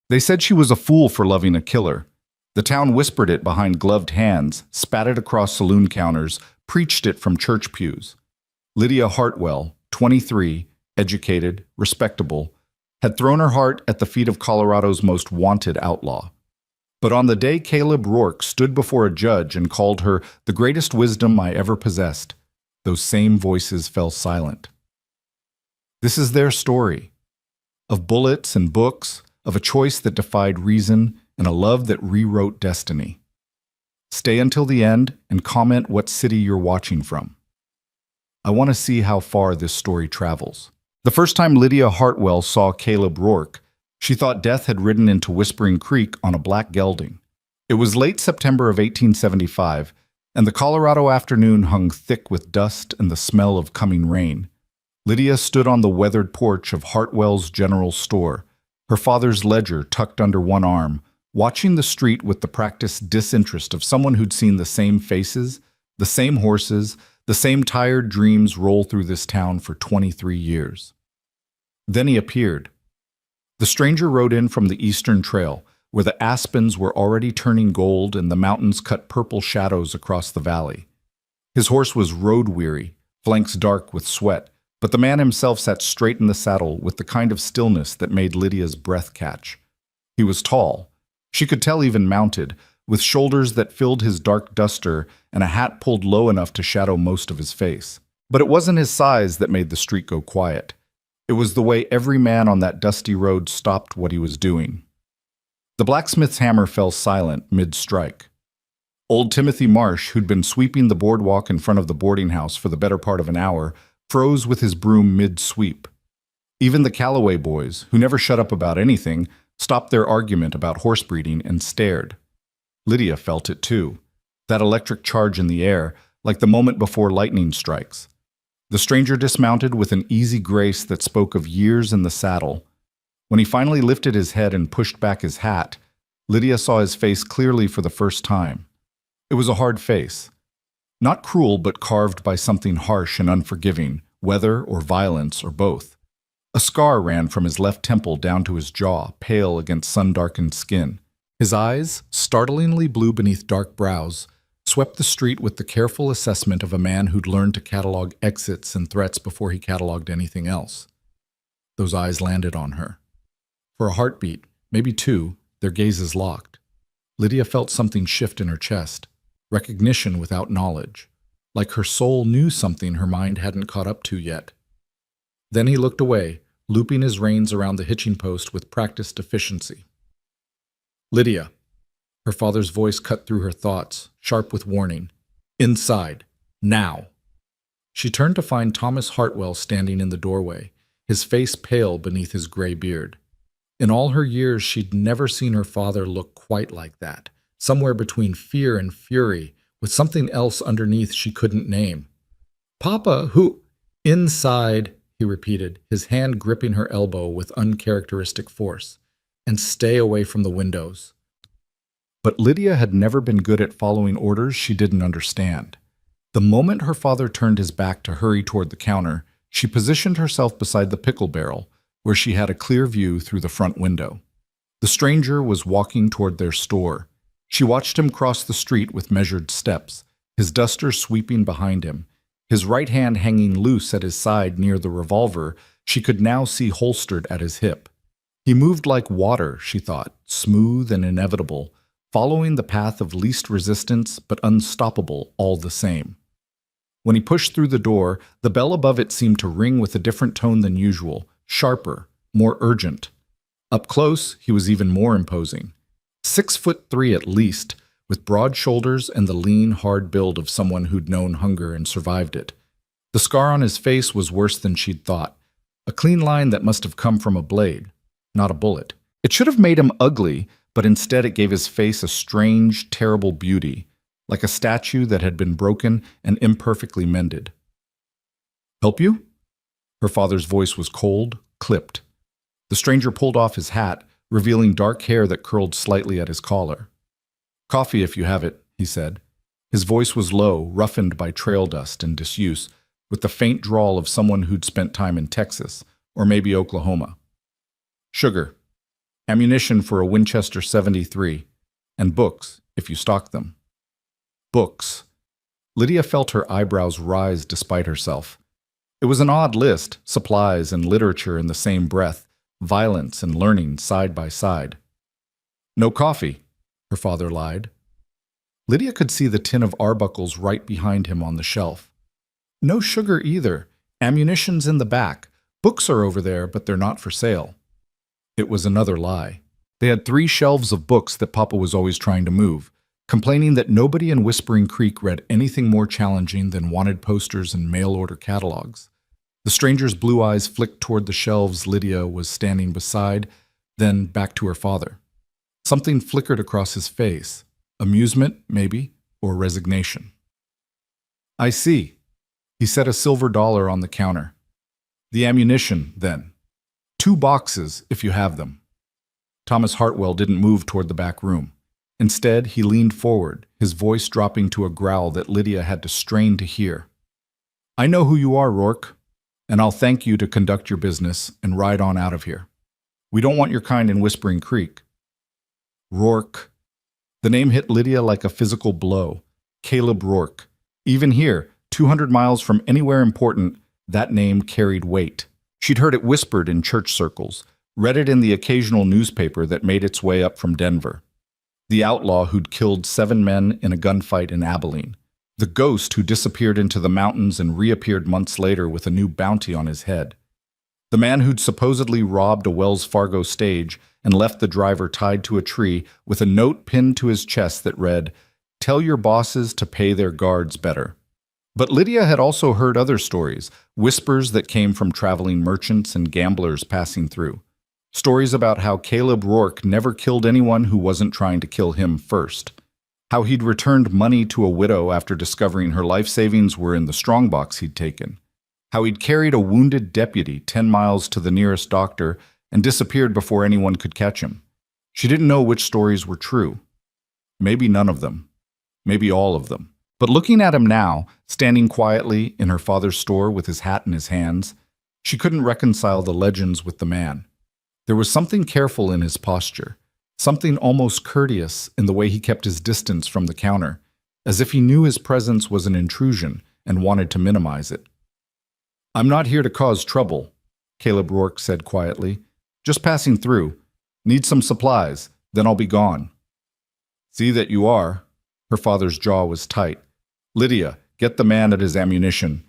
They said she was a fool for loving a killer. The town whispered it behind gloved hands, spat it across saloon counters, preached it from church pews. Lydia Hartwell, 23, educated, respectable, had thrown her heart at the feet of Colorado's most wanted outlaw. But on the day Caleb Rourke stood before a judge and called her the greatest wisdom I ever possessed, those same voices fell silent. This is their story, of bullets and books, of a choice that defied reason, and a love that rewrote destiny. Stay until the end and comment what city you're watching from. I want to see how far this story travels. The first time Lydia Hartwell saw Caleb Rourke, she thought death had ridden into Whispering Creek on a black gelding. It was late September of 1875, and the Colorado afternoon hung thick with dust and the smell of coming rain. Lydia stood on the weathered porch of Hartwell's General Store, her father's ledger tucked under one arm, watching the street with the practiced disinterest of someone who'd seen the same faces, the same horses, the same tired dreams roll through this town for 23 years. Then he appeared. The stranger rode in from the eastern trail, where the aspens were already turning gold and the mountains cut purple shadows across the valley. His horse was road-weary, flanks dark with sweat, but the man himself sat straight in the saddle with the kind of stillness that made Lydia's breath catch. He was tall. She could tell even mounted, with shoulders that filled his dark duster and a hat pulled low enough to shadow most of his face. But it wasn't his size that made the street go quiet. It was the way every man on that dusty road stopped what he was doing. The blacksmith's hammer fell silent mid-strike. Old Timothy Marsh, who'd been sweeping the boardwalk in front of the boarding house for the better part of an hour, froze with his broom mid-sweep. Even the Calloway boys, who never shut up about anything, stopped their argument about horse breeding and stared. Lydia felt it too, that electric charge in the air, like the moment before lightning strikes. The stranger dismounted with an easy grace that spoke of years in the saddle. When he finally lifted his head and pushed back his hat, Lydia saw his face clearly for the first time. It was a hard face. Not cruel, but carved by something harsh and unforgiving, weather or violence or both. A scar ran from his left temple down to his jaw, pale against sun-darkened skin. His eyes, startlingly blue beneath dark brows, swept the street with the careful assessment of a man who'd learned to catalog exits and threats before he cataloged anything else. Those eyes landed on her. For a heartbeat, maybe two, their gazes locked. Lydia felt something shift in her chest, recognition without knowledge, like her soul knew something her mind hadn't caught up to yet. Then he looked away, looping his reins around the hitching post with practiced efficiency. Lydia. Her father's voice cut through her thoughts, sharp with warning. Inside. Now. She turned to find Thomas Hartwell standing in the doorway, his face pale beneath his gray beard. In all her years, she'd never seen her father look quite like that, somewhere between fear and fury, with something else underneath she couldn't name. Papa, who? Inside, he repeated, his hand gripping her elbow with uncharacteristic force. And stay away from the windows. But Lydia had never been good at following orders she didn't understand. The moment her father turned his back to hurry toward the counter, she positioned herself beside the pickle barrel, where she had a clear view through the front window. The stranger was walking toward their store. She watched him cross the street with measured steps, his duster sweeping behind him, his right hand hanging loose at his side near the revolver she could now see holstered at his hip. He moved like water, she thought, smooth and inevitable, following the path of least resistance but unstoppable all the same. When he pushed through the door, the bell above it seemed to ring with a different tone than usual, sharper, more urgent. Up close, he was even more imposing. 6'3" at least, with broad shoulders and the lean, hard build of someone who'd known hunger and survived it. The scar on his face was worse than she'd thought, a clean line that must have come from a blade, not a bullet. It should have made him ugly, but instead it gave his face a strange, terrible beauty, like a statue that had been broken and imperfectly mended. Help you? Her father's voice was cold, clipped. The stranger pulled off his hat, revealing dark hair that curled slightly at his collar. Coffee if you have it, he said. His voice was low, roughened by trail dust and disuse, with the faint drawl of someone who'd spent time in Texas, or maybe Oklahoma. Sugar. ammunition for a Winchester 73, and books, if you stock them. Books. Lydia felt her eyebrows rise despite herself. It was an odd list, supplies and literature in the same breath, violence and learning side by side. No coffee, her father lied. Lydia could see the tin of Arbuckles right behind him on the shelf. No sugar either. Ammunition's in the back. Books are over there, but they're not for sale. It was another lie. They had 3 shelves of books that Papa was always trying to move, complaining that nobody in Whispering Creek read anything more challenging than wanted posters and mail-order catalogs. The stranger's blue eyes flicked toward the shelves Lydia was standing beside, then back to her father. Something flickered across his face. Amusement, maybe, or resignation. I see. He set a silver dollar on the counter. The ammunition, then. 2 boxes, if you have them. Thomas Hartwell didn't move toward the back room. Instead, he leaned forward, his voice dropping to a growl that Lydia had to strain to hear. I know who you are, Rourke, and I'll thank you to conduct your business and ride on out of here. We don't want your kind in Whispering Creek. Rourke. The name hit Lydia like a physical blow. Caleb Rourke. Even here, 200 miles from anywhere important, that name carried weight. She'd heard it whispered in church circles, read it in the occasional newspaper that made its way up from Denver. The outlaw who'd killed 7 men in a gunfight in Abilene. The ghost who disappeared into the mountains and reappeared months later with a new bounty on his head. The man who'd supposedly robbed a Wells Fargo stage and left the driver tied to a tree with a note pinned to his chest that read, "Tell your bosses to pay their guards better." But Lydia had also heard other stories, whispers that came from traveling merchants and gamblers passing through. Stories about how Caleb Rourke never killed anyone who wasn't trying to kill him first. How he'd returned money to a widow after discovering her life savings were in the strongbox he'd taken. How he'd carried a wounded deputy 10 miles to the nearest doctor and disappeared before anyone could catch him. She didn't know which stories were true. Maybe none of them. Maybe all of them. But looking at him now, standing quietly in her father's store with his hat in his hands, she couldn't reconcile the legends with the man. There was something careful in his posture, something almost courteous in the way he kept his distance from the counter, as if he knew his presence was an intrusion and wanted to minimize it. I'm not here to cause trouble, Caleb Rourke said quietly. Just passing through. Need some supplies, then I'll be gone. See that you are. Her father's jaw was tight. Lydia, get the man at his ammunition.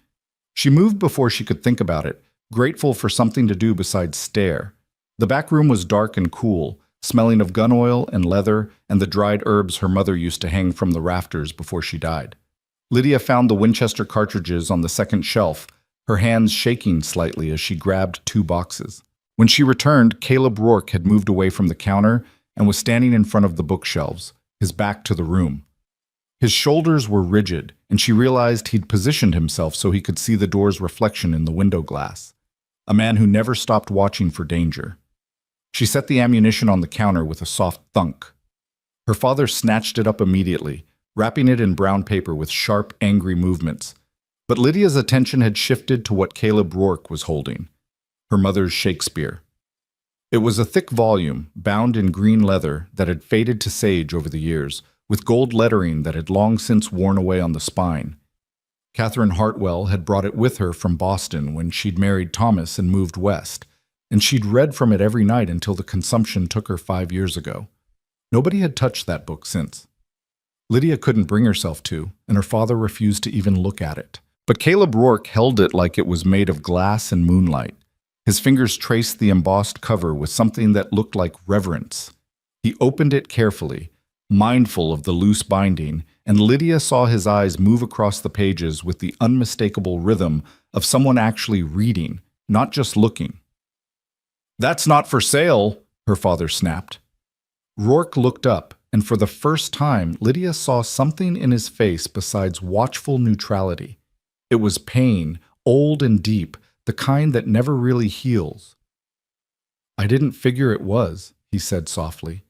She moved before she could think about it, grateful for something to do besides stare. The back room was dark and cool, smelling of gun oil and leather and the dried herbs her mother used to hang from the rafters before she died. Lydia found the Winchester cartridges on the second shelf, her hands shaking slightly as she grabbed 2 boxes. When she returned, Caleb Rourke had moved away from the counter and was standing in front of the bookshelves, his back to the room. His shoulders were rigid, and she realized he'd positioned himself so he could see the door's reflection in the window glass. A man who never stopped watching for danger. She set the ammunition on the counter with a soft thunk. Her father snatched it up immediately, wrapping it in brown paper with sharp, angry movements. But Lydia's attention had shifted to what Caleb Rourke was holding, her mother's Shakespeare. It was a thick volume, bound in green leather that had faded to sage over the years, with gold lettering that had long since worn away on the spine. Catherine Hartwell had brought it with her from Boston when she'd married Thomas and moved west, and she'd read from it every night until the consumption took her 5 years ago. Nobody had touched that book since. Lydia couldn't bring herself to, and her father refused to even look at it. But Caleb Rourke held it like it was made of glass and moonlight. His fingers traced the embossed cover with something that looked like reverence. He opened it carefully, mindful of the loose binding, and Lydia saw his eyes move across the pages with the unmistakable rhythm of someone actually reading, not just looking. "That's not for sale," her father snapped. Rourke looked up, and for the first time, Lydia saw something in his face besides watchful neutrality. It was pain, old and deep, the kind that never really heals. "I didn't figure it was," he said softly.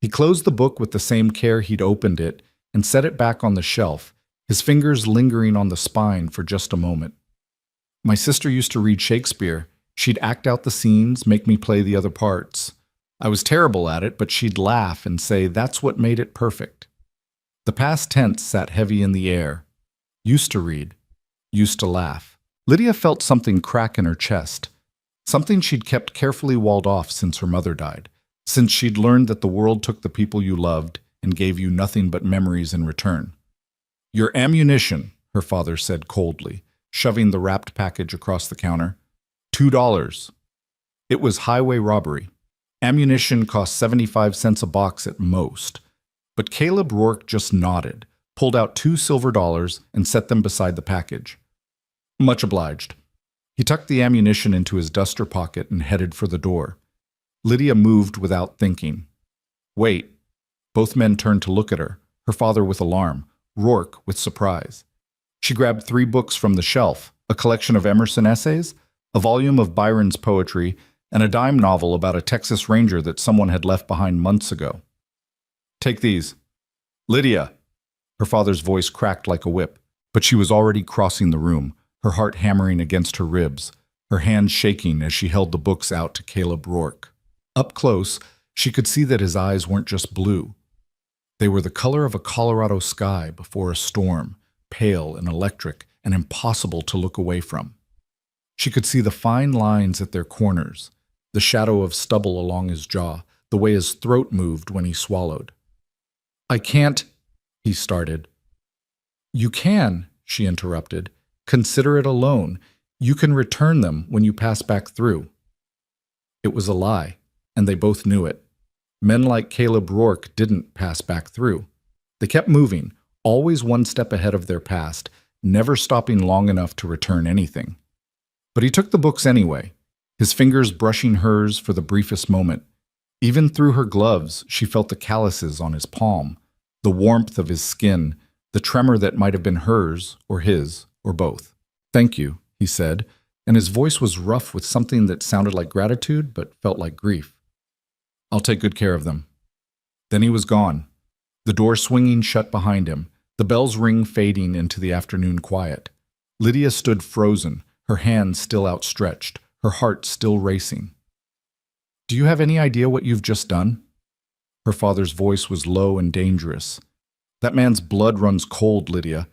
He closed the book with the same care he'd opened it and set it back on the shelf, his fingers lingering on the spine for just a moment. "My sister used to read Shakespeare. She'd act out the scenes, make me play the other parts. I was terrible at it, but she'd laugh and say that's what made it perfect. The past tense sat heavy in the air. Used to read. Used to laugh. Lydia felt something crack in her chest. Something she'd kept carefully walled off since her mother died. Since she'd learned that the world took the people you loved and gave you nothing but memories in return. Your ammunition, her father said coldly, shoving the wrapped package across the counter. $2. It was highway robbery. Ammunition cost 75 cents a box at most. But Caleb Rourke just nodded, pulled out $2 silver, and set them beside the package. Much obliged. He tucked the ammunition into his duster pocket and headed for the door. Lydia moved without thinking. Wait. Both men turned to look at her, her father with alarm, Rourke with surprise. She grabbed 3 books from the shelf, a collection of Emerson essays, a volume of Byron's poetry, and a dime novel about a Texas Ranger that someone had left behind months ago. Take these. Lydia! Her father's voice cracked like a whip, but she was already crossing the room, her heart hammering against her ribs, her hands shaking as she held the books out to Caleb Rourke. Up close, she could see that his eyes weren't just blue. They were the color of a Colorado sky before a storm, pale and electric and impossible to look away from. She could see the fine lines at their corners, the shadow of stubble along his jaw, the way his throat moved when he swallowed. I can't, he started. You can, she interrupted. Consider it a loan. You can return them when you pass back through. It was a lie, and they both knew it. Men like Caleb Rourke didn't pass back through. They kept moving, always one step ahead of their past, never stopping long enough to return anything. But he took the books anyway, his fingers brushing hers for the briefest moment. Even through her gloves, she felt the calluses on his palm, the warmth of his skin, the tremor that might have been hers or his or both. Thank you, he said, and his voice was rough with something that sounded like gratitude but felt like grief. I'll take good care of them. Then he was gone, the door swinging shut behind him, the bell's ring fading into the afternoon quiet. Lydia stood frozen, her hands still outstretched, her heart still racing. Do you have any idea what you've just done? Her father's voice was low and dangerous. That man's blood runs cold, Lydia.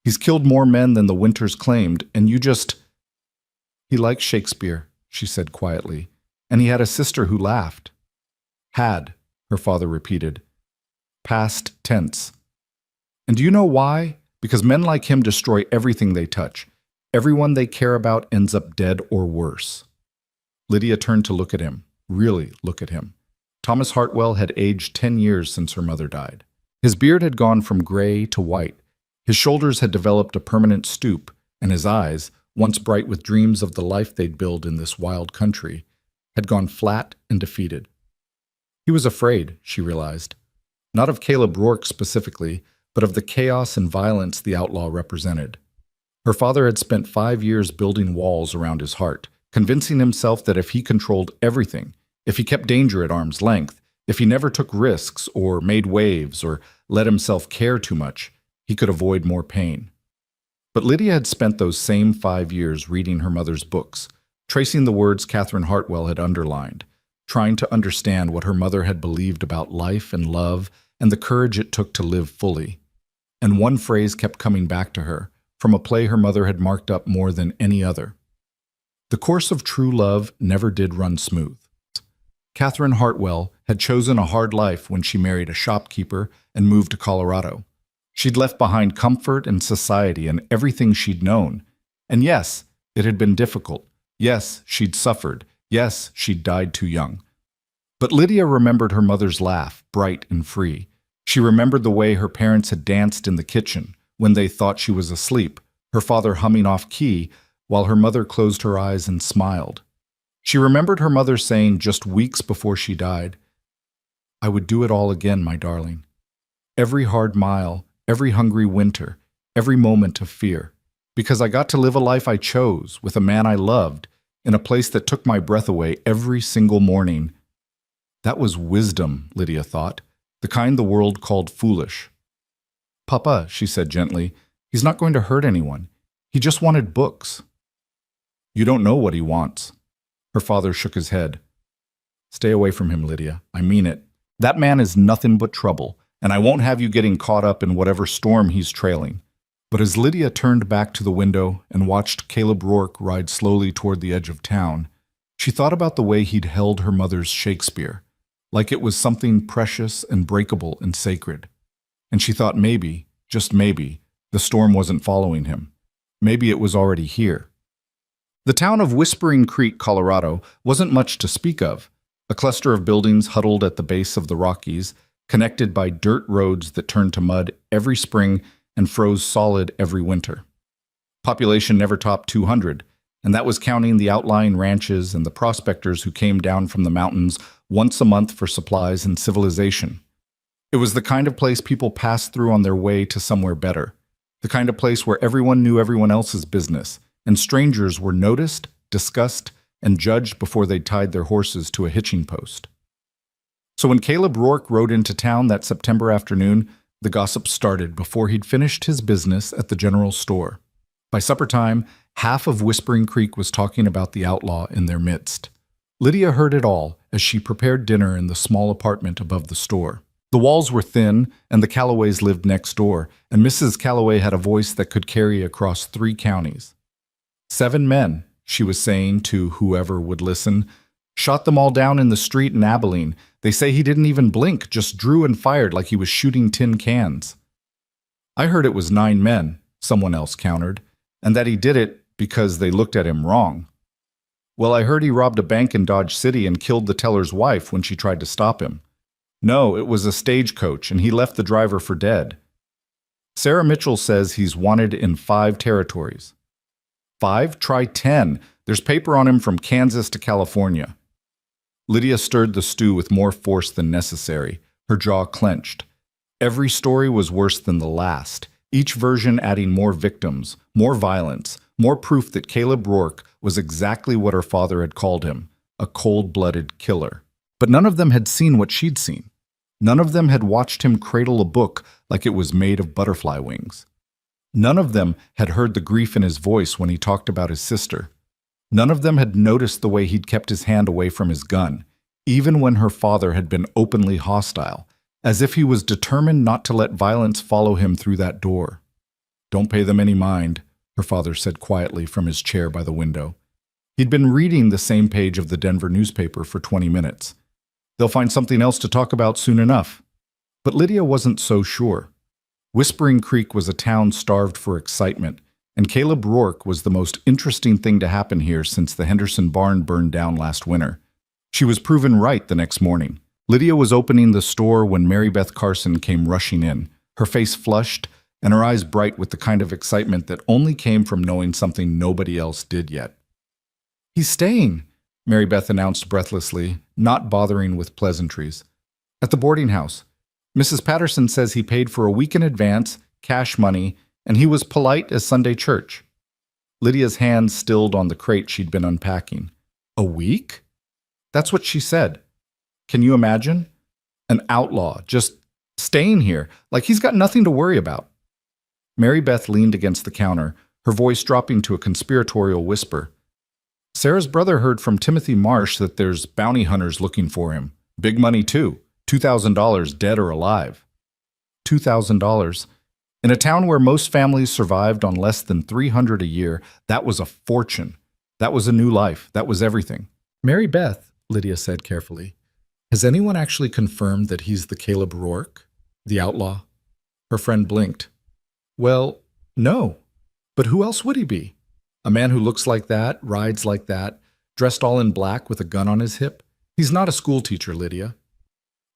He's killed more men than the Winters claimed, and you just... He liked Shakespeare, she said quietly, and he had a sister who laughed. Had, her father repeated. Past tense. And do you know why? Because men like him destroy everything they touch. Everyone they care about ends up dead or worse. Lydia turned to look at him, really look at him. Thomas Hartwell had aged 10 years since her mother died. His beard had gone from gray to white. His shoulders had developed a permanent stoop, and his eyes, once bright with dreams of the life they'd build in this wild country, had gone flat and defeated. He was afraid, she realized. Not of Caleb Rourke specifically, but of the chaos and violence the outlaw represented. Her father had spent 5 years building walls around his heart, convincing himself that if he controlled everything, if he kept danger at arm's length, if he never took risks or made waves or let himself care too much, he could avoid more pain. But Lydia had spent those same 5 years reading her mother's books, tracing the words Catherine Hartwell had underlined, trying to understand what her mother had believed about life and love and the courage it took to live fully. And one phrase kept coming back to her, from a play her mother had marked up more than any other. The course of true love never did run smooth. Catherine Hartwell had chosen a hard life when she married a shopkeeper and moved to Colorado. She'd left behind comfort and society and everything she'd known. And yes, it had been difficult. Yes, she'd suffered. Yes, she'd died too young. But Lydia remembered her mother's laugh, bright and free. She remembered the way her parents had danced in the kitchen when they thought she was asleep, her father humming off key while her mother closed her eyes and smiled. She remembered her mother saying just weeks before she died, I would do it all again, my darling. Every hard mile, every hungry winter, every moment of fear, because I got to live a life I chose with a man I loved in a place that took my breath away every single morning. That was wisdom, Lydia thought, the kind the world called foolish. Papa, she said gently, he's not going to hurt anyone. He just wanted books. You don't know what he wants. Her father shook his head. Stay away from him, Lydia. I mean it. That man is nothing but trouble, and I won't have you getting caught up in whatever storm he's trailing. But as Lydia turned back to the window and watched Caleb Rourke ride slowly toward the edge of town, she thought about the way he'd held her mother's Shakespeare, like it was something precious and breakable and sacred. And she thought maybe, just maybe, the storm wasn't following him. Maybe it was already here. The town of Whispering Creek, Colorado, wasn't much to speak of, a cluster of buildings huddled at the base of the Rockies, connected by dirt roads that turned to mud every spring and froze solid every winter. Population never topped 200, and that was counting the outlying ranches and the prospectors who came down from the mountains once a month for supplies and civilization. It was the kind of place people passed through on their way to somewhere better, the kind of place where everyone knew everyone else's business, and strangers were noticed, discussed, and judged before they tied their horses to a hitching post. So when Caleb Rourke rode into town that September afternoon, the gossip started before he'd finished his business at the general store. By supper time, half of Whispering Creek was talking about the outlaw in their midst. Lydia heard it all as she prepared dinner in the small apartment above the store. The walls were thin, and the Callaways lived next door, and Mrs. Callaway had a voice that could carry across 3 counties. 7 men, she was saying to whoever would listen, shot them all down in the street in Abilene. They say he didn't even blink, just drew and fired like he was shooting tin cans. I heard it was 9 men, someone else countered, and that he did it because they looked at him wrong. Well, I heard he robbed a bank in Dodge City and killed the teller's wife when she tried to stop him. No, it was a stagecoach, and he left the driver for dead. Sarah Mitchell says he's wanted in 5 territories. 5? Try 10. There's paper on him from Kansas to California. Lydia stirred the stew with more force than necessary, her jaw clenched. Every story was worse than the last, each version adding more victims, more violence, more proof that Caleb Rourke was exactly what her father had called him, a cold-blooded killer. But none of them had seen what she'd seen. None of them had watched him cradle a book like it was made of butterfly wings. None of them had heard the grief in his voice when he talked about his sister. None of them had noticed the way he'd kept his hand away from his gun, even when her father had been openly hostile, as if he was determined not to let violence follow him through that door. Don't pay them any mind, her father said quietly from his chair by the window. He'd been reading the same page of the Denver newspaper for 20 minutes. They'll find something else to talk about soon enough. But Lydia wasn't so sure. Whispering Creek was a town starved for excitement, and Caleb Rourke was the most interesting thing to happen here since the Henderson barn burned down last winter. She was proven right the next morning. Lydia was opening the store when Mary Beth Carson came rushing in, her face flushed and her eyes bright with the kind of excitement that only came from knowing something nobody else did yet. "He's staying," Mary Beth announced breathlessly, not bothering with pleasantries. "At the boarding house. Mrs. Patterson says he paid for a week in advance, cash money, and he was polite as Sunday church." Lydia's hands stilled on the crate she'd been unpacking. "A week?" "That's what she said. Can you imagine? An outlaw, just staying here, like he's got nothing to worry about." Mary Beth leaned against the counter, her voice dropping to a conspiratorial whisper. "Sarah's brother heard from Timothy Marsh that there's bounty hunters looking for him. Big money, too. $2,000 dead or alive." $2,000. In a town where most families survived on less than $300 a year, that was a fortune. That was a new life. That was everything. "Mary Beth," Lydia said carefully, "has anyone actually confirmed that he's the Caleb Rourke, the outlaw?" Her friend blinked. "Well, no. But who else would he be? A man who looks like that, rides like that, dressed all in black with a gun on his hip? He's not a schoolteacher, Lydia.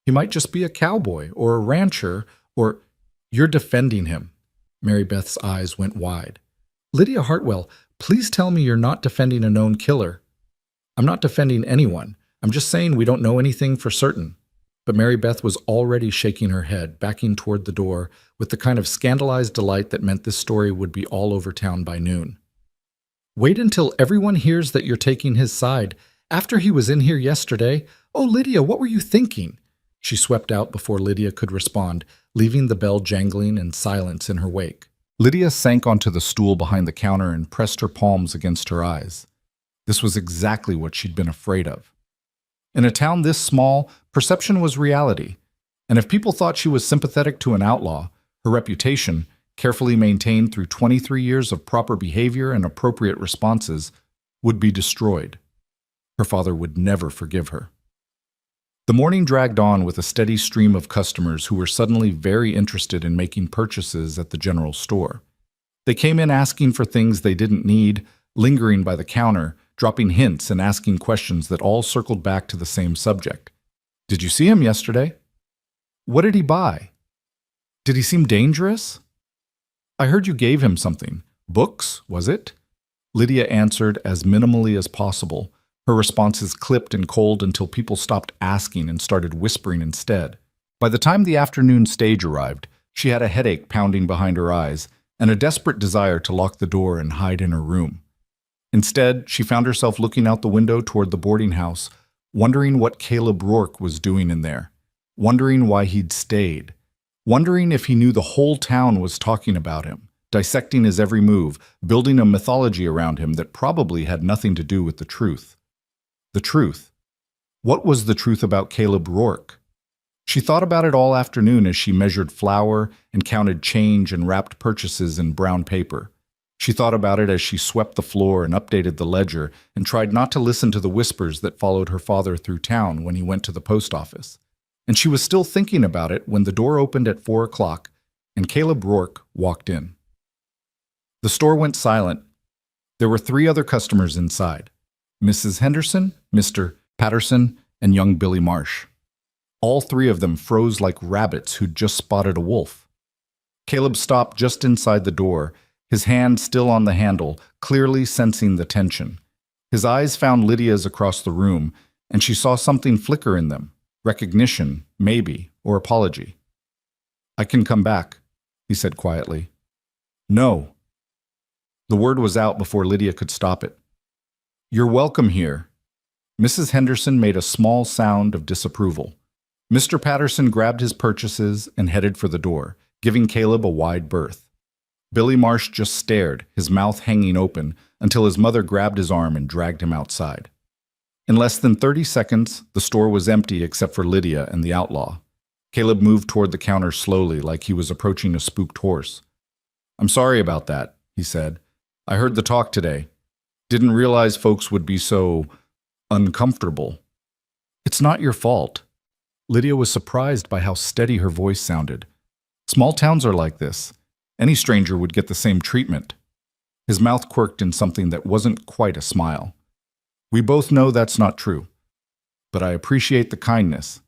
He might just be a cowboy or a rancher or—" "You're defending him." Mary Beth's eyes went wide. "Lydia Hartwell, please tell me you're not defending a known killer." "I'm not defending anyone. I'm just saying we don't know anything for certain." But Mary Beth was already shaking her head, backing toward the door, with the kind of scandalized delight that meant this story would be all over town by noon. "Wait until everyone hears that you're taking his side. After he was in here yesterday, oh, Lydia, what were you thinking?" She swept out before Lydia could respond, leaving the bell jangling and silence in her wake. Lydia sank onto the stool behind the counter and pressed her palms against her eyes. This was exactly what she'd been afraid of. In a town this small, perception was reality. And if people thought she was sympathetic to an outlaw, her reputation, carefully maintained through 23 years of proper behavior and appropriate responses, would be destroyed. Her father would never forgive her. The morning dragged on with a steady stream of customers who were suddenly very interested in making purchases at the general store. They came in asking for things they didn't need, lingering by the counter, dropping hints and asking questions that all circled back to the same subject. Did you see him yesterday? What did he buy? Did he seem dangerous? I heard you gave him something. Books, was it? Lydia answered as minimally as possible. Her responses clipped and cold until people stopped asking and started whispering instead. By the time the afternoon stage arrived, she had a headache pounding behind her eyes and a desperate desire to lock the door and hide in her room. Instead, she found herself looking out the window toward the boarding house, wondering what Caleb Rourke was doing in there, wondering why he'd stayed, wondering if he knew the whole town was talking about him, dissecting his every move, building a mythology around him that probably had nothing to do with the truth. The truth. What was the truth about Caleb Rourke? She thought about it all afternoon as she measured flour and counted change and wrapped purchases in brown paper. She thought about it as she swept the floor and updated the ledger and tried not to listen to the whispers that followed her father through town when he went to the post office. And she was still thinking about it when the door opened at 4 o'clock and Caleb Rourke walked in. The store went silent. There were 3 other customers inside: Mrs. Henderson, Mr. Patterson, and young Billy Marsh. All 3 of them froze like rabbits who'd just spotted a wolf. Caleb stopped just inside the door, his hand still on the handle, clearly sensing the tension. His eyes found Lydia's across the room, and she saw something flicker in them. Recognition, maybe, or apology. "I can come back," he said quietly. "No." The word was out before Lydia could stop it. "You're welcome here." Mrs. Henderson made a small sound of disapproval. Mr. Patterson grabbed his purchases and headed for the door, giving Caleb a wide berth. Billy Marsh just stared, his mouth hanging open, until his mother grabbed his arm and dragged him outside. In less than 30 seconds, the store was empty except for Lydia and the outlaw. Caleb moved toward the counter slowly, like he was approaching a spooked horse. "I'm sorry about that," he said. "I heard the talk today. Didn't realize folks would be so uncomfortable." "It's not your fault." Lydia was surprised by how steady her voice sounded. "Small towns are like this. Any stranger would get the same treatment." His mouth quirked in something that wasn't quite a smile. "We both know that's not true. But I appreciate the kindness."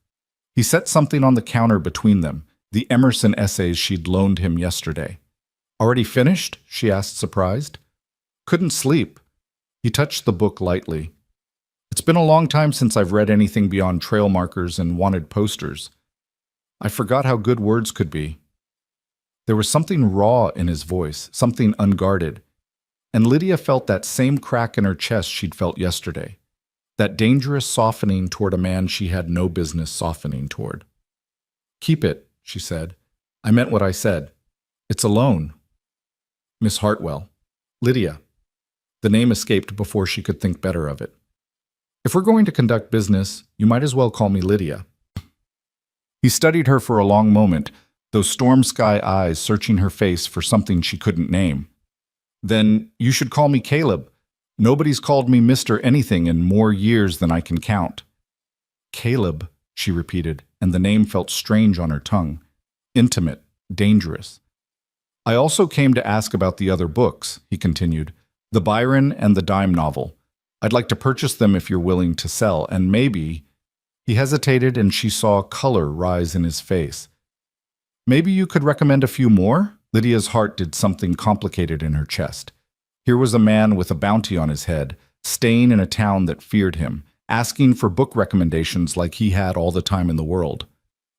He set something on the counter between them, the Emerson essays she'd loaned him yesterday. "Already finished?" she asked, surprised. "Couldn't sleep." He touched the book lightly. "It's been a long time since I've read anything beyond trail markers and wanted posters. I forgot how good words could be." There was something raw in his voice, something unguarded. And Lydia felt that same crack in her chest she'd felt yesterday. That dangerous softening toward a man she had no business softening toward. "Keep it," she said. "I meant what I said. It's a loan." "Miss Hartwell." "Lydia." The name escaped before she could think better of it. "If we're going to conduct business, you might as well call me Lydia." He studied her for a long moment, those storm sky eyes searching her face for something she couldn't name. "Then you should call me Caleb. Nobody's called me Mr. Anything in more years than I can count." "Caleb," she repeated, and the name felt strange on her tongue. Intimate, dangerous. "I also came to ask about the other books," he continued. "The Byron and the dime novel. I'd like to purchase them if you're willing to sell, and maybe—" He hesitated and she saw color rise in his face. "Maybe you could recommend a few more?" Lydia's heart did something complicated in her chest. Here was a man with a bounty on his head, staying in a town that feared him, asking for book recommendations like he had all the time in the world.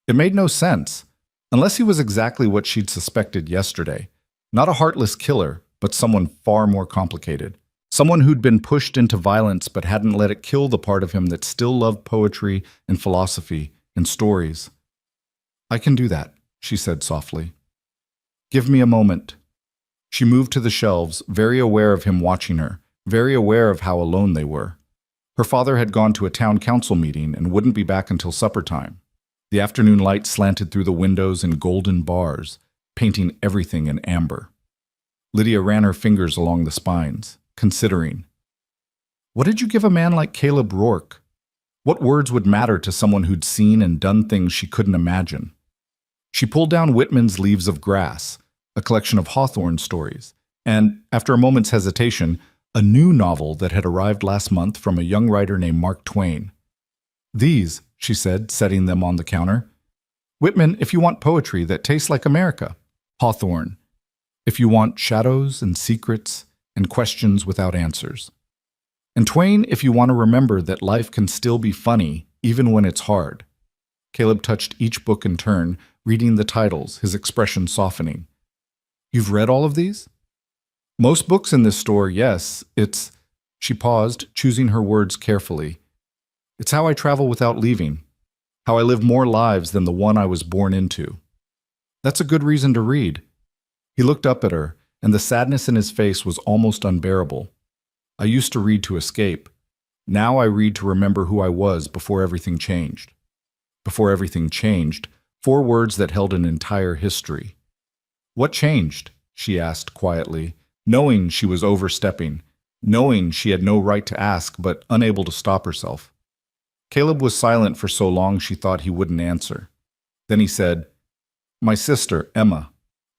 It made no sense, unless he was exactly what she'd suspected yesterday. Not a heartless killer, but someone far more complicated. Someone who'd been pushed into violence but hadn't let it kill the part of him that still loved poetry and philosophy and stories. "I can do that," she said softly. "Give me a moment." She moved to the shelves, very aware of him watching her, very aware of how alone they were. Her father had gone to a town council meeting and wouldn't be back until supper time. The afternoon light slanted through the windows in golden bars, painting everything in amber. Lydia ran her fingers along the spines, considering. What did you give a man like Caleb Rourke? What words would matter to someone who'd seen and done things she couldn't imagine? She pulled down Whitman's Leaves of Grass, a collection of Hawthorne stories, and, after a moment's hesitation, a new novel that had arrived last month from a young writer named Mark Twain. These, she said, setting them on the counter. Whitman, if you want poetry that tastes like America. Hawthorne, if you want shadows and secrets and questions without answers. And Twain, if you want to remember that life can still be funny, even when it's hard. Caleb touched each book in turn, reading the titles, his expression softening. You've read all of these? Most books in this store, yes. It's... She paused, choosing her words carefully. It's how I travel without leaving. How I live more lives than the one I was born into. That's a good reason to read. He looked up at her, and the sadness in his face was almost unbearable. I used to read to escape. Now I read to remember who I was before everything changed. Before everything changed, 4 words that held an entire history. What changed? She asked quietly, knowing she was overstepping, knowing she had no right to ask but unable to stop herself. Caleb was silent for so long she thought he wouldn't answer. Then he said, My sister, Emma.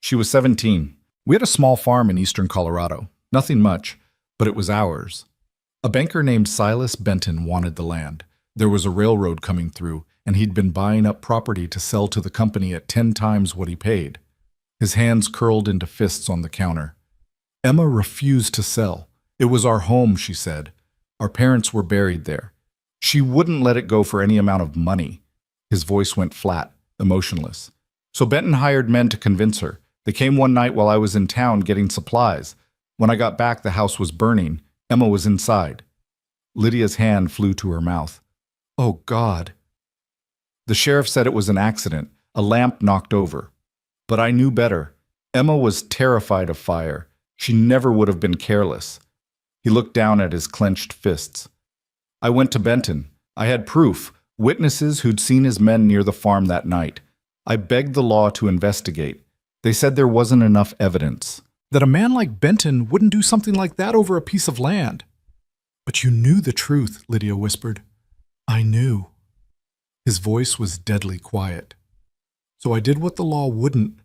She was 17. We had a small farm in eastern Colorado. Nothing much, but it was ours. A banker named Silas Benton wanted the land. There was a railroad coming through, and he'd been buying up property to sell to the company at 10 times what he paid. His hands curled into fists on the counter. Emma refused to sell. It was our home, she said. Our parents were buried there. She wouldn't let it go for any amount of money. His voice went flat, emotionless. So Benton hired men to convince her. They came one night while I was in town getting supplies. When I got back, the house was burning. Emma was inside. Lydia's hand flew to her mouth. Oh, God. The sheriff said it was an accident, a lamp knocked over. But I knew better. Emma was terrified of fire. She never would have been careless. He looked down at his clenched fists. I went to Benton. I had proof, witnesses who'd seen his men near the farm that night. I begged the law to investigate. They said there wasn't enough evidence. That a man like Benton wouldn't do something like that over a piece of land. But you knew the truth, Lydia whispered. I knew. His voice was deadly quiet. So I did what the law wouldn't.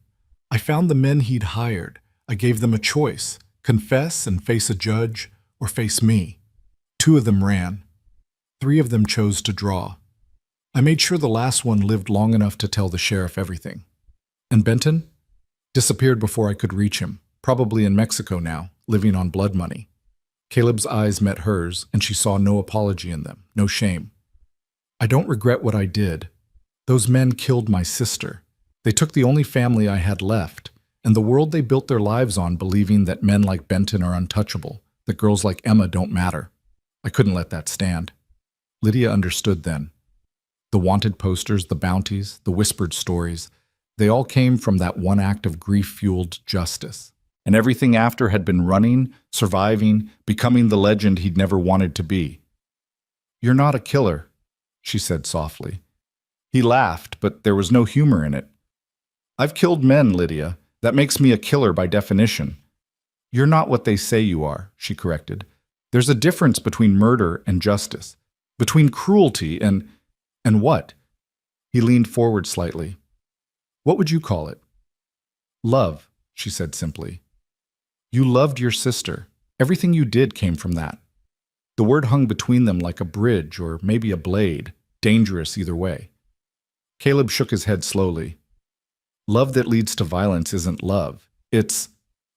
I found the men he'd hired. I gave them a choice, confess and face a judge, or face me. 2 of them ran. 3 of them chose to draw. I made sure the last one lived long enough to tell the sheriff everything. And Benton? Disappeared before I could reach him, probably in Mexico now, living on blood money. Caleb's eyes met hers, and she saw no apology in them, no shame. I don't regret what I did. Those men killed my sister. They took the only family I had left, and the world they built their lives on, believing that men like Benton are untouchable, that girls like Emma don't matter. I couldn't let that stand. Lydia understood then. The wanted posters, the bounties, the whispered stories, they all came from that one act of grief-fueled justice. And everything after had been running, surviving, becoming the legend he'd never wanted to be. You're not a killer, she said softly. He laughed, but there was no humor in it. I've killed men, Lydia. That makes me a killer by definition. You're not what they say you are, she corrected. There's a difference between murder and justice, between cruelty and what? He leaned forward slightly. What would you call it? Love, she said simply. You loved your sister. Everything you did came from that. The word hung between them like a bridge or maybe a blade, dangerous either way. Caleb shook his head slowly. Love that leads to violence isn't love. It's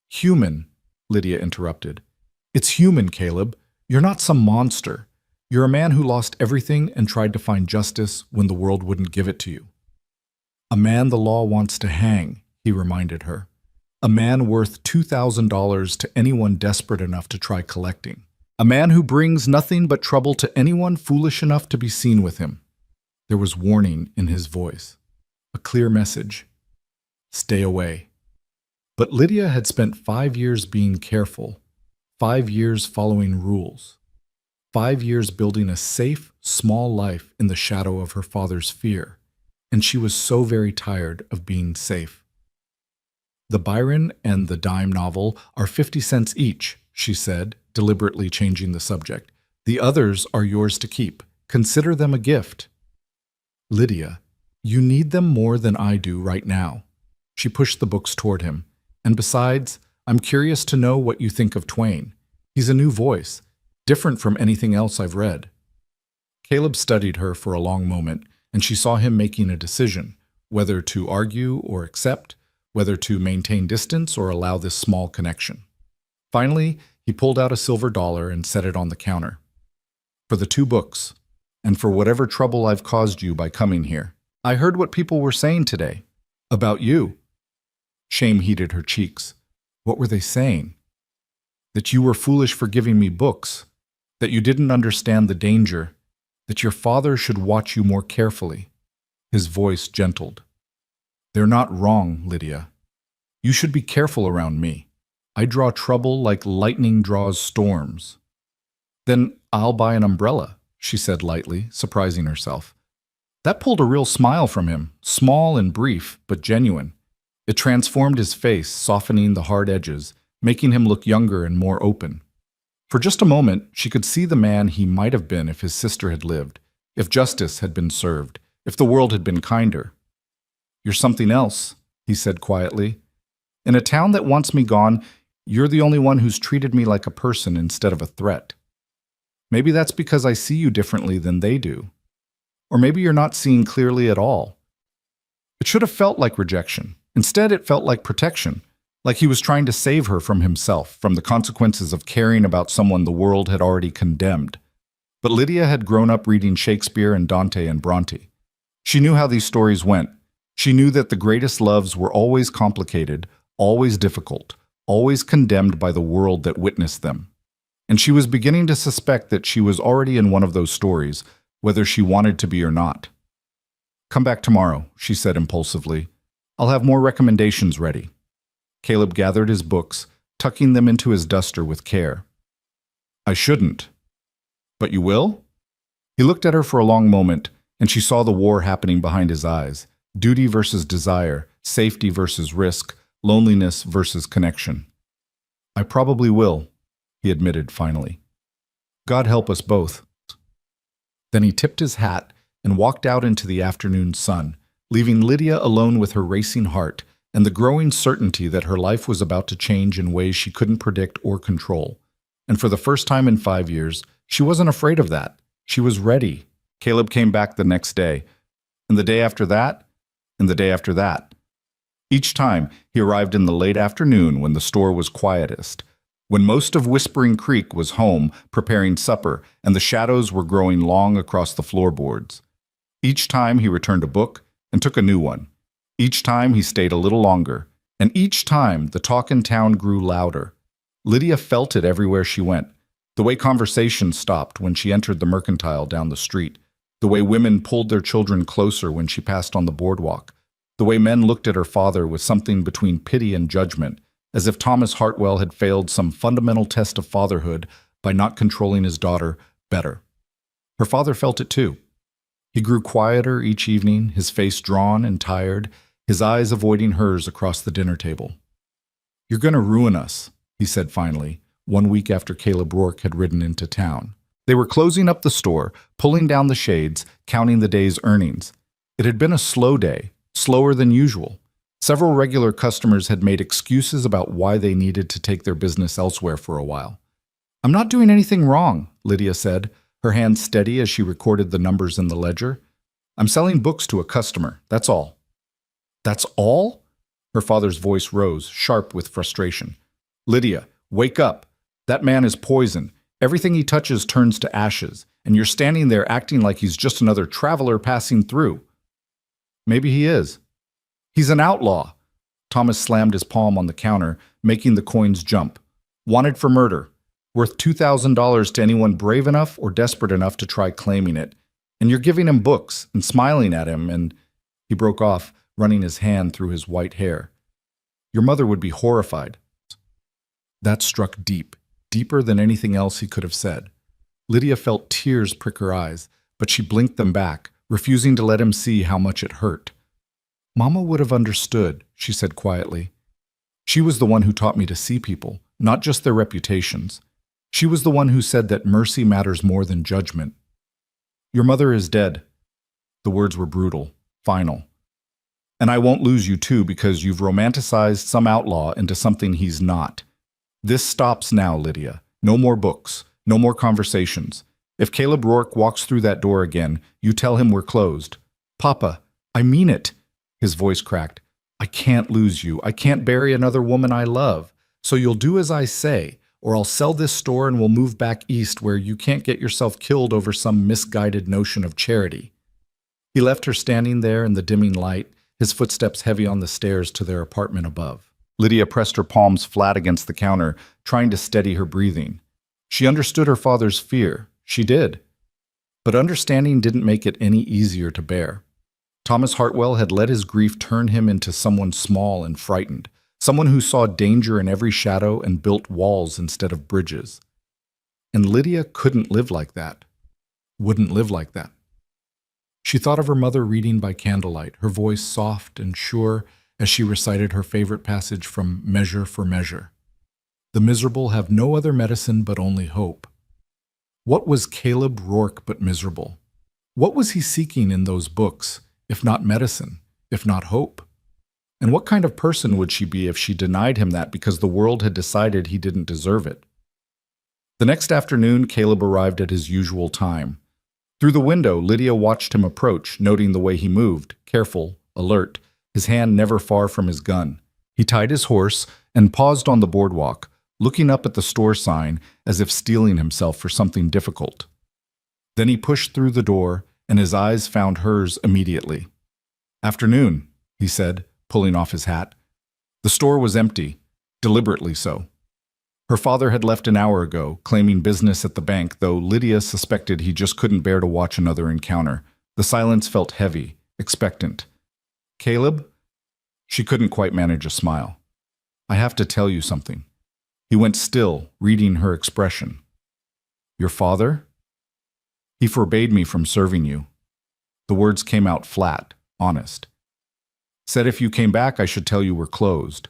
human, Lydia interrupted. It's human, Caleb. You're not some monster. You're a man who lost everything and tried to find justice when the world wouldn't give it to you. A man the law wants to hang, he reminded her. A man worth $2,000 to anyone desperate enough to try collecting. A man who brings nothing but trouble to anyone foolish enough to be seen with him. There was warning in his voice. A clear message. Stay away. But Lydia had spent 5 years being careful, 5 years following rules, 5 years building a safe, small life in the shadow of her father's fear, and she was so very tired of being safe. The Byron and the dime novel are 50 cents each, she said, deliberately changing the subject. The others are yours to keep. Consider them a gift. Lydia, you need them more than I do right now. She pushed the books toward him. And besides, I'm curious to know what you think of Twain. He's a new voice, different from anything else I've read. Caleb studied her for a long moment, and she saw him making a decision, whether to argue or accept, whether to maintain distance or allow this small connection. Finally, he pulled out a silver dollar and set it on the counter. For the 2 books, and for whatever trouble I've caused you by coming here. I heard what people were saying today. About you. Shame heated her cheeks. What were they saying? That you were foolish for giving me books, that you didn't understand the danger, that your father should watch you more carefully. His voice gentled. They're not wrong, Lydia. You should be careful around me. I draw trouble like lightning draws storms. Then I'll buy an umbrella, she said lightly, surprising herself. That pulled a real smile from him, small and brief, but genuine. It transformed his face, softening the hard edges, making him look younger and more open. For just a moment, she could see the man he might have been if his sister had lived, if justice had been served, if the world had been kinder. You're something else, he said quietly. In a town that wants me gone, you're the only one who's treated me like a person instead of a threat. Maybe that's because I see you differently than they do. Or maybe you're not seeing clearly at all. It should have felt like rejection. Instead, it felt like protection, like he was trying to save her from himself, from the consequences of caring about someone the world had already condemned. But Lydia had grown up reading Shakespeare and Dante and Bronte. She knew how these stories went. She knew that the greatest loves were always complicated, always difficult, always condemned by the world that witnessed them. And she was beginning to suspect that she was already in one of those stories, whether she wanted to be or not. Come back tomorrow, she said impulsively. I'll have more recommendations ready. Caleb gathered his books, tucking them into his duster with care. I shouldn't. But you will? He looked at her for a long moment, and she saw the war happening behind his eyes. Duty versus desire, safety versus risk, loneliness versus connection. I probably will, he admitted finally. God help us both. Then he tipped his hat and walked out into the afternoon sun, leaving Lydia alone with her racing heart and the growing certainty that her life was about to change in ways she couldn't predict or control. And for the first time in 5 years, she wasn't afraid of that. She was ready. Caleb came back the next day, and the day after that, and the day after that. Each time, he arrived in the late afternoon when the store was quietest, when most of Whispering Creek was home preparing supper and the shadows were growing long across the floorboards. Each time he returned a book and took a new one. Each time he stayed a little longer, and each time the talk in town grew louder. Lydia felt it everywhere she went. The way conversation stopped when she entered the mercantile down the street, the way women pulled their children closer when she passed on the boardwalk, the way men looked at her father with something between pity and judgment, as if Thomas Hartwell had failed some fundamental test of fatherhood by not controlling his daughter better. Her father felt it too. He grew quieter each evening, his face drawn and tired, his eyes avoiding hers across the dinner table. You're going to ruin us, he said finally, 1 week after Caleb Rourke had ridden into town. They were closing up the store, pulling down the shades, counting the day's earnings. It had been a slow day, slower than usual. Several regular customers had made excuses about why they needed to take their business elsewhere for a while. I'm not doing anything wrong, Lydia said, her hand steady as she recorded the numbers in the ledger. I'm selling books to a customer, that's all. That's all? Her father's voice rose, sharp with frustration. Lydia, wake up. That man is poison. Everything he touches turns to ashes, and you're standing there acting like he's just another traveler passing through. Maybe he is. He's an outlaw. Thomas slammed his palm on the counter, making the coins jump. Wanted for murder. Worth $2,000 to anyone brave enough or desperate enough to try claiming it. And you're giving him books and smiling at him and... He broke off, running his hand through his white hair. Your mother would be horrified. That struck deep, deeper than anything else he could have said. Lydia felt tears prick her eyes, but she blinked them back, refusing to let him see how much it hurt. "Mama would have understood," she said quietly. "She was the one who taught me to see people, not just their reputations. She was the one who said that mercy matters more than judgment." "Your mother is dead." The words were brutal, final. "And I won't lose you too because you've romanticized some outlaw into something he's not. This stops now, Lydia. No more books, no more conversations. If Caleb Rourke walks through that door again, you tell him we're closed." "Papa, I mean it." His voice cracked. "I can't lose you. I can't bury another woman I love. So you'll do as I say, or I'll sell this store and we'll move back east where you can't get yourself killed over some misguided notion of charity." He left her standing there in the dimming light, his footsteps heavy on the stairs to their apartment above. Lydia pressed her palms flat against the counter, trying to steady her breathing. She understood her father's fear. She did. But understanding didn't make it any easier to bear. Thomas Hartwell had let his grief turn him into someone small and frightened, someone who saw danger in every shadow and built walls instead of bridges. And Lydia couldn't live like that. Wouldn't live like that. She thought of her mother reading by candlelight, her voice soft and sure as she recited her favorite passage from Measure for Measure. "The miserable have no other medicine but only hope." What was Caleb Rourke but miserable? What was he seeking in those books, if not medicine, if not hope? And what kind of person would she be if she denied him that because the world had decided he didn't deserve it? The next afternoon, Caleb arrived at his usual time. Through the window, Lydia watched him approach, noting the way he moved, careful, alert, his hand never far from his gun. He tied his horse and paused on the boardwalk, looking up at the store sign as if steeling himself for something difficult. Then he pushed through the door, and his eyes found hers immediately. "Afternoon," he said, pulling off his hat. The store was empty, deliberately so. Her father had left an hour ago, claiming business at the bank, though Lydia suspected he just couldn't bear to watch another encounter. The silence felt heavy, expectant. "Caleb?" She couldn't quite manage a smile. "I have to tell you something." He went still, reading her expression. "Your father? He forbade me from serving you." The words came out flat, honest. "Said if you came back I should tell you we're closed."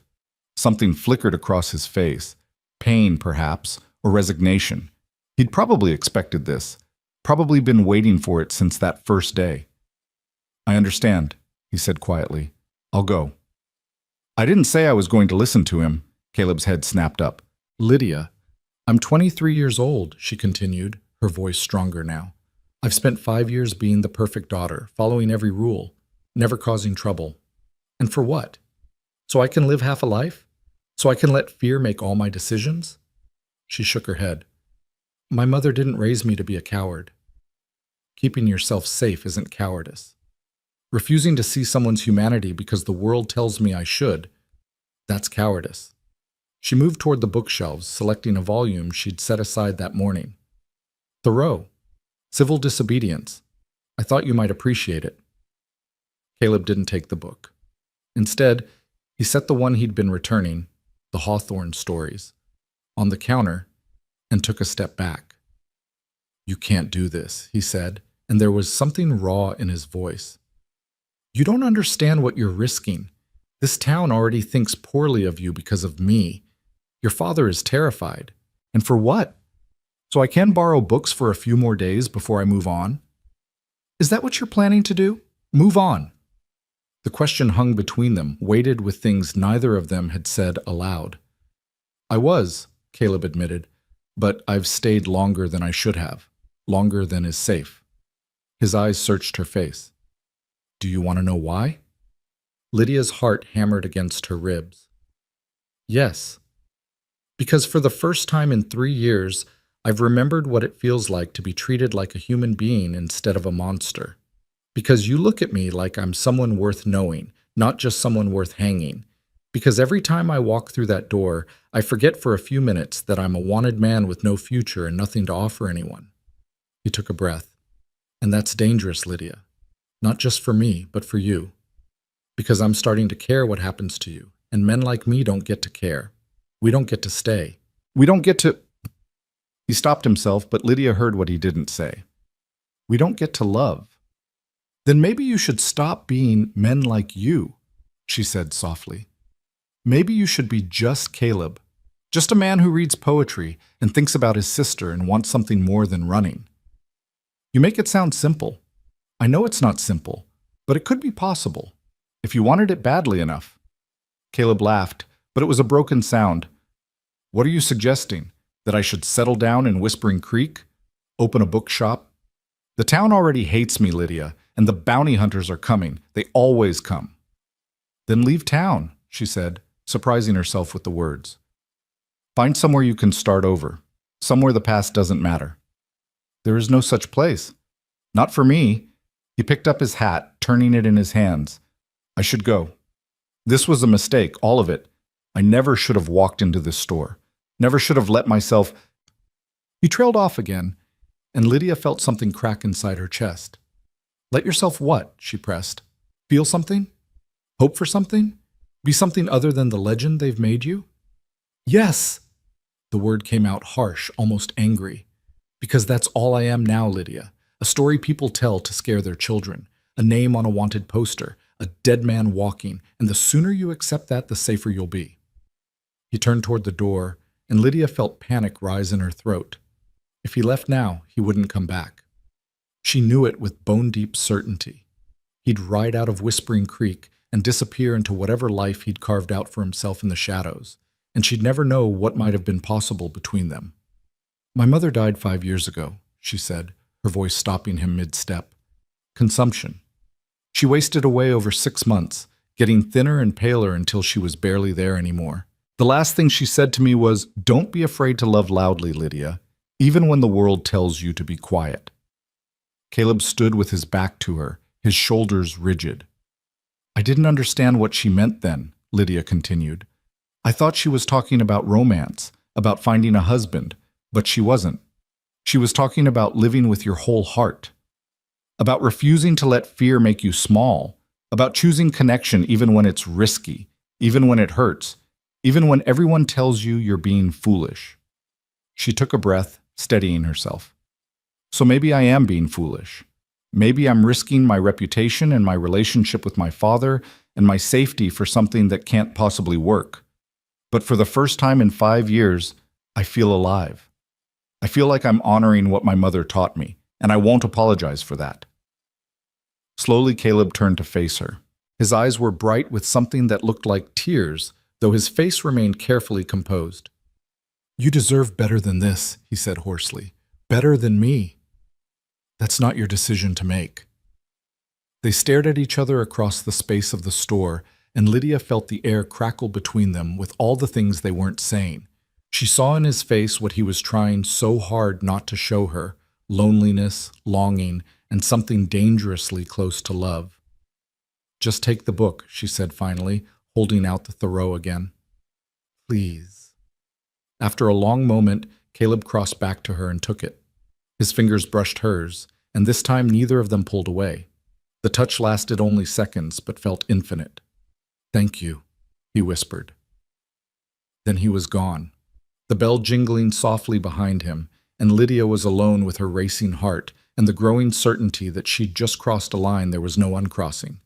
Something flickered across his face. Pain, perhaps, or resignation. He'd probably expected this, probably been waiting for it since that first day. "I understand," he said quietly. "I'll go." "I didn't say I was going to listen to him." Caleb's head snapped up. "Lydia, I'm 23 years old," she continued, her voice stronger now. "I've spent 5 years being the perfect daughter, following every rule, never causing trouble. And for what? So I can live half a life? So I can let fear make all my decisions?" She shook her head. "My mother didn't raise me to be a coward. Keeping yourself safe isn't cowardice. Refusing to see someone's humanity because the world tells me I should, that's cowardice." She moved toward the bookshelves, selecting a volume she'd set aside that morning. "Thoreau, Civil Disobedience. I thought you might appreciate it." Caleb didn't take the book. Instead, he set the one he'd been returning, the Hawthorne stories, on the counter and took a step back. "You can't do this," he said, and there was something raw in his voice. "You don't understand what you're risking. This town already thinks poorly of you because of me. Your father is terrified. And for what? So I can borrow books for a few more days before I move on? Is that what you're planning to do? Move on." The question hung between them, weighted with things neither of them had said aloud. "I was," Caleb admitted, "but I've stayed longer than I should have, longer than is safe." His eyes searched her face. "Do you want to know why?" Lydia's heart hammered against her ribs. "Yes. Because for the first time in 3 years, I've remembered what it feels like to be treated like a human being instead of a monster. Because you look at me like I'm someone worth knowing, not just someone worth hanging. Because every time I walk through that door, I forget for a few minutes that I'm a wanted man with no future and nothing to offer anyone." He took a breath. "And that's dangerous, Lydia. Not just for me, but for you. Because I'm starting to care what happens to you, and men like me don't get to care. We don't get to stay. We don't get to—" He stopped himself, but Lydia heard what he didn't say. We don't get to love. Then maybe you should stop being men like you, she said softly. Maybe you should be just Caleb, just a man who reads poetry and thinks about his sister and wants something more than running. You make it sound simple. I know it's not simple, but it could be possible, if you wanted it badly enough. Caleb laughed, but it was a broken sound. What are you suggesting? That I should settle down in Whispering Creek? Open a bookshop? The town already hates me, Lydia, and the bounty hunters are coming. They always come. Then leave town, she said, surprising herself with the words. Find somewhere you can start over, somewhere the past doesn't matter. There is no such place. Not for me. He picked up his hat, turning it in his hands. I should go. This was a mistake, all of it. I never should have walked into this store. Never should have let myself... He trailed off again, and Lydia felt something crack inside her chest. Let yourself what? She pressed. Feel something? Hope for something? Be something other than the legend they've made you? Yes! The word came out harsh, almost angry. Because that's all I am now, Lydia. A story people tell to scare their children. A name on a wanted poster. A dead man walking. And the sooner you accept that, the safer you'll be. He turned toward the door, and Lydia felt panic rise in her throat. If he left now, he wouldn't come back. She knew it with bone-deep certainty. He'd ride out of Whispering Creek and disappear into whatever life he'd carved out for himself in the shadows, and she'd never know what might have been possible between them. My mother died 5 years ago, she said, her voice stopping him mid-step. Consumption. She wasted away over 6 months, getting thinner and paler until she was barely there anymore. The last thing she said to me was, don't be afraid to love loudly, Lydia, even when the world tells you to be quiet. Caleb stood with his back to her, his shoulders rigid. I didn't understand what she meant then, Lydia continued. I thought she was talking about romance, about finding a husband, but she wasn't. She was talking about living with your whole heart, about refusing to let fear make you small, about choosing connection even when it's risky, even when it hurts, even when everyone tells you you're being foolish. She took a breath, steadying herself. So maybe I am being foolish. Maybe I'm risking my reputation and my relationship with my father and my safety for something that can't possibly work. But for the first time in 5 years, I feel alive. I feel like I'm honoring what my mother taught me, and I won't apologize for that. Slowly, Caleb turned to face her. His eyes were bright with something that looked like tears, though his face remained carefully composed. You deserve better than this, he said hoarsely. Better than me. That's not your decision to make. They stared at each other across the space of the store, and Lydia felt the air crackle between them with all the things they weren't saying. She saw in his face what he was trying so hard not to show her, loneliness, longing, and something dangerously close to love. Just take the book, she said finally, holding out the Thoreau again. Please. After a long moment, Caleb crossed back to her and took it. His fingers brushed hers, and this time neither of them pulled away. The touch lasted only seconds, but felt infinite. Thank you, he whispered. Then he was gone, the bell jingling softly behind him, and Lydia was alone with her racing heart and the growing certainty that she'd just crossed a line there was no uncrossing.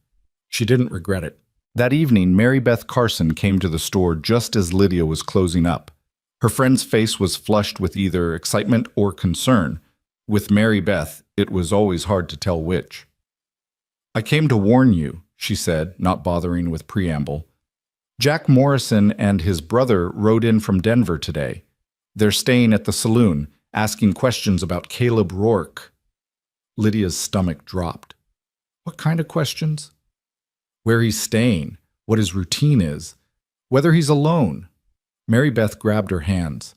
She didn't regret it. That evening, Mary Beth Carson came to the store just as Lydia was closing up. Her friend's face was flushed with either excitement or concern. With Mary Beth, it was always hard to tell which. I came to warn you, she said, not bothering with preamble. Jack Morrison and his brother rode in from Denver today. They're staying at the saloon, asking questions about Caleb Rourke. Lydia's stomach dropped. What kind of questions? Where he's staying, what his routine is, whether he's alone. Mary Beth grabbed her hands.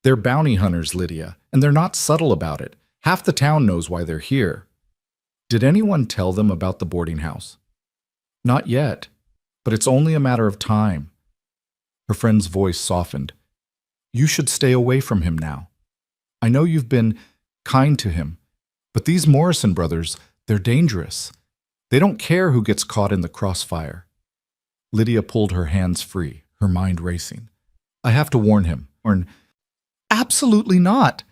They're bounty hunters, Lydia, and they're not subtle about it. Half the town knows why they're here. Did anyone tell them about the boarding house? Not yet, but it's only a matter of time. Her friend's voice softened. You should stay away from him now. I know you've been kind to him, but these Morrison brothers, they're dangerous. They don't care who gets caught in the crossfire. Lydia pulled her hands free, her mind racing. I have to warn him. Absolutely not.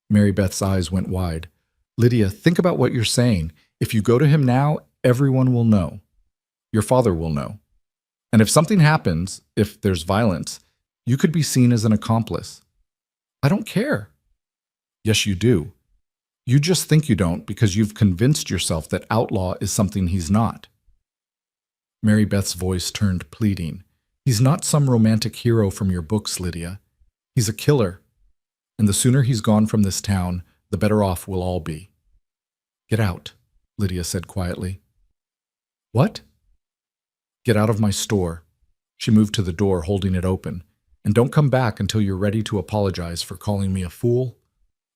Mary Beth's eyes went wide. Lydia, think about what you're saying. If you go to him now, everyone will know. Your father will know. And if something happens, if there's violence, you could be seen as an accomplice. I don't care. Yes, you do. You just think you don't because you've convinced yourself that outlaw is something he's not. Mary Beth's voice turned pleading. He's not some romantic hero from your books, Lydia. He's a killer. And the sooner he's gone from this town, the better off we'll all be. Get out, Lydia said quietly. What? Get out of my store. She moved to the door, holding it open. And don't come back until you're ready to apologize for calling me a fool.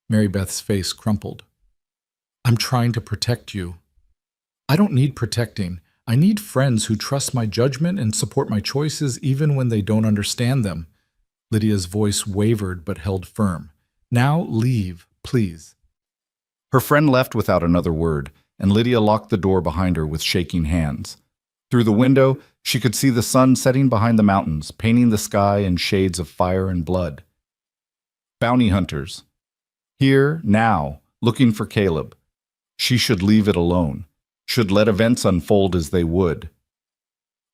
Mary Beth's face crumpled. I'm trying to protect you. I don't need protecting. I need friends who trust my judgment and support my choices even when they don't understand them. Lydia's voice wavered but held firm. Now leave, please. Her friend left without another word, and Lydia locked the door behind her with shaking hands. Through the window, she could see the sun setting behind the mountains, painting the sky in shades of fire and blood. Bounty hunters. Here, now, looking for Caleb. She should leave it alone, should let events unfold as they would.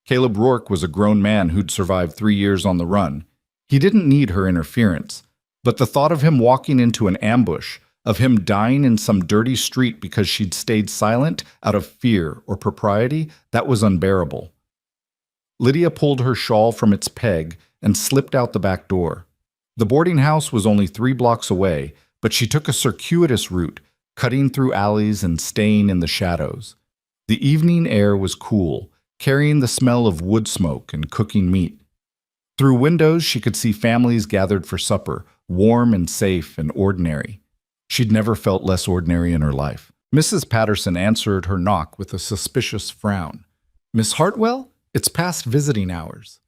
Caleb Rourke was a grown man who'd survived 3 years on the run. He didn't need her interference, but the thought of him walking into an ambush, of him dying in some dirty street because she'd stayed silent out of fear or propriety, that was unbearable. Lydia pulled her shawl from its peg and slipped out the back door. The boarding house was only 3 blocks away, but she took a circuitous route, cutting through alleys and staying in the shadows. The evening air was cool, carrying the smell of wood smoke and cooking meat. Through windows, she could see families gathered for supper, warm and safe and ordinary. She'd never felt less ordinary in her life. Mrs. Patterson answered her knock with a suspicious frown. Miss Hartwell, it's past visiting hours.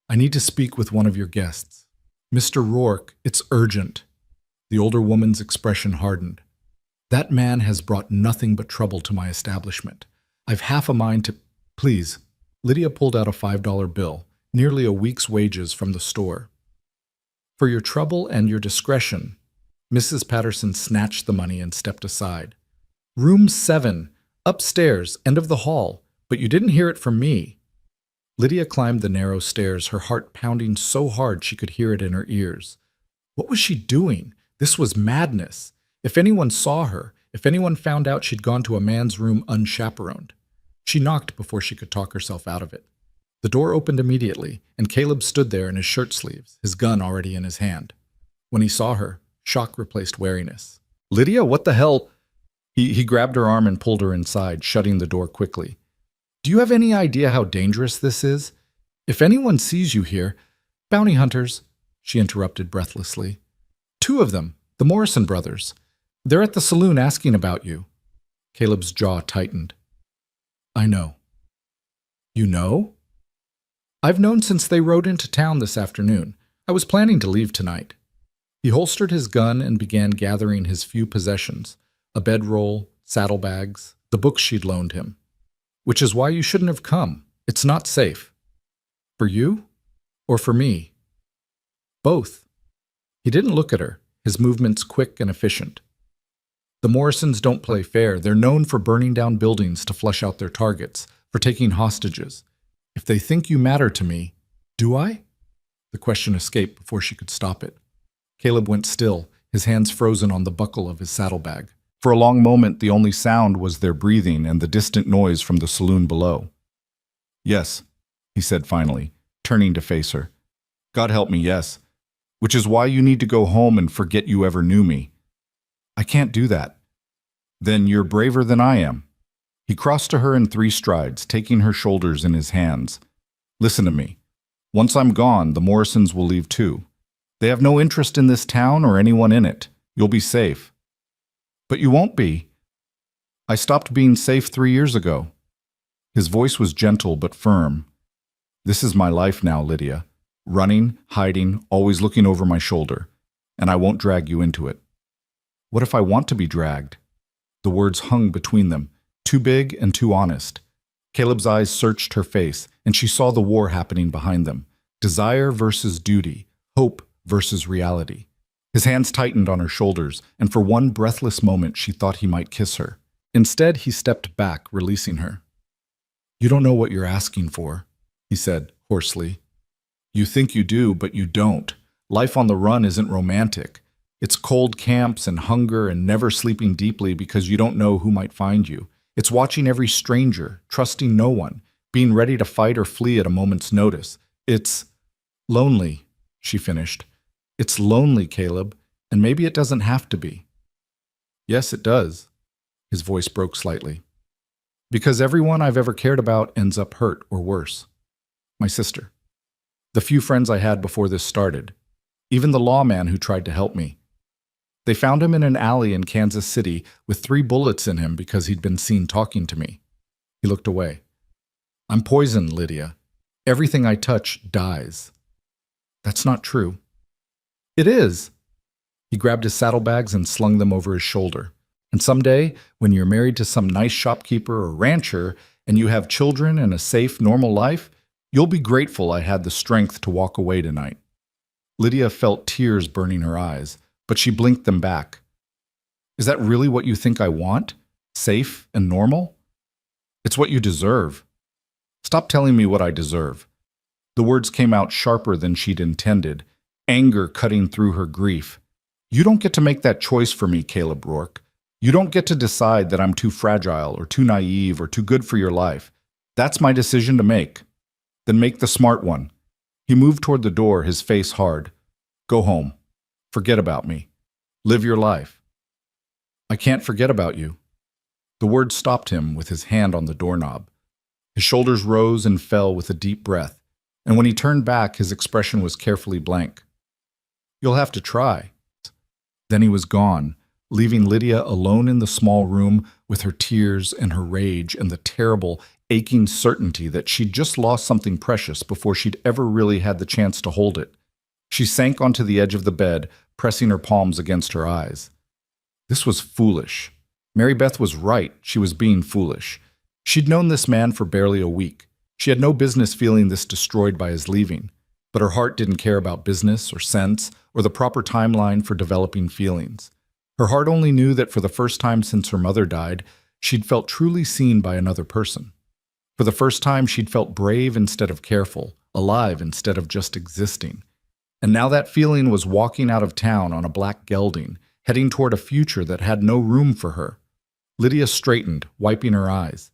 I need to speak with one of your guests. Mr. Rourke, it's urgent. The older woman's expression hardened. That man has brought nothing but trouble to my establishment. I've half a mind to... Please. Lydia pulled out a $5 bill, nearly a week's wages from the store. For your trouble and your discretion. Mrs. Patterson snatched the money and stepped aside. Room 7, upstairs, end of the hall, but you didn't hear it from me. Lydia climbed the narrow stairs, her heart pounding so hard she could hear it in her ears. What was she doing? This was madness. If anyone saw her, if anyone found out she'd gone to a man's room unchaperoned. She knocked before she could talk herself out of it. The door opened immediately, and Caleb stood there in his shirt sleeves, his gun already in his hand. When he saw her, shock replaced wariness. Lydia, what the hell? He grabbed her arm and pulled her inside, shutting the door quickly. Do you have any idea how dangerous this is? If anyone sees you here... Bounty hunters, she interrupted breathlessly. 2 of them, the Morrison brothers. They're at the saloon asking about you. Caleb's jaw tightened. I know. You know? I've known since they rode into town this afternoon. I was planning to leave tonight. He holstered his gun and began gathering his few possessions, a bedroll, saddlebags, the books she'd loaned him. Which is why you shouldn't have come. It's not safe. For you? Or for me? Both. He didn't look at her, his movements quick and efficient. The Morrisons don't play fair. They're known for burning down buildings to flush out their targets, for taking hostages. If they think you matter to me, do I? The question escaped before she could stop it. Caleb went still, his hands frozen on the buckle of his saddlebag. For a long moment, the only sound was their breathing and the distant noise from the saloon below. Yes, he said finally, turning to face her. God help me, yes. Which is why you need to go home and forget you ever knew me. I can't do that. Then you're braver than I am. He crossed to her in 3 strides, taking her shoulders in his hands. Listen to me. Once I'm gone, the Morrisons will leave too. They have no interest in this town or anyone in it. You'll be safe. But you won't be. I stopped being safe 3 years ago. His voice was gentle but firm. This is my life now, Lydia. Running, hiding, always looking over my shoulder. And I won't drag you into it. What if I want to be dragged? The words hung between them, too big and too honest. Caleb's eyes searched her face, and she saw the war happening behind them. Desire versus duty, hope versus reality. His hands tightened on her shoulders, and for one breathless moment she thought he might kiss her. Instead, he stepped back, releasing her. "You don't know what you're asking for," he said, hoarsely. "You think you do, but you don't. Life on the run isn't romantic. It's cold camps and hunger and never sleeping deeply because you don't know who might find you. It's watching every stranger, trusting no one, being ready to fight or flee at a moment's notice. It's lonely," she finished. "It's lonely, Caleb, and maybe it doesn't have to be." "Yes, it does." His voice broke slightly. "Because everyone I've ever cared about ends up hurt or worse. My sister. The few friends I had before this started. Even the lawman who tried to help me. They found him in an alley in Kansas City with 3 bullets in him because he'd been seen talking to me." He looked away. "I'm poison, Lydia. Everything I touch dies." "That's not true." "It is." He grabbed his saddlebags and slung them over his shoulder. "And someday, when you're married to some nice shopkeeper or rancher, and you have children and a safe, normal life, you'll be grateful I had the strength to walk away tonight." Lydia felt tears burning her eyes, but she blinked them back. "Is that really what you think I want? Safe and normal?" "It's what you deserve." "Stop telling me what I deserve." The words came out sharper than she'd intended, anger cutting through her grief. "You don't get to make that choice for me, Caleb Rourke. You don't get to decide that I'm too fragile or too naive or too good for your life. That's my decision to make. Then make the smart one." He moved toward the door, his face hard. "Go home. Forget about me. Live your life." "I can't forget about you." The word stopped him with his hand on the doorknob. His shoulders rose and fell with a deep breath, and when he turned back, his expression was carefully blank. "You'll have to try." Then he was gone, leaving Lydia alone in the small room with her tears and her rage and the terrible, aching certainty that she'd just lost something precious before she'd ever really had the chance to hold it. She sank onto the edge of the bed, pressing her palms against her eyes. This was foolish. Mary Beth was right. She was being foolish. She'd known this man for barely a week. She had no business feeling this destroyed by his leaving, but her heart didn't care about business or sense or the proper timeline for developing feelings. Her heart only knew that for the first time since her mother died, she'd felt truly seen by another person. For the first time, she'd felt brave instead of careful, alive instead of just existing. And now that feeling was walking out of town on a black gelding, heading toward a future that had no room for her. Lydia straightened, wiping her eyes.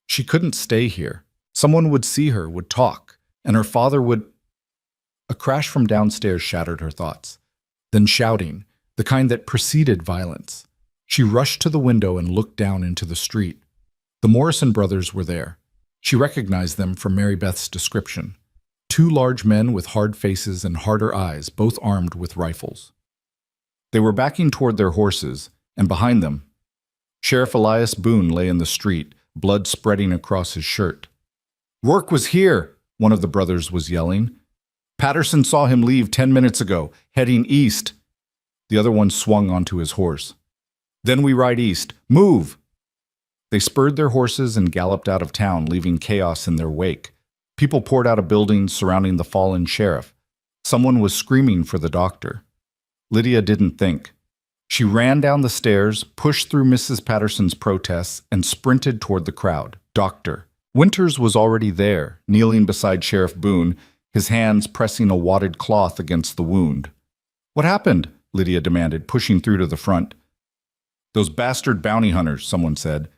She couldn't stay here. Someone would see her, would talk, and her father would... A crash from downstairs shattered her thoughts. Then shouting, the kind that preceded violence. She rushed to the window and looked down into the street. The Morrison brothers were there. She recognized them from Mary Beth's description. 2 large men with hard faces and harder eyes, both armed with rifles. They were backing toward their horses, and behind them, Sheriff Elias Boone lay in the street, blood spreading across his shirt. "Rourke was here," one of the brothers was yelling. "Patterson saw him leave 10 minutes ago, heading east." The other one swung onto his horse. "Then we ride east. Move!" They spurred their horses and galloped out of town, leaving chaos in their wake. People poured out of buildings surrounding the fallen sheriff. Someone was screaming for the doctor. Lydia didn't think. She ran down the stairs, pushed through Mrs. Patterson's protests, and sprinted toward the crowd. Doctor. Winters was already there, kneeling beside Sheriff Boone, his hands pressing a wadded cloth against the wound. "What happened?" Lydia demanded, pushing through to the front. "Those bastard bounty hunters," someone said.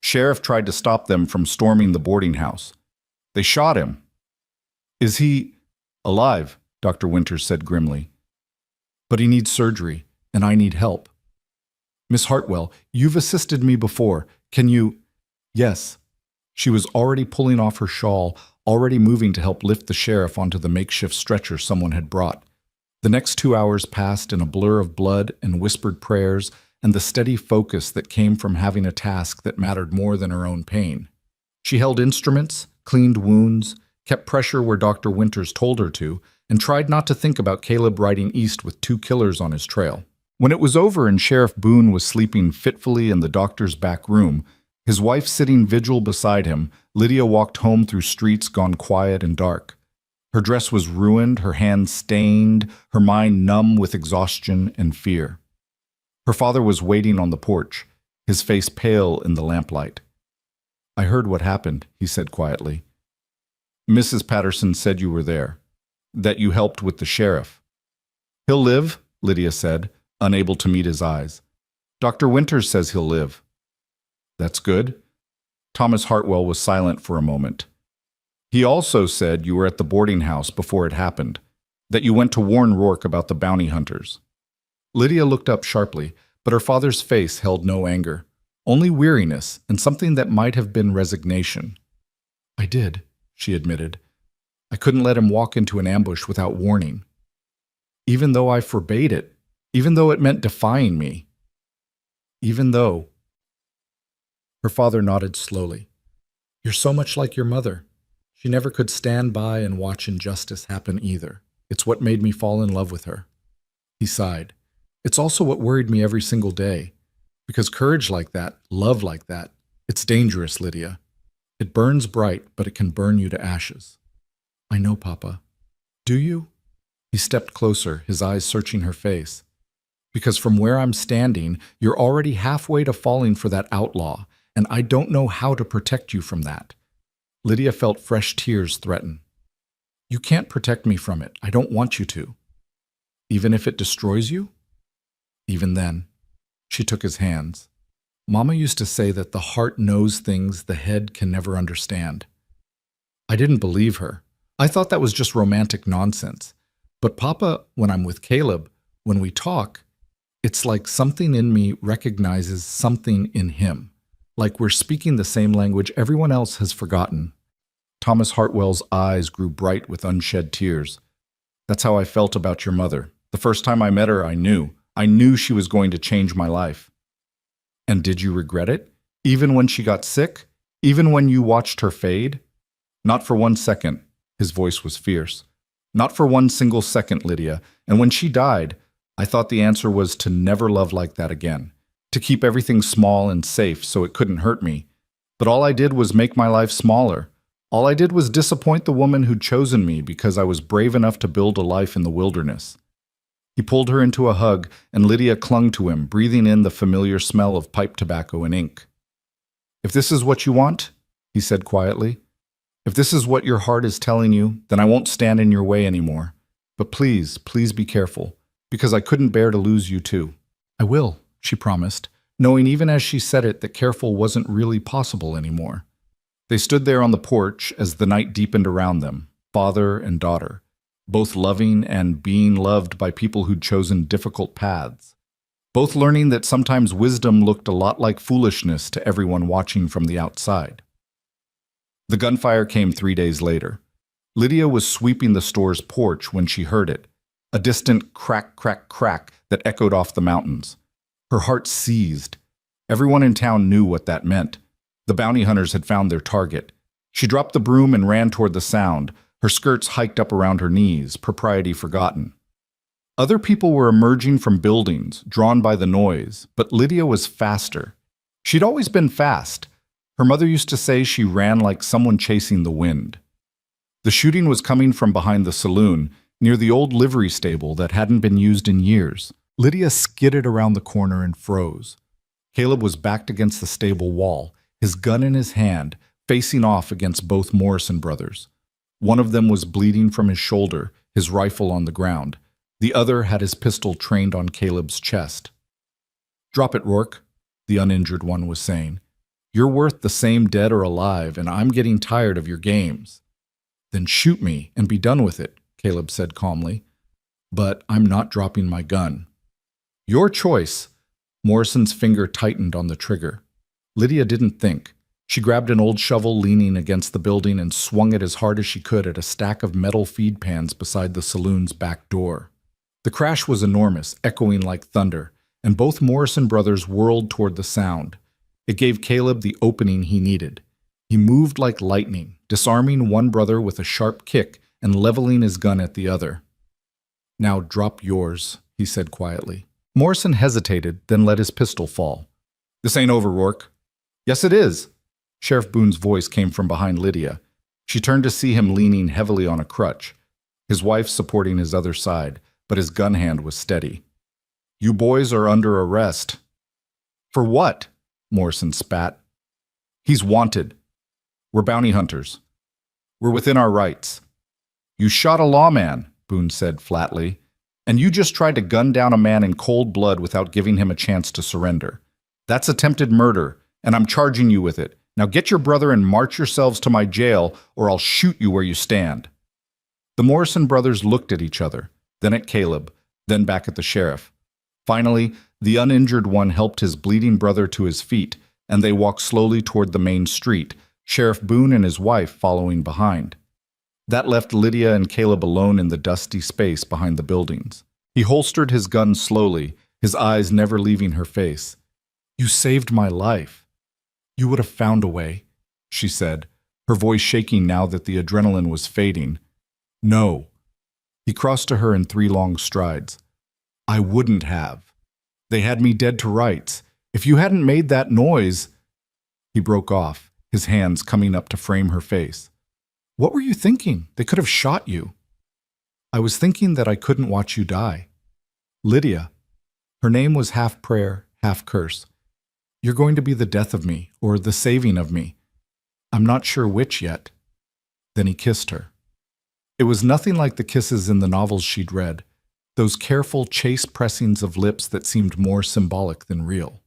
"Sheriff tried to stop them from storming the boarding house. They shot him." "Is he alive?" Dr. Winters said grimly. "But he needs surgery, and I need help." "Miss Hartwell, you've assisted me before. Can you—" "Yes." She was already pulling off her shawl, already moving to help lift the sheriff onto the makeshift stretcher someone had brought. The next 2 hours passed in a blur of blood and whispered prayers and the steady focus that came from having a task that mattered more than her own pain. She held instruments, cleaned wounds, kept pressure where Dr. Winters told her to, and tried not to think about Caleb riding east with 2 killers on his trail. When it was over and Sheriff Boone was sleeping fitfully in the doctor's back room, his wife sitting vigil beside him, Lydia walked home through streets gone quiet and dark. Her dress was ruined, her hands stained, her mind numb with exhaustion and fear. Her father was waiting on the porch, his face pale in the lamplight. "I heard what happened," he said quietly. "Mrs. Patterson said you were there, that you helped with the sheriff." "He'll live," Lydia said, unable to meet his eyes. "Dr. Winters says he'll live." "That's good." Thomas Hartwell was silent for a moment. "He also said you were at the boarding house before it happened, that you went to warn Rourke about the bounty hunters." Lydia looked up sharply, but her father's face held no anger, only weariness and something that might have been resignation. "I did," she admitted. "I couldn't let him walk into an ambush without warning. Even though I forbade it, even though it meant defying me. Even though—" Her father nodded slowly. "You're so much like your mother. She never could stand by and watch injustice happen either. It's what made me fall in love with her." He sighed. "It's also what worried me every single day. Because courage like that, love like that, it's dangerous, Lydia. It burns bright, but it can burn you to ashes." "I know, Papa." "Do you?" He stepped closer, his eyes searching her face. "Because from where I'm standing, you're already halfway to falling for that outlaw, and I don't know how to protect you from that." Lydia felt fresh tears threaten. "You can't protect me from it. I don't want you to." "Even if it destroys you?" "Even then." She took his hands. "Mama used to say that the heart knows things the head can never understand." I didn't believe her. I thought that was just romantic nonsense. But Papa, when I'm with Caleb, when we talk, it's like something in me recognizes something in him. Like we're speaking the same language everyone else has forgotten. Thomas Hartwell's eyes grew bright with unshed tears. "That's how I felt about your mother. The first time I met her, I knew. I knew she was going to change my life." "And did you regret it? Even when she got sick? Even when you watched her fade?" "Not for 1 second." His voice was fierce. "Not for 1 single second, Lydia. And when she died, I thought the answer was to never love like that again. To keep everything small and safe so it couldn't hurt me. But all I did was make my life smaller. All I did was disappoint the woman who'd chosen me because I was brave enough to build a life in the wilderness." He pulled her into a hug, and Lydia clung to him, breathing in the familiar smell of pipe tobacco and ink. "If this is what you want," he said quietly, "if this is what your heart is telling you, then I won't stand in your way anymore. But please, please be careful, because I couldn't bear to lose you too." "I will," she promised, knowing even as she said it that careful wasn't really possible anymore. They stood there on the porch as the night deepened around them, father and daughter, both loving and being loved by people who'd chosen difficult paths, both learning that sometimes wisdom looked a lot like foolishness to everyone watching from the outside. The gunfire came 3 days later. Lydia was sweeping the store's porch when she heard it, a distant crack, crack, crack that echoed off the mountains. Her heart seized. Everyone in town knew what that meant. The bounty hunters had found their target. She dropped the broom and ran toward the sound, her skirts hiked up around her knees, propriety forgotten. Other people were emerging from buildings, drawn by the noise, but Lydia was faster. She'd always been fast. Her mother used to say she ran like someone chasing the wind. The shooting was coming from behind the saloon, near the old livery stable that hadn't been used in years. Lydia skidded around the corner and froze. Caleb was backed against the stable wall, his gun in his hand, facing off against both Morrison brothers. One of them was bleeding from his shoulder, his rifle on the ground. The other had his pistol trained on Caleb's chest. "Drop it, Rourke," the uninjured one was saying. "You're worth the same dead or alive, and I'm getting tired of your games." "Then shoot me and be done with it," Caleb said calmly. "But I'm not dropping my gun." "Your choice." Morrison's finger tightened on the trigger. Lydia didn't think. She grabbed an old shovel leaning against the building and swung it as hard as she could at a stack of metal feed pans beside the saloon's back door. The crash was enormous, echoing like thunder, and both Morrison brothers whirled toward the sound. It gave Caleb the opening he needed. He moved like lightning, disarming one brother with a sharp kick and leveling his gun at the other. "Now drop yours," he said quietly. Morrison hesitated, then let his pistol fall. "This ain't over, Rourke." "Yes, it is." Sheriff Boone's voice came from behind Lydia. She turned to see him leaning heavily on a crutch. his wife supporting his other side, but his gun hand was steady. "You boys are under arrest." "For what?" Morrison spat. "He's wanted. We're bounty hunters. We're within our rights." "You shot a lawman," Boone said flatly, "and you just tried to gun down a man in cold blood without giving him a chance to surrender. That's attempted murder, and I'm charging you with it. Now get your brother and march yourselves to my jail, or I'll shoot you where you stand." The Morrison brothers looked at each other, then at Caleb, then back at the sheriff. Finally, the uninjured one helped his bleeding brother to his feet, and they walked slowly toward the main street, Sheriff Boone and his wife following behind. That left Lydia and Caleb alone in the dusty space behind the buildings. He holstered his gun slowly, his eyes never leaving her face. "You saved my life. You would have found a way," she said, her voice shaking now that the adrenaline was fading. "No." He crossed to her in 3 long strides. "I wouldn't have. They had me dead to rights. If you hadn't made that noise—" He broke off, his hands coming up to frame her face. "What were you thinking? They could have shot you." "I was thinking that I couldn't watch you die. Lydia." Her name was half prayer, half curse. "You're going to be the death of me, or the saving of me. I'm not sure which yet." Then he kissed her. It was nothing like the kisses in the novels she'd read, those careful chaste pressings of lips that seemed more symbolic than real.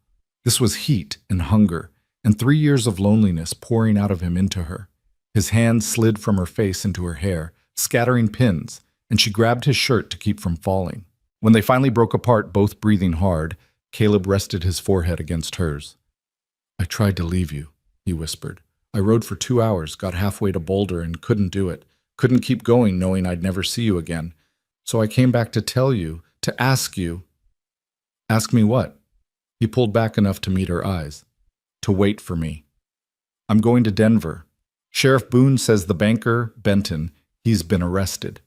This was heat and hunger, and 3 years of loneliness pouring out of him into her. His hands slid from her face into her hair, scattering pins, and she grabbed his shirt to keep from falling. When they finally broke apart, both breathing hard, Caleb rested his forehead against hers. "I tried to leave you," he whispered. "I rode for 2 hours, got halfway to Boulder and couldn't do it. Couldn't keep going knowing I'd never see you again. So I came back to tell you, to ask you." "Ask me what?" He pulled back enough to meet her eyes. "To wait for me. I'm going to Denver. Sheriff Boone says the banker, Benton, he's been arrested.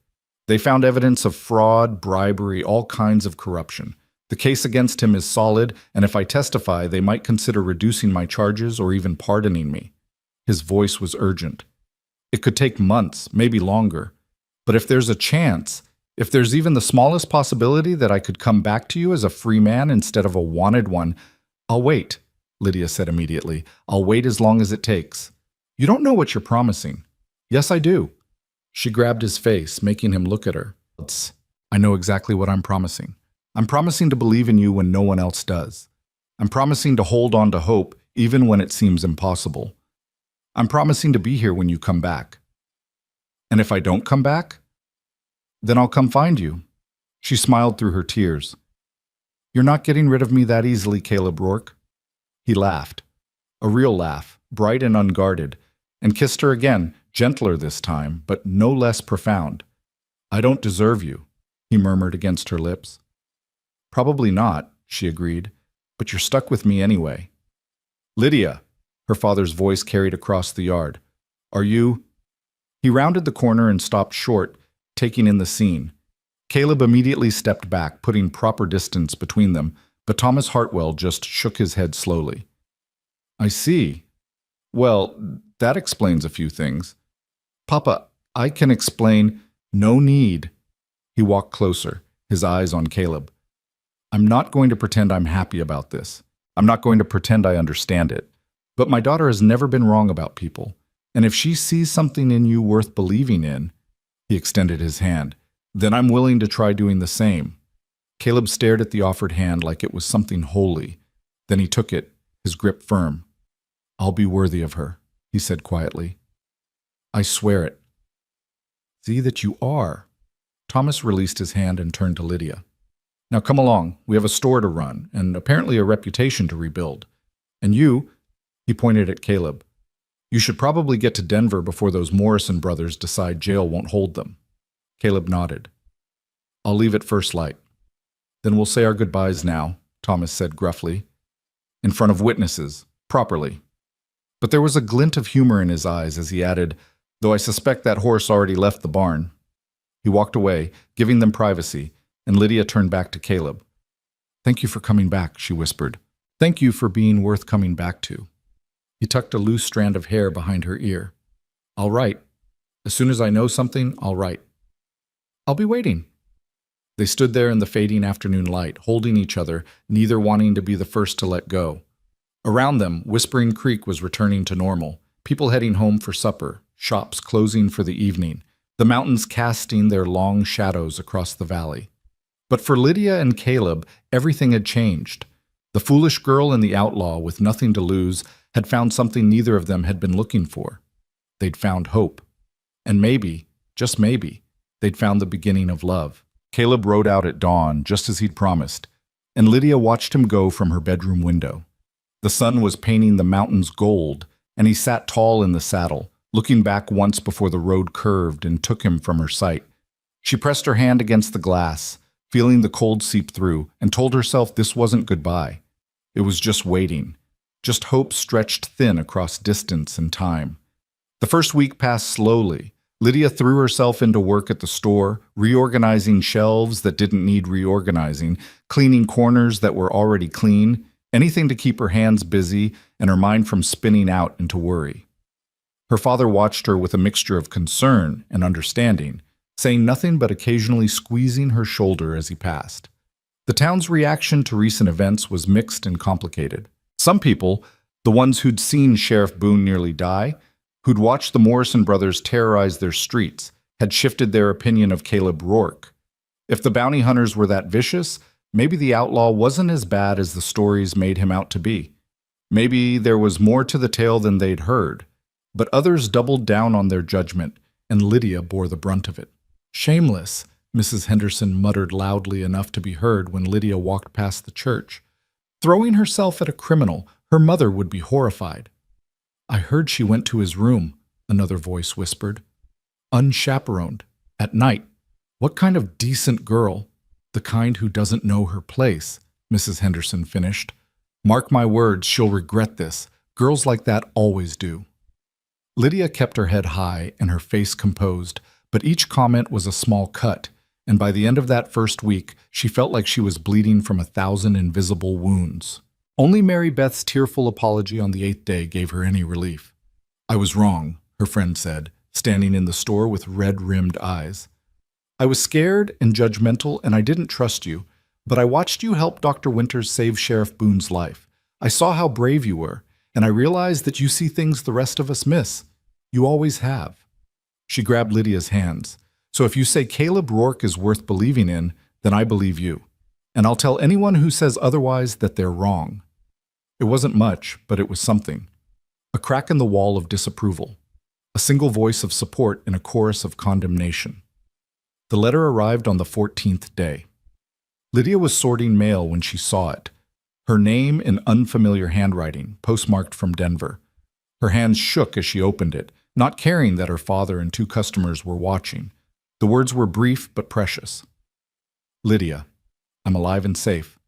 They found evidence of fraud, bribery, all kinds of corruption. The case against him is solid, and if I testify, they might consider reducing my charges or even pardoning me." His voice was urgent. "It could take months, maybe longer. But if there's a chance, if there's even the smallest possibility that I could come back to you as a free man instead of a wanted one, I'll wait," Lydia said immediately. "I'll wait as long as it takes. You don't know what you're promising." "Yes, I do." She grabbed his face, making him look at her. "I know exactly what I'm promising. I'm promising to believe in you when no one else does. I'm promising to hold on to hope even when it seems impossible. I'm promising to be here when you come back. And if I don't come back, then I'll come find you." She smiled through her tears. "You're not getting rid of me that easily, Caleb Rourke." He laughed, a real laugh, bright and unguarded, and kissed her again, gentler this time, but no less profound. "I don't deserve you," he murmured against her lips. "Probably not," she agreed, "but you're stuck with me anyway." "Lydia," her father's voice carried across the yard. "Are you—" He rounded the corner and stopped short, taking in the scene. Caleb immediately stepped back, putting proper distance between them, but Thomas Hartwell just shook his head slowly. "I see. Well, that explains a few things. Papa, I can explain—" "No need." He walked closer, his eyes on Caleb. "I'm not going to pretend I'm happy about this. I'm not going to pretend I understand it. But my daughter has never been wrong about people. And if she sees something in you worth believing in," he extended his hand, "then I'm willing to try doing the same." Caleb stared at the offered hand like it was something holy. Then he took it, his grip firm. "I'll be worthy of her," he said quietly. "I swear it." "See that you are." Thomas released his hand and turned to Lydia. "Now come along. We have a store to run, and apparently a reputation to rebuild. And you," he pointed at Caleb, "you should probably get to Denver before those Morrison brothers decide jail won't hold them." Caleb nodded. "I'll leave at first light." "Then we'll say our goodbyes now," Thomas said gruffly. "In front of witnesses, properly." But there was a glint of humor in his eyes as he added, "Though I suspect that horse already left the barn." He walked away, giving them privacy, and Lydia turned back to Caleb. "Thank you for coming back," she whispered. "Thank you for being worth coming back to." He tucked a loose strand of hair behind her ear. "I'll write. As soon as I know something, I'll write." I'll be waiting. They stood there in the fading afternoon light, holding each other, neither wanting to be the first to let go. Around them, Whispering Creek was returning to normal, people heading home for supper, shops closing for the evening, the mountains casting their long shadows across the valley. But for Lydia and Caleb, everything had changed. The foolish girl and the outlaw, with nothing to lose, had found something neither of them had been looking for. They'd found hope. And maybe, just maybe, they'd found the beginning of love. Caleb rode out at dawn, just as he'd promised, and Lydia watched him go from her bedroom window. The sun was painting the mountains gold, and he sat tall in the saddle, looking back once before the road curved and took him from her sight. She pressed her hand against the glass, feeling the cold seep through, and told herself this wasn't goodbye. It was just waiting, just hope stretched thin across distance and time. The first week passed slowly. Lydia threw herself into work at the store, reorganizing shelves that didn't need reorganizing, cleaning corners that were already clean, anything to keep her hands busy and her mind from spinning out into worry. Her father watched her with a mixture of concern and understanding, saying nothing but occasionally squeezing her shoulder as he passed. The town's reaction to recent events was mixed and complicated. Some people, the ones who'd seen Sheriff Boone nearly die, who'd watched the Morrison brothers terrorize their streets, had shifted their opinion of Caleb Rourke. If the bounty hunters were that vicious, maybe the outlaw wasn't as bad as the stories made him out to be. Maybe there was more to the tale than they'd heard. But others doubled down on their judgment, and Lydia bore the brunt of it. Shameless, Mrs. Henderson muttered loudly enough to be heard when Lydia walked past the church. Throwing herself at a criminal, her mother would be horrified. I heard she went to his room, another voice whispered. Unchaperoned, at night. What kind of decent girl? The kind who doesn't know her place, Mrs. Henderson finished. Mark my words, she'll regret this. Girls like that always do. Lydia kept her head high and her face composed, but each comment was a small cut, and by the end of that first week, she felt like she was bleeding from 1,000 invisible wounds. Only Mary Beth's tearful apology on the 8th day gave her any relief. I was wrong, her friend said, standing in the store with red-rimmed eyes. I was scared and judgmental, and I didn't trust you, but I watched you help Dr. Winters save Sheriff Boone's life. I saw how brave you were, and I realized that you see things the rest of us miss. You always have. She grabbed Lydia's hands. So if you say Caleb Rourke is worth believing in, then I believe you. And I'll tell anyone who says otherwise that they're wrong. It wasn't much, but it was something. A crack in the wall of disapproval. A single voice of support in a chorus of condemnation. The letter arrived on the 14th day. Lydia was sorting mail when she saw it. Her name in unfamiliar handwriting, postmarked from Denver. Her hands shook as she opened it, not caring that her father and 2 customers were watching. The words were brief but precious. Lydia, I'm alive and safe.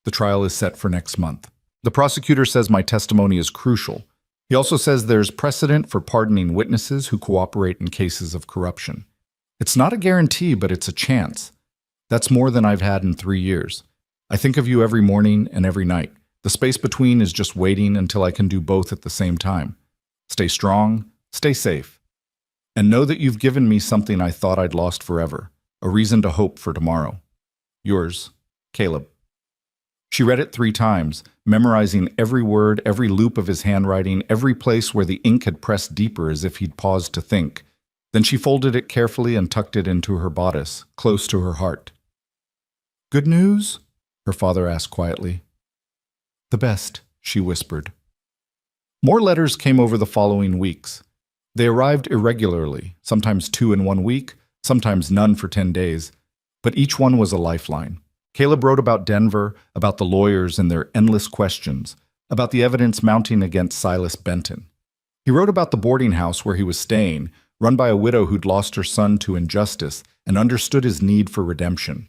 The trial is set for next month. The prosecutor says my testimony is crucial. He also says there's precedent for pardoning witnesses who cooperate in cases of corruption. It's not a guarantee, but it's a chance. That's more than I've had in 3 years. I think of you every morning and every night. The space between is just waiting until I can do both at the same time. Stay strong, stay safe. And know that you've given me something I thought I'd lost forever, a reason to hope for tomorrow. Yours, Caleb. She read it 3 times, memorizing every word, every loop of his handwriting, every place where the ink had pressed deeper as if he'd paused to think. Then she folded it carefully and tucked it into her bodice, close to her heart. Good news? Her father asked quietly. The best, she whispered. More letters came over the following weeks. They arrived irregularly, sometimes 2 in 1 week, sometimes none for 10 days, but each one was a lifeline. Caleb wrote about Denver, about the lawyers and their endless questions, about the evidence mounting against Silas Benton. He wrote about the boarding house where he was staying, run by a widow who'd lost her son to injustice and understood his need for redemption.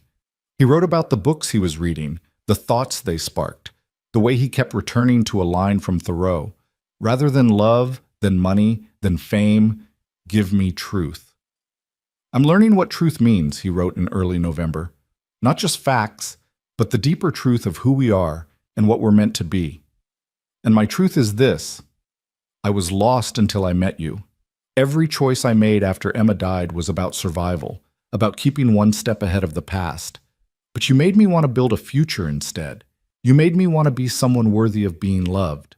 He wrote about the books he was reading, the thoughts they sparked, the way he kept returning to a line from Thoreau. Rather than love, than money, than fame, give me truth. I'm learning what truth means, he wrote in early November. Not just facts, but the deeper truth of who we are and what we're meant to be. And my truth is this. I was lost until I met you. Every choice I made after Emma died was about survival. about keeping one step ahead of the past. But you made me want to build a future instead. You made me want to be someone worthy of being loved.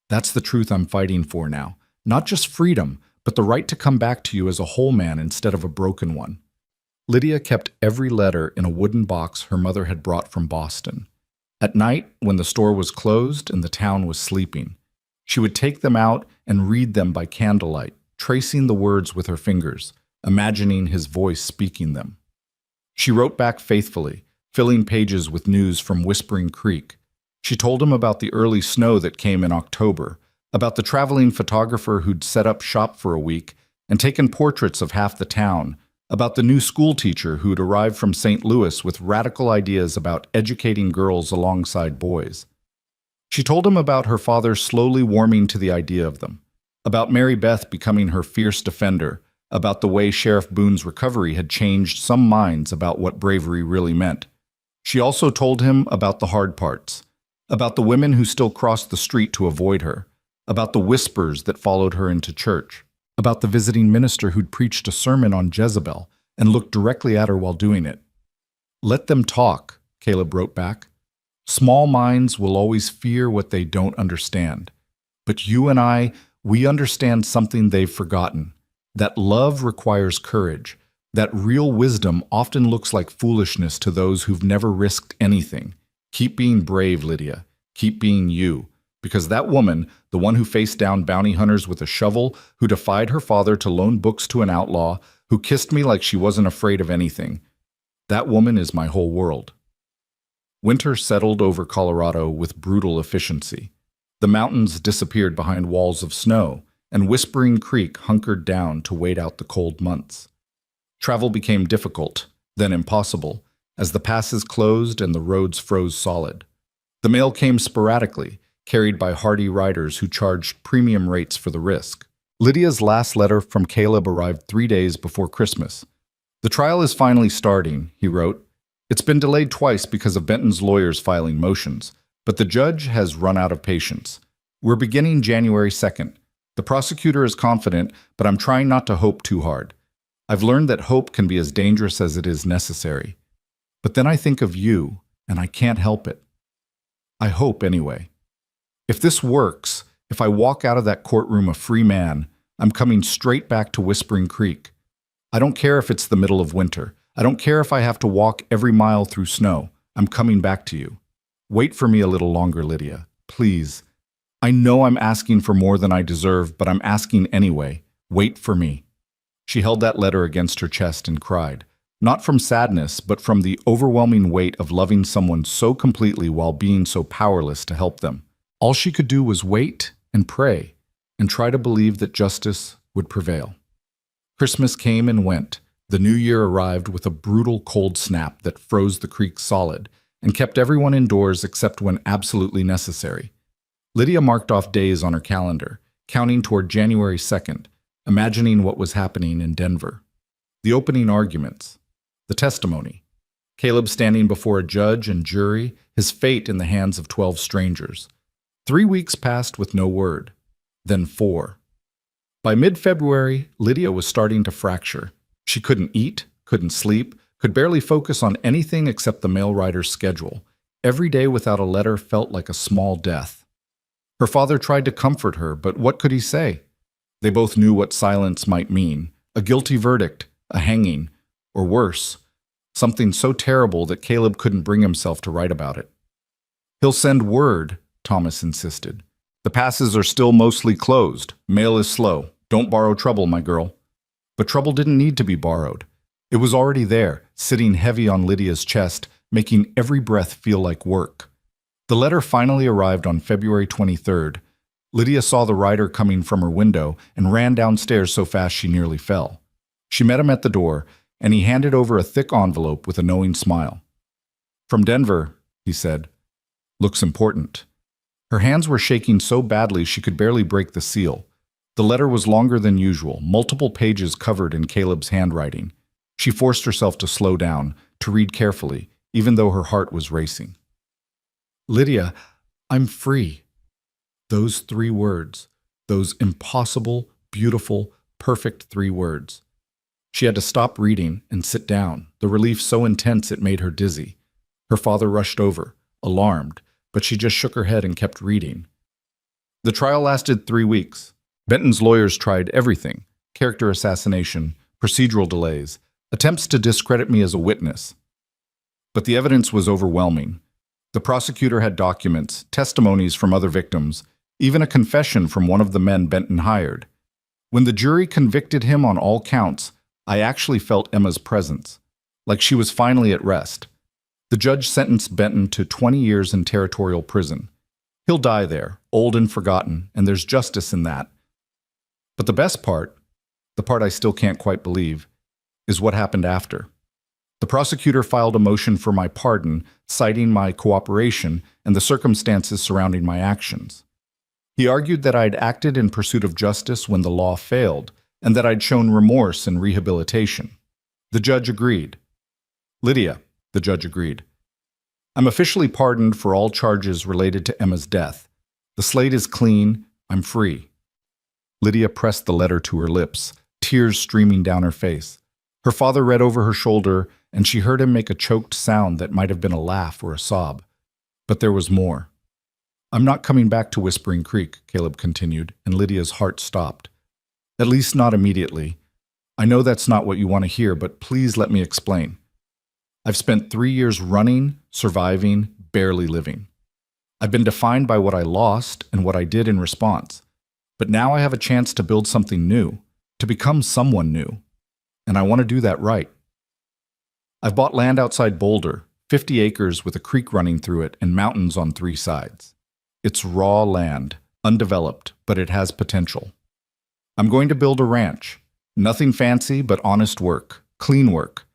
That's the truth I'm fighting for now. Not just freedom, but the right to come back to you as a whole man instead of a broken one. Lydia kept every letter in a wooden box her mother had brought from Boston. At night, when the store was closed and the town was sleeping, she would take them out and read them by candlelight, tracing the words with her fingers, imagining his voice speaking them. She wrote back faithfully, filling pages with news from Whispering Creek. She told him about the early snow that came in October, about the traveling photographer who'd set up shop for a week and taken portraits of half the town, about the new school teacher who'd arrived from St. Louis with radical ideas about educating girls alongside boys. She told him about her father slowly warming to the idea of them, about Mary Beth becoming her fierce defender, about the way Sheriff Boone's recovery had changed some minds about what bravery really meant. She also told him about the hard parts, about the women who still crossed the street to avoid her, about the whispers that followed her into church, about the visiting minister who'd preached a sermon on Jezebel and looked directly at her while doing it. Let them talk, Caleb wrote back. Small minds will always fear what they don't understand. But you and I, we understand something they've forgotten, that love requires courage, that real wisdom often looks like foolishness to those who've never risked anything. Keep being brave, Lydia. Keep being you. Because that woman, the one who faced down bounty hunters with a shovel, who defied her father to loan books to an outlaw, who kissed me like she wasn't afraid of anything, that woman is my whole world. Winter settled over Colorado with brutal efficiency. The mountains disappeared behind walls of snow, and Whispering Creek hunkered down to wait out the cold months. Travel became difficult, then impossible, as the passes closed and the roads froze solid. The mail came sporadically, carried by hardy riders who charged premium rates for the risk. Lydia's last letter from Caleb arrived 3 days before Christmas. The trial is finally starting, he wrote. It's been delayed twice because of Benton's lawyers filing motions, but the judge has run out of patience. We're beginning January 2nd. The prosecutor is confident, but I'm trying not to hope too hard. I've learned that hope can be as dangerous as it is necessary. But then I think of you, and I can't help it. I hope anyway. If this works, if I walk out of that courtroom a free man, I'm coming straight back to Whispering Creek. I don't care if it's the middle of winter. I don't care if I have to walk every mile through snow. I'm coming back to you. Wait for me a little longer, Lydia. Please. I know I'm asking for more than I deserve, but I'm asking anyway. Wait for me. She held that letter against her chest and cried. Not from sadness, but from the overwhelming weight of loving someone so completely while being so powerless to help them. All she could do was wait and pray and try to believe that justice would prevail. Christmas came and went. The new year arrived with a brutal cold snap that froze the creek solid and kept everyone indoors except when absolutely necessary. Lydia marked off days on her calendar, counting toward January 2nd, imagining what was happening in Denver. The opening arguments, the testimony, Caleb standing before a judge and jury, his fate in the hands of 12 strangers. 3 weeks passed with no word, then 4. By mid-February, Lydia was starting to fracture. She couldn't eat, couldn't sleep, could barely focus on anything except the mail rider's schedule. Every day without a letter felt like a small death. Her father tried to comfort her, but what could he say? They both knew what silence might mean, a guilty verdict, a hanging, or worse, something so terrible that Caleb couldn't bring himself to write about it. He'll send word, Thomas insisted. The passes are still mostly closed. Mail is slow. Don't borrow trouble, my girl. But trouble didn't need to be borrowed. It was already there, sitting heavy on Lydia's chest, making every breath feel like work. The letter finally arrived on February 23rd. Lydia saw the rider coming from her window and ran downstairs so fast she nearly fell. She met him at the door, and he handed over a thick envelope with a knowing smile. From Denver, he said. Looks important. Her hands were shaking so badly she could barely break the seal. The letter was longer than usual, multiple pages covered in Caleb's handwriting. She forced herself to slow down, to read carefully, even though her heart was racing. Lydia, I'm free. Those 3 words, those impossible, beautiful, perfect 3 words. She had to stop reading and sit down, the relief so intense it made her dizzy. Her father rushed over, alarmed, but she just shook her head and kept reading. The trial lasted 3 weeks. Benton's lawyers tried everything: character assassination, procedural delays, attempts to discredit me as a witness. But the evidence was overwhelming. The prosecutor had documents, testimonies from other victims, even a confession from one of the men Benton hired. When the jury convicted him on all counts, I actually felt Emma's presence, like she was finally at rest. The judge sentenced Benton to 20 years in territorial prison. He'll die there, old and forgotten, and there's justice in that. But the best part, the part I still can't quite believe, is what happened after. The prosecutor filed a motion for my pardon, citing my cooperation and the circumstances surrounding my actions. He argued that I'd acted in pursuit of justice when the law failed, and that I'd shown remorse and rehabilitation. The judge agreed. "Lydia," the judge agreed, "I'm officially pardoned for all charges related to Emma's death. The slate is clean. I'm free." Lydia pressed the letter to her lips, tears streaming down her face. Her father read over her shoulder, and she heard him make a choked sound that might have been a laugh or a sob. But there was more. "I'm not coming back to Whispering Creek," Caleb continued, and Lydia's heart stopped. "At least not immediately. I know that's not what you want to hear, but please let me explain. I've spent 3 years running, surviving, barely living. I've been defined by what I lost and what I did in response. But now I have a chance to build something new, to become someone new. And I want to do that right. I've bought land outside Boulder, 50 acres with a creek running through it and mountains on 3 sides. It's raw land, undeveloped, but it has potential. I'm going to build a ranch. Nothing fancy, but honest work, clean work.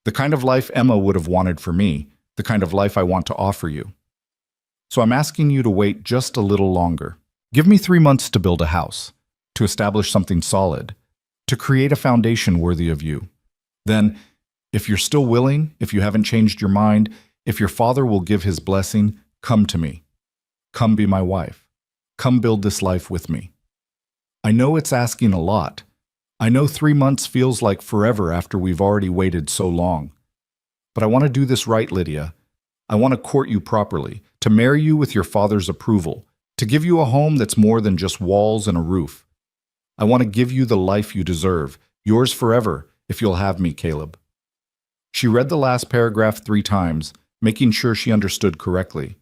The kind of life Emma would have wanted for me, the kind of life I want to offer you. So I'm asking you to wait just a little longer. Give me 3 months to build a house, to establish something solid, to create a foundation worthy of you. Then, if you're still willing, if you haven't changed your mind, if your father will give his blessing, come to me. Come be my wife. Come build this life with me. I know it's asking a lot. I know 3 months feels like forever after we've already waited so long. But I want to do this right, Lydia. I want to court you properly, to marry you with your father's approval, to give you a home that's more than just walls and a roof. I want to give you the life you deserve, yours forever, if you'll have me, Caleb." She read the last paragraph 3 times, making sure she understood correctly.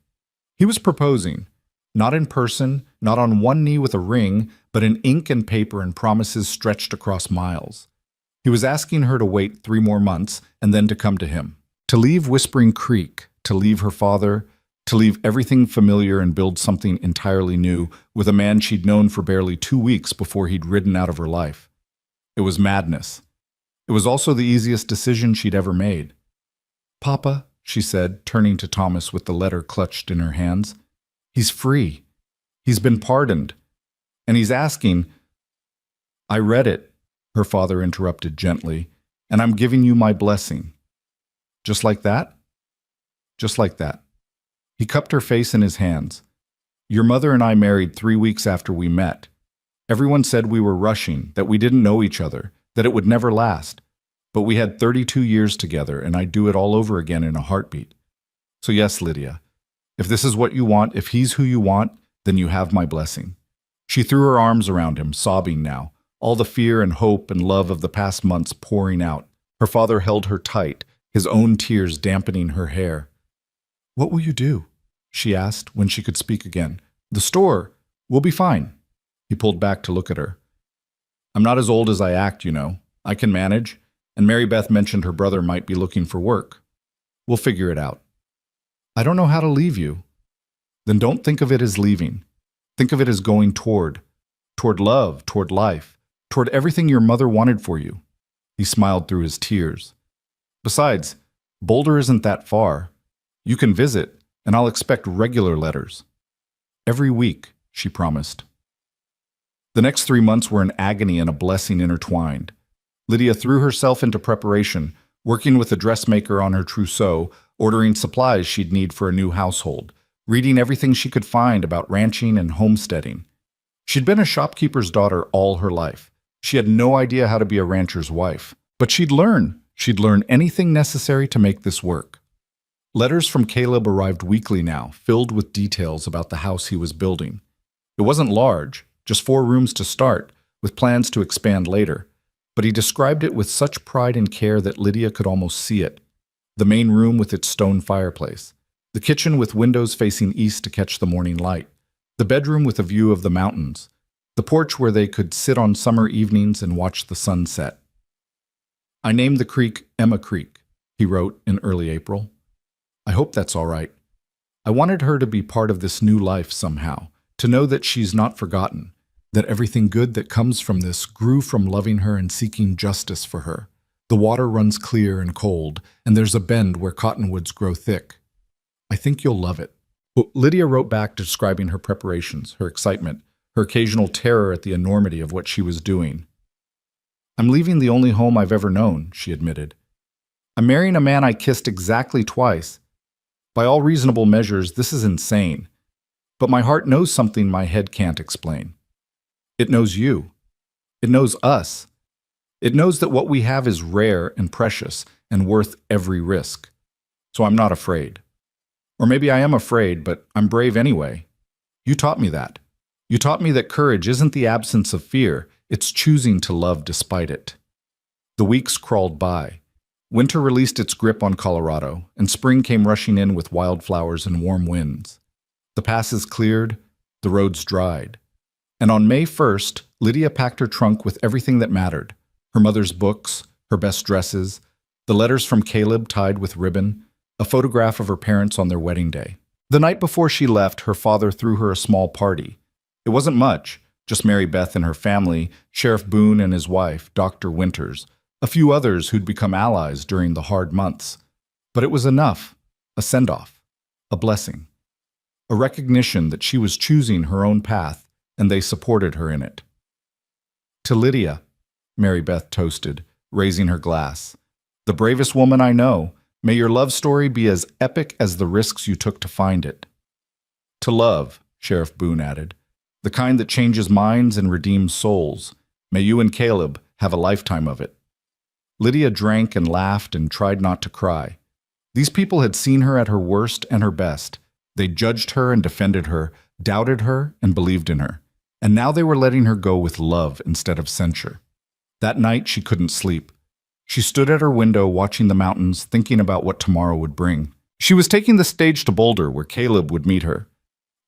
He was proposing, not in person, not on one knee with a ring, but in ink and paper and promises stretched across miles. He was asking her to wait 3 more months and then to come to him, to leave Whispering Creek, to leave her father, to leave everything familiar and build something entirely new with a man she'd known for barely 2 weeks before he'd ridden out of her life. It was madness. It was also the easiest decision she'd ever made. "Papa," she said, turning to Thomas with the letter clutched in her hands, "he's free. He's been pardoned. And he's asking—" "I read it," her father interrupted gently, "and I'm giving you my blessing." "Just like that?" "Just like that." He cupped her face in his hands. "Your mother and I married 3 weeks after we met. Everyone said we were rushing, that we didn't know each other, that it would never last. But we had 32 years together, and I'd do it all over again in a heartbeat. So yes, Lydia, if this is what you want, if he's who you want, then you have my blessing." She threw her arms around him, sobbing now, all the fear and hope and love of the past months pouring out. Her father held her tight, his own tears dampening her hair. "What will you do?" she asked when she could speak again. "The store. We'll be fine." He pulled back to look at her. "I'm not as old as I act, you know. I can manage, and Mary Beth mentioned her brother might be looking for work. We'll figure it out." "I don't know how to leave you." "Then don't think of it as leaving. Think of it as going toward love, toward life, toward everything your mother wanted for you." He smiled through his tears. "Besides, Boulder isn't that far. You can visit, and I'll expect regular letters." "Every week," she promised. The next 3 months were an agony and a blessing intertwined. Lydia threw herself into preparation, working with a dressmaker on her trousseau, ordering supplies she'd need for a new household, reading everything she could find about ranching and homesteading. She'd been a shopkeeper's daughter all her life. She had no idea how to be a rancher's wife. But she'd learn. She'd learn anything necessary to make this work. Letters from Caleb arrived weekly now, filled with details about the house he was building. It wasn't large, just 4 rooms to start, with plans to expand later. But he described it with such pride and care that Lydia could almost see it. The main room with its stone fireplace. The kitchen with windows facing east to catch the morning light. The bedroom with a view of the mountains. The porch where they could sit on summer evenings and watch the sun set. "I named the creek Emma Creek," he wrote in early April. "I hope that's all right. I wanted her to be part of this new life somehow, to know that she's not forgotten, that everything good that comes from this grew from loving her and seeking justice for her. The water runs clear and cold, and there's a bend where cottonwoods grow thick. I think you'll love it." Lydia wrote back describing her preparations, her excitement, her occasional terror at the enormity of what she was doing. "I'm leaving the only home I've ever known," she admitted. "I'm marrying a man I kissed exactly twice. By all reasonable measures, this is insane. But my heart knows something my head can't explain. It knows you. It knows us. It knows that what we have is rare and precious and worth every risk. So I'm not afraid. Or maybe I am afraid, but I'm brave anyway. You taught me that. You taught me that courage isn't the absence of fear, it's choosing to love despite it." The weeks crawled by. Winter released its grip on Colorado, and spring came rushing in with wildflowers and warm winds. The passes cleared, the roads dried. And on May 1st, Lydia packed her trunk with everything that mattered: her mother's books, her best dresses, the letters from Caleb tied with ribbon, a photograph of her parents on their wedding day. The night before she left, her father threw her a small party. It wasn't much, just Mary Beth and her family, Sheriff Boone and his wife, Dr. Winters, a few others who'd become allies during the hard months. But it was enough, a send-off, a blessing, a recognition that she was choosing her own path, and they supported her in it. "To Lydia," Mary Beth toasted, raising her glass. "The bravest woman I know. May your love story be as epic as the risks you took to find it." "To love," Sheriff Boone added, "the kind that changes minds and redeems souls. May you and Caleb have a lifetime of it." Lydia drank and laughed and tried not to cry. These people had seen her at her worst and her best. They judged her and defended her, doubted her and believed in her. And now they were letting her go with love instead of censure. That night she couldn't sleep. She stood at her window watching the mountains, thinking about what tomorrow would bring. She was taking the stage to Boulder, where Caleb would meet her.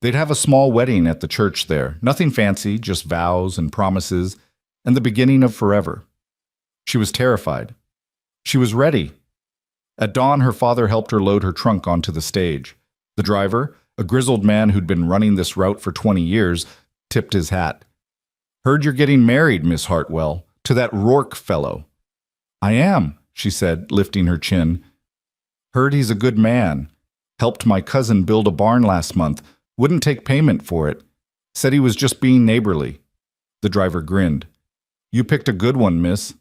They'd have a small wedding at the church there, nothing fancy, just vows and promises, and the beginning of forever. She was terrified. She was ready. At dawn, her father helped her load her trunk onto the stage. The driver, a grizzled man who'd been running this route for 20 years, tipped his hat. "Heard you're getting married, Miss Hartwell, to that Rourke fellow." "I am," she said, lifting her chin. "Heard he's a good man. Helped my cousin build a barn last month. Wouldn't take payment for it. Said he was just being neighborly." The driver grinned. "You picked a good one, miss.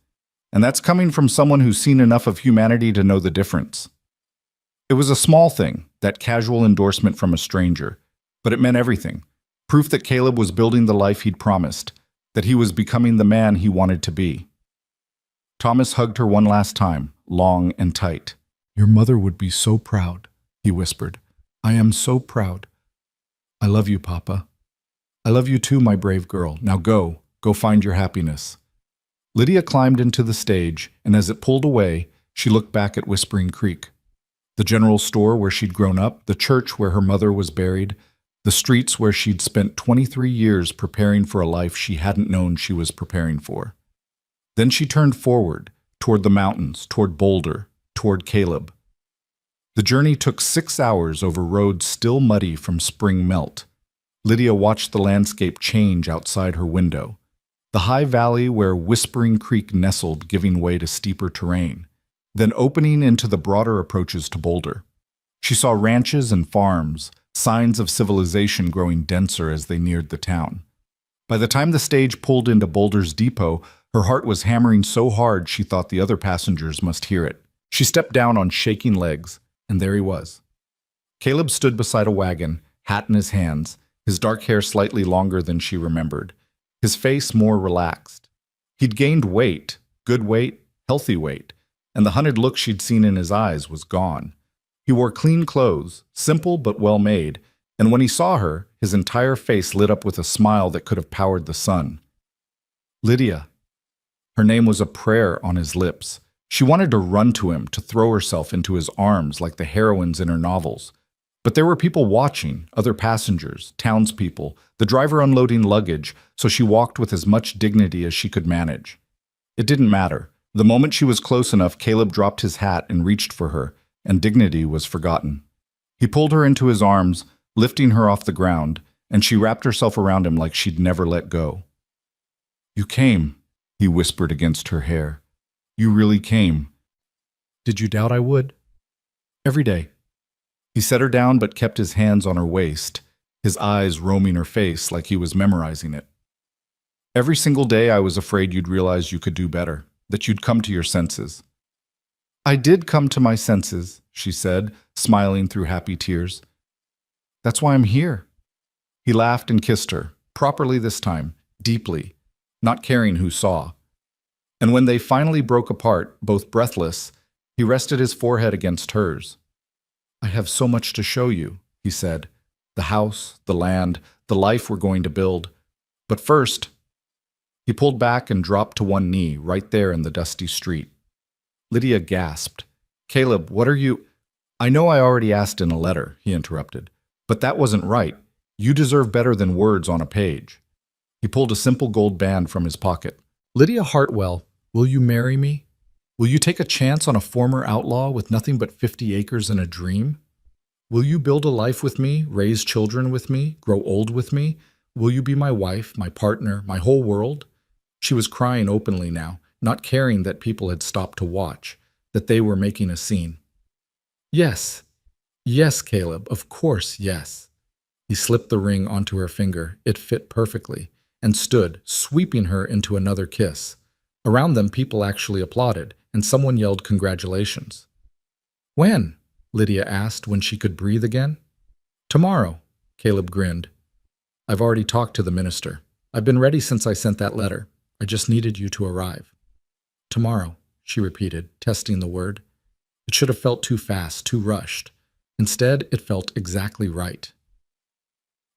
And that's coming from someone who's seen enough of humanity to know the difference." It was a small thing, that casual endorsement from a stranger, but it meant everything. Proof that Caleb was building the life he'd promised, that he was becoming the man he wanted to be. Thomas hugged her one last time, long and tight. "Your mother would be so proud," he whispered. "I am so proud. I love you, Papa. I love you too, my brave girl. Now go find your happiness." Lydia climbed into the stage, and as it pulled away, she looked back at Whispering Creek. The general store where she'd grown up, the church where her mother was buried, the streets where she'd spent 23 years preparing for a life she hadn't known she was preparing for. Then she turned forward, toward the mountains, toward Boulder, toward Caleb. The journey took 6 hours over roads still muddy from spring melt. Lydia watched the landscape change outside her window. The high valley where Whispering Creek nestled giving way to steeper terrain, then opening into the broader approaches to Boulder. She saw ranches and farms, signs of civilization growing denser as they neared the town. By the time the stage pulled into Boulder's depot, her heart was hammering so hard she thought the other passengers must hear it. She stepped down on shaking legs, and there he was. Caleb stood beside a wagon, hat in his hands, his dark hair slightly longer than she remembered, his face more relaxed. He'd gained weight, good weight, healthy weight, and the hunted look she'd seen in his eyes was gone. He wore clean clothes, simple but well made, and when he saw her, his entire face lit up with a smile that could have powered the sun. Lydia. Her name was a prayer on his lips. She wanted to run to him, to throw herself into his arms like the heroines in her novels. But there were people watching, other passengers, townspeople, the driver unloading luggage, so she walked with as much dignity as she could manage. It didn't matter. The moment she was close enough, Caleb dropped his hat and reached for her, and dignity was forgotten. He pulled her into his arms, lifting her off the ground, and she wrapped herself around him like she'd never let go. "You came," he whispered against her hair. "You really came." "Did you doubt I would?" "Every day." He set her down but kept his hands on her waist, his eyes roaming her face like he was memorizing it. "Every single day I was afraid you'd realize you could do better, that you'd come to your senses." "I did come to my senses," she said, smiling through happy tears. "That's why I'm here." He laughed and kissed her, properly this time, deeply, not caring who saw. And when they finally broke apart, both breathless, he rested his forehead against hers. "I have so much to show you," he said. "The house, the land, the life we're going to build. But first..." He pulled back and dropped to one knee, right there in the dusty street. Lydia gasped. "Caleb, what are you—" "I know I already asked in a letter," he interrupted. "But that wasn't right. You deserve better than words on a page." He pulled a simple gold band from his pocket. "Lydia Hartwell, will you marry me? Will you take a chance on a former outlaw with nothing but 50 acres and a dream? Will you build a life with me, raise children with me, grow old with me? Will you be my wife, my partner, my whole world?" She was crying openly now, not caring that people had stopped to watch, that they were making a scene. "Yes. Yes, Caleb, of course, yes." He slipped the ring onto her finger. It fit perfectly, and stood, sweeping her into another kiss. Around them, people actually applauded, and someone yelled congratulations. "When?" Lydia asked when she could breathe again. "Tomorrow," Caleb grinned. "I've already talked to the minister. I've been ready since I sent that letter. I just needed you to arrive." "Tomorrow," she repeated, testing the word. It should have felt too fast, too rushed. Instead, it felt exactly right.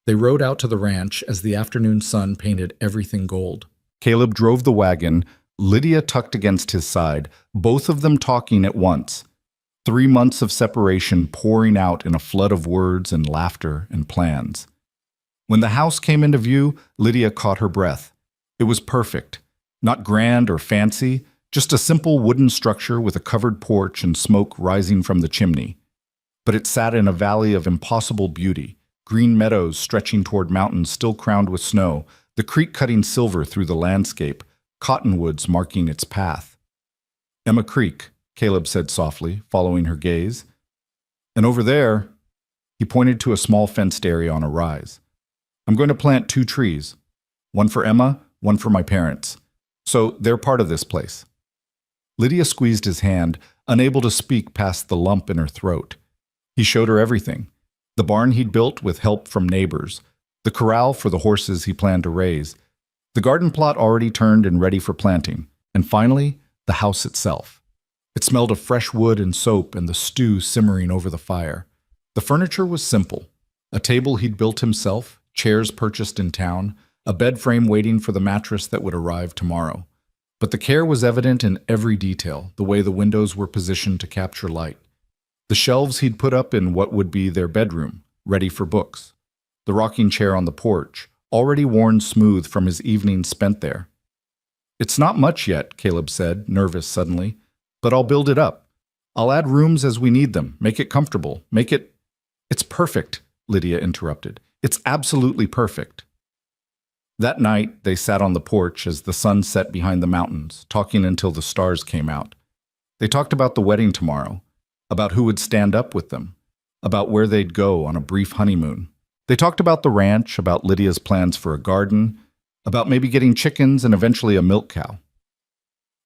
They rode out to the ranch as the afternoon sun painted everything gold. Caleb drove the wagon, Lydia tucked against his side, both of them talking at once. 3 months of separation pouring out in a flood of words and laughter and plans. When the house came into view, Lydia caught her breath. It was perfect. Not grand or fancy, just a simple wooden structure with a covered porch and smoke rising from the chimney. But it sat in a valley of impossible beauty, green meadows stretching toward mountains still crowned with snow, the creek cutting silver through the landscape, cottonwoods marking its path. "Emma Creek," Caleb said softly, following her gaze. "And over there," he pointed to a small fenced area on a rise. "I'm going to plant 2 trees. One for Emma, one for my parents. So they're part of this place." Lydia squeezed his hand, unable to speak past the lump in her throat. He showed her everything. The barn he'd built with help from neighbors, the corral for the horses he planned to raise, the garden plot already turned and ready for planting, and finally, the house itself. It smelled of fresh wood and soap and the stew simmering over the fire. The furniture was simple. A table he'd built himself, chairs purchased in town, a bed frame waiting for the mattress that would arrive tomorrow. But the care was evident in every detail, the way the windows were positioned to capture light. The shelves he'd put up in what would be their bedroom, ready for books. The rocking chair on the porch, already worn smooth from his evenings spent there. "It's not much yet," Caleb said, nervous suddenly, "but I'll build it up. I'll add rooms as we need them, make it comfortable, make it—" "It's perfect," Lydia interrupted. "It's absolutely perfect." That night, they sat on the porch as the sun set behind the mountains, talking until the stars came out. They talked about the wedding tomorrow, about who would stand up with them, about where they'd go on a brief honeymoon. They talked about the ranch, about Lydia's plans for a garden, about maybe getting chickens and eventually a milk cow.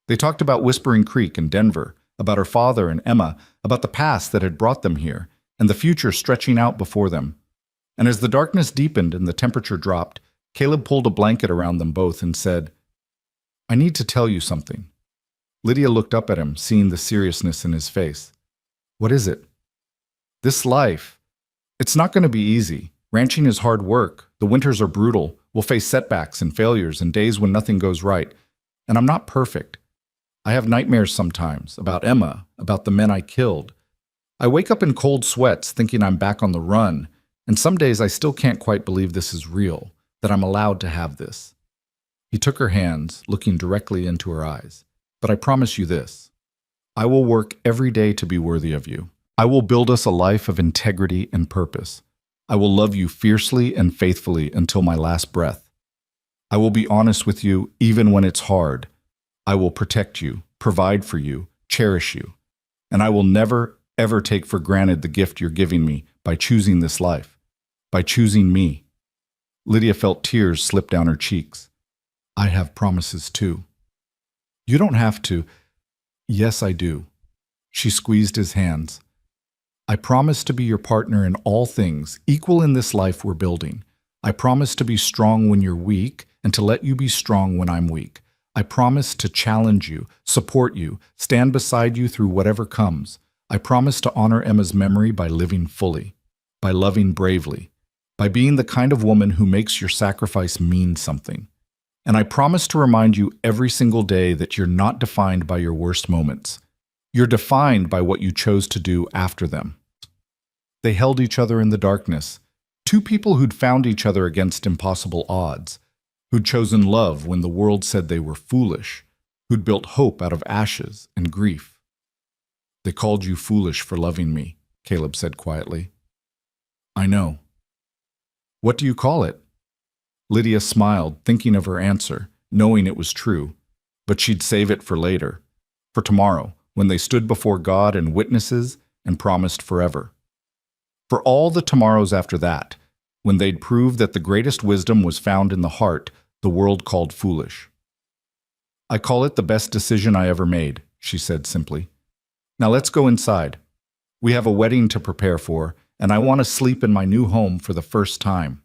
They talked about Whispering Creek and Denver, about her father and Emma, about the past that had brought them here, and the future stretching out before them. And as the darkness deepened and the temperature dropped, Caleb pulled a blanket around them both and said, "I need to tell you something." Lydia looked up at him, seeing the seriousness in his face. What is it? This life. It's not going to be easy. Ranching is hard work. The winters are brutal. We'll face setbacks and failures and days when nothing goes right. And I'm not perfect. I have nightmares sometimes about Emma, about the men I killed. I wake up in cold sweats thinking I'm back on the run, and some days I still can't quite believe this is real, that I'm allowed to have this. He took her hands, looking directly into her eyes. But I promise you this. I will work every day to be worthy of you. I will build us a life of integrity and purpose. I will love you fiercely and faithfully until my last breath. I will be honest with you even when it's hard. I will protect you, provide for you, cherish you. And I will never, ever take for granted the gift you're giving me by choosing this life, by choosing me. Lydia felt tears slip down her cheeks. I have promises too. You don't have to. Yes, I do. She squeezed his hands. I promise to be your partner in all things, equal in this life we're building. I promise to be strong when you're weak and to let you be strong when I'm weak. I promise to challenge you, support you, stand beside you through whatever comes. I promise to honor Emma's memory by living fully, by loving bravely, by being the kind of woman who makes your sacrifice mean something. And I promise to remind you every single day that you're not defined by your worst moments. You're defined by what you chose to do after them. They held each other in the darkness, two people who'd found each other against impossible odds, who'd chosen love when the world said they were foolish, who'd built hope out of ashes and grief. They called you foolish for loving me, Caleb said quietly. I know. What do you call it? Lydia smiled, thinking of her answer, knowing it was true, but she'd save it for later, for tomorrow, when they stood before God and witnesses and promised forever. For all the tomorrows after that, when they'd prove that the greatest wisdom was found in the heart the world called foolish. I call it the best decision I ever made, she said simply. Now let's go inside. We have a wedding to prepare for, and I want to sleep in my new home for the first time.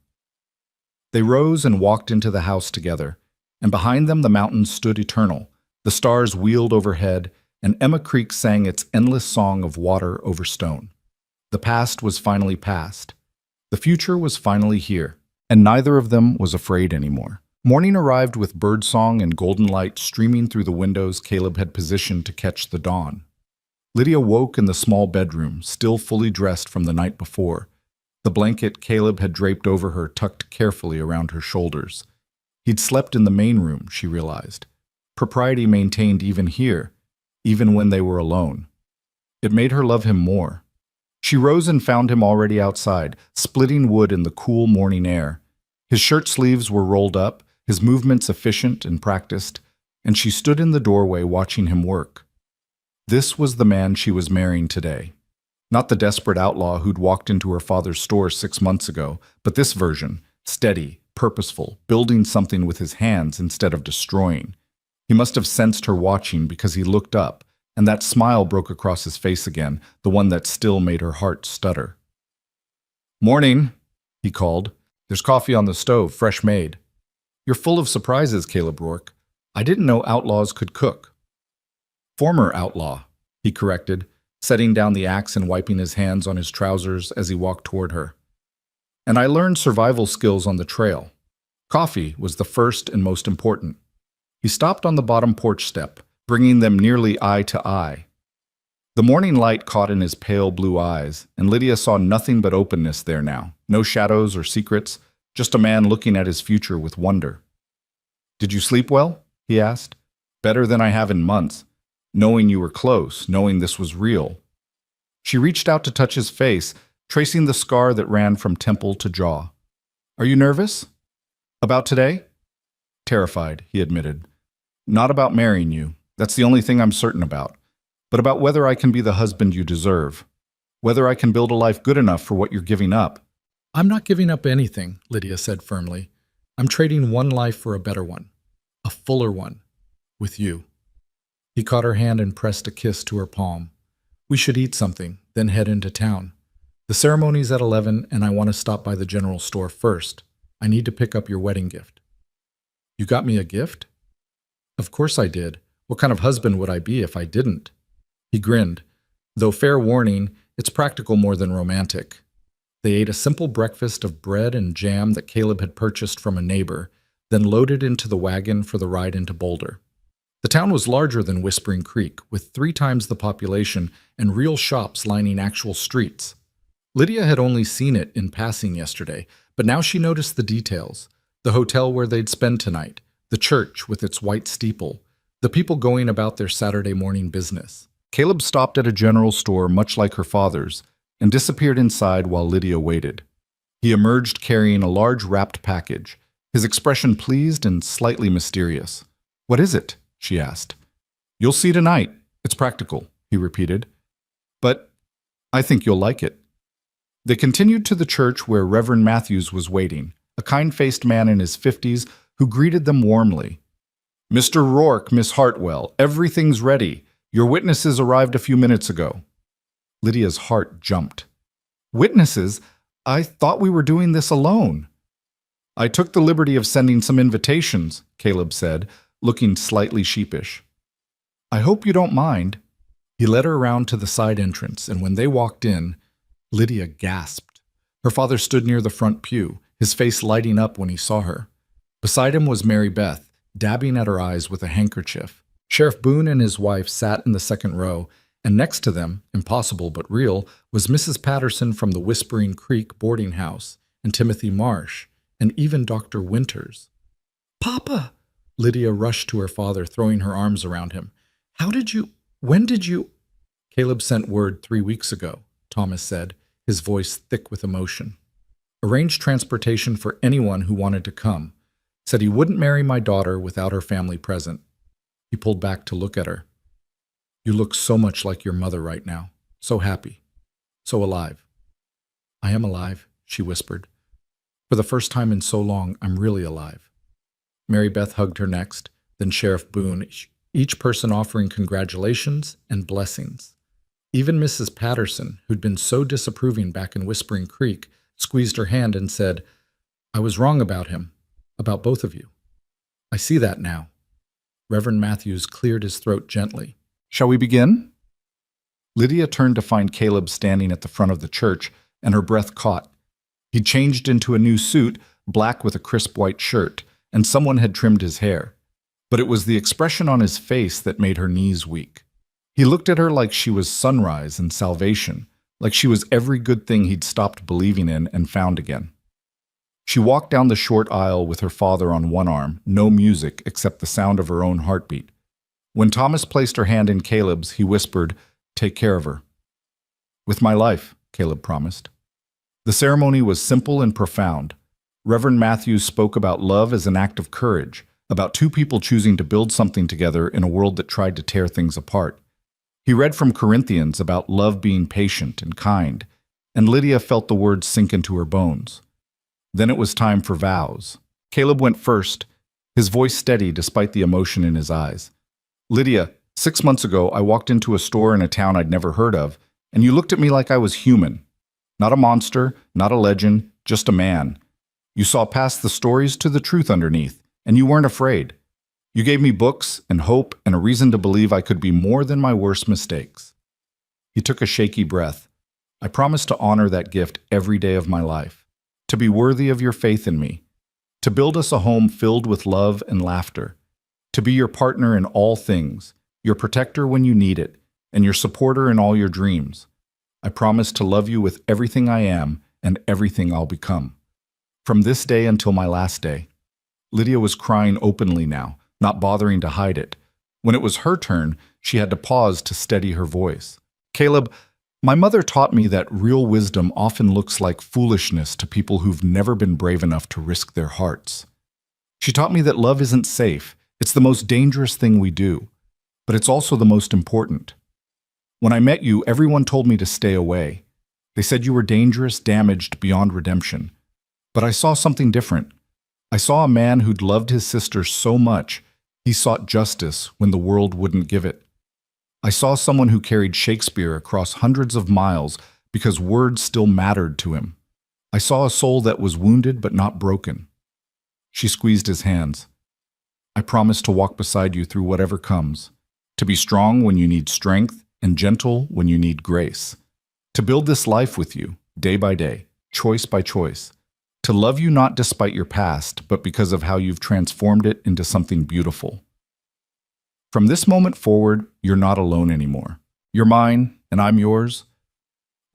They rose and walked into the house together, and behind them the mountains stood eternal, the stars wheeled overhead, and Emma Creek sang its endless song of water over stone. The past was finally past. The future was finally here, and neither of them was afraid anymore. Morning arrived with birdsong and golden light streaming through the windows Caleb had positioned to catch the dawn. Lydia woke in the small bedroom, still fully dressed from the night before. The blanket Caleb had draped over her tucked carefully around her shoulders. He'd slept in the main room, she realized. Propriety maintained even here, even when they were alone. It made her love him more. She rose and found him already outside, splitting wood in the cool morning air. His shirt sleeves were rolled up, his movements efficient and practiced, and she stood in the doorway watching him work. This was the man she was marrying today. Not the desperate outlaw who'd walked into her father's store 6 months ago, but this version, steady, purposeful, building something with his hands instead of destroying. He must have sensed her watching because he looked up, and that smile broke across his face again, the one that still made her heart stutter. Morning, he called. There's coffee on the stove, fresh made. You're full of surprises, Caleb Rourke. I didn't know outlaws could cook. Former outlaw, he corrected, setting down the axe and wiping his hands on his trousers as he walked toward her. And I learned survival skills on the trail. Coffee was the first and most important. He stopped on the bottom porch step, bringing them nearly eye to eye. The morning light caught in his pale blue eyes, and Lydia saw nothing but openness there now. No shadows or secrets, just a man looking at his future with wonder. Did you sleep well? He asked. Better than I have in months. Knowing you were close, knowing this was real. She reached out to touch his face, tracing the scar that ran from temple to jaw. Are you nervous? About today? Terrified, he admitted. Not about marrying you. That's the only thing I'm certain about. But about whether I can be the husband you deserve. Whether I can build a life good enough for what you're giving up. I'm not giving up anything, Lydia said firmly. I'm trading one life for a better one. A fuller one. With you. He caught her hand and pressed a kiss to her palm. We should eat something, then head into town. The ceremony's at 11, and I want to stop by the general store first. I need to pick up your wedding gift. You got me a gift? Of course I did. What kind of husband would I be if I didn't? He grinned. Though fair warning, it's practical more than romantic. They ate a simple breakfast of bread and jam that Caleb had purchased from a neighbor, then loaded into the wagon for the ride into Boulder. The town was larger than Whispering Creek, with 3 times the population and real shops lining actual streets. Lydia had only seen it in passing yesterday, but now she noticed the details. The hotel where they'd spend tonight, the church with its white steeple, the people going about their Saturday morning business. Caleb stopped at a general store much like her father's and disappeared inside while Lydia waited. He emerged carrying a large wrapped package, his expression pleased and slightly mysterious. "What is it?" she asked. "You'll see tonight. It's practical," he repeated. "But I think you'll like it." They continued to the church where Reverend Matthews was waiting, a kind-faced man in his 50s who greeted them warmly. "Mr. Rourke, Miss Hartwell, everything's ready. Your witnesses arrived a few minutes ago." Lydia's heart jumped. "Witnesses? I thought we were doing this alone." "I took the liberty of sending some invitations," Caleb said, looking slightly sheepish. "I hope you don't mind." He led her around to the side entrance, and when they walked in, Lydia gasped. Her father stood near the front pew, his face lighting up when he saw her. Beside him was Mary Beth, dabbing at her eyes with a handkerchief. Sheriff Boone and his wife sat in the second row, and next to them, impossible but real, was Mrs. Patterson from the Whispering Creek boarding house, and Timothy Marsh, and even Dr. Winters. "Papa!" Lydia rushed to her father, throwing her arms around him. When did you? "Caleb sent word 3 weeks ago," Thomas said, his voice thick with emotion. "Arranged transportation for anyone who wanted to come. Said he wouldn't marry my daughter without her family present." He pulled back to look at her. "You look so much like your mother right now. So happy. So alive." "I am alive," she whispered. "For the first time in so long, I'm really alive." Mary Beth hugged her next, then Sheriff Boone, each person offering congratulations and blessings. Even Mrs. Patterson, who'd been so disapproving back in Whispering Creek, squeezed her hand and said, "I was wrong about him, about both of you. I see that now." Reverend Matthews cleared his throat gently. "Shall we begin?" Lydia turned to find Caleb standing at the front of the church, and her breath caught. He'd changed into a new suit, black with a crisp white shirt, and someone had trimmed his hair. But it was the expression on his face that made her knees weak. He looked at her like she was sunrise and salvation, like she was every good thing he'd stopped believing in and found again. She walked down the short aisle with her father on one arm, no music except the sound of her own heartbeat. When Thomas placed her hand in Caleb's, he whispered, "Take care of her." "With my life," Caleb promised. The ceremony was simple and profound. Reverend Matthews spoke about love as an act of courage, about 2 people choosing to build something together in a world that tried to tear things apart. He read from Corinthians about love being patient and kind, and Lydia felt the words sink into her bones. Then it was time for vows. Caleb went first, his voice steady despite the emotion in his eyes. "Lydia, 6 months ago I walked into a store in a town I'd never heard of, and you looked at me like I was human. Not a monster, not a legend, just a man. You saw past the stories to the truth underneath, and you weren't afraid. You gave me books and hope and a reason to believe I could be more than my worst mistakes." He took a shaky breath. "I promise to honor that gift every day of my life, to be worthy of your faith in me, to build us a home filled with love and laughter, to be your partner in all things, your protector when you need it, and your supporter in all your dreams. I promise to love you with everything I am and everything I'll become. From this day until my last day." Lydia was crying openly now, not bothering to hide it. When it was her turn, she had to pause to steady her voice. "Caleb, my mother taught me that real wisdom often looks like foolishness to people who've never been brave enough to risk their hearts. She taught me that love isn't safe. It's the most dangerous thing we do, but it's also the most important. When I met you, everyone told me to stay away. They said you were dangerous, damaged, beyond redemption. But I saw something different. I saw a man who'd loved his sister so much, he sought justice when the world wouldn't give it. I saw someone who carried Shakespeare across hundreds of miles because words still mattered to him. I saw a soul that was wounded but not broken." She squeezed his hands. "I promise to walk beside you through whatever comes, To be strong when you need strength and gentle when you need grace. To build this life with you, day by day, choice by choice. To love you not despite your past, but because of how you've transformed it into something beautiful. From this moment forward, you're not alone anymore. You're mine, and I'm yours,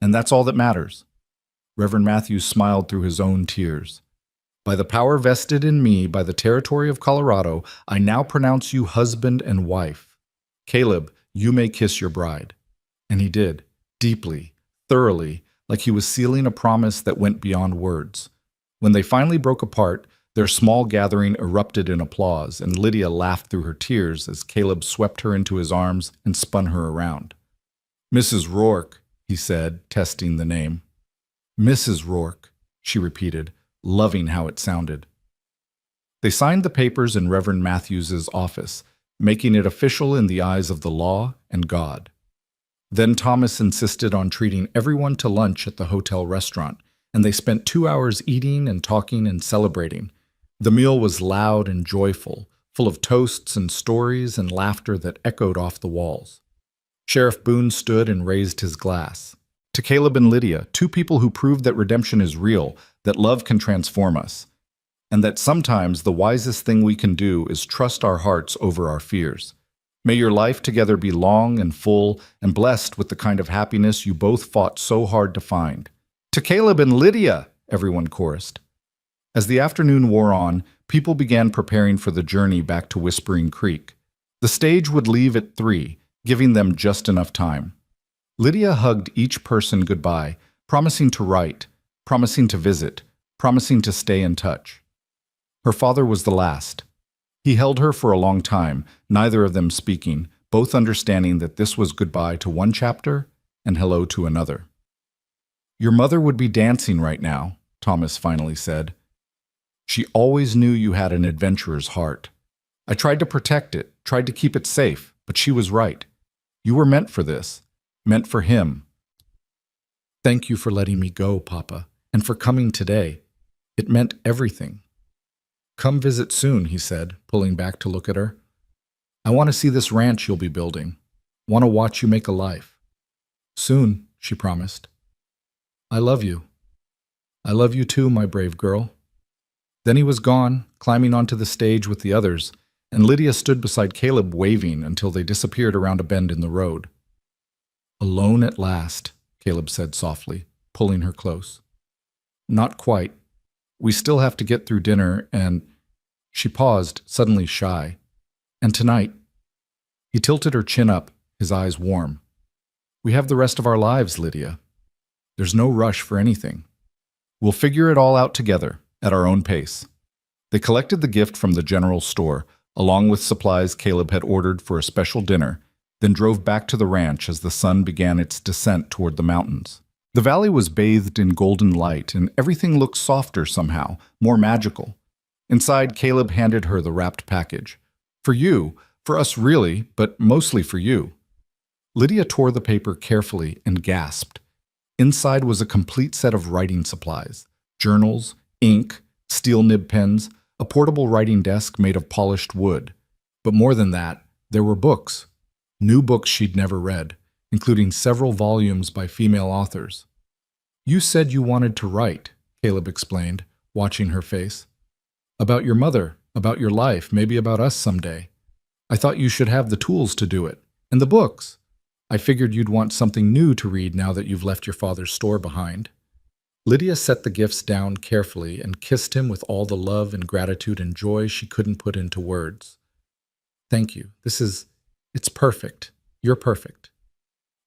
and that's all that matters. Reverend Matthews smiled through his own tears. By the power vested in me by the territory of Colorado, I now pronounce you husband and wife. Caleb, you may kiss your bride. And he did, deeply, thoroughly, like he was sealing a promise that went beyond words. When they finally broke apart, their small gathering erupted in applause, and Lydia laughed through her tears as Caleb swept her into his arms and spun her around. Mrs. Rourke, he said, testing the name. Mrs. Rourke, she repeated, loving how it sounded. They signed the papers in Reverend Matthews's office, making it official in the eyes of the law and God. Then Thomas insisted on treating everyone to lunch at the hotel restaurant, and they spent 2 hours eating and talking and celebrating. The meal was loud and joyful, full of toasts and stories and laughter that echoed off the walls. Sheriff Boone stood and raised his glass. To Caleb and Lydia, two people who proved that redemption is real, that love can transform us, and that sometimes the wisest thing we can do is trust our hearts over our fears. May your life together be long and full and blessed with the kind of happiness you both fought so hard to find. To Caleb and Lydia, everyone chorused. As the afternoon wore on, people began preparing for the journey back to Whispering Creek. The stage would leave at 3, giving them just enough time. Lydia hugged each person goodbye, promising to write, promising to visit, promising to stay in touch. Her father was the last. He held her for a long time, neither of them speaking, both understanding that this was goodbye to one chapter and hello to another. Your mother would be dancing right now, Thomas finally said. She always knew you had an adventurer's heart. I tried to protect it, tried to keep it safe, but she was right. You were meant for this, meant for him. Thank you for letting me go, Papa, and for coming today. It meant everything. Come visit soon, he said, pulling back to look at her. I want to see this ranch you'll be building. Want to watch you make a life. Soon, she promised. I love you. I love you too, my brave girl. Then he was gone, climbing onto the stage with the others, and Lydia stood beside Caleb waving until they disappeared around a bend in the road. Alone at last, Caleb said softly, pulling her close. Not quite. We still have to get through dinner and... She paused, suddenly shy. And tonight... He tilted her chin up, his eyes warm. We have the rest of our lives, Lydia. There's no rush for anything. We'll figure it all out together, at our own pace. They collected the gift from the general store, along with supplies Caleb had ordered for a special dinner, then drove back to the ranch as the sun began its descent toward the mountains. The valley was bathed in golden light, and everything looked softer somehow, more magical. Inside, Caleb handed her the wrapped package. For you, for us really, but mostly for you. Lydia tore the paper carefully and gasped. Inside was a complete set of writing supplies, journals, ink, steel nib pens, a portable writing desk made of polished wood. But more than that, there were books. New books she'd never read, including several volumes by female authors. You said you wanted to write, Caleb explained, watching her face. About your mother, about your life, maybe about us someday. I thought you should have the tools to do it, and the books. I figured you'd want something new to read now that you've left your father's store behind. Lydia set the gifts down carefully and kissed him with all the love and gratitude and joy she couldn't put into words. Thank you. It's perfect. You're perfect.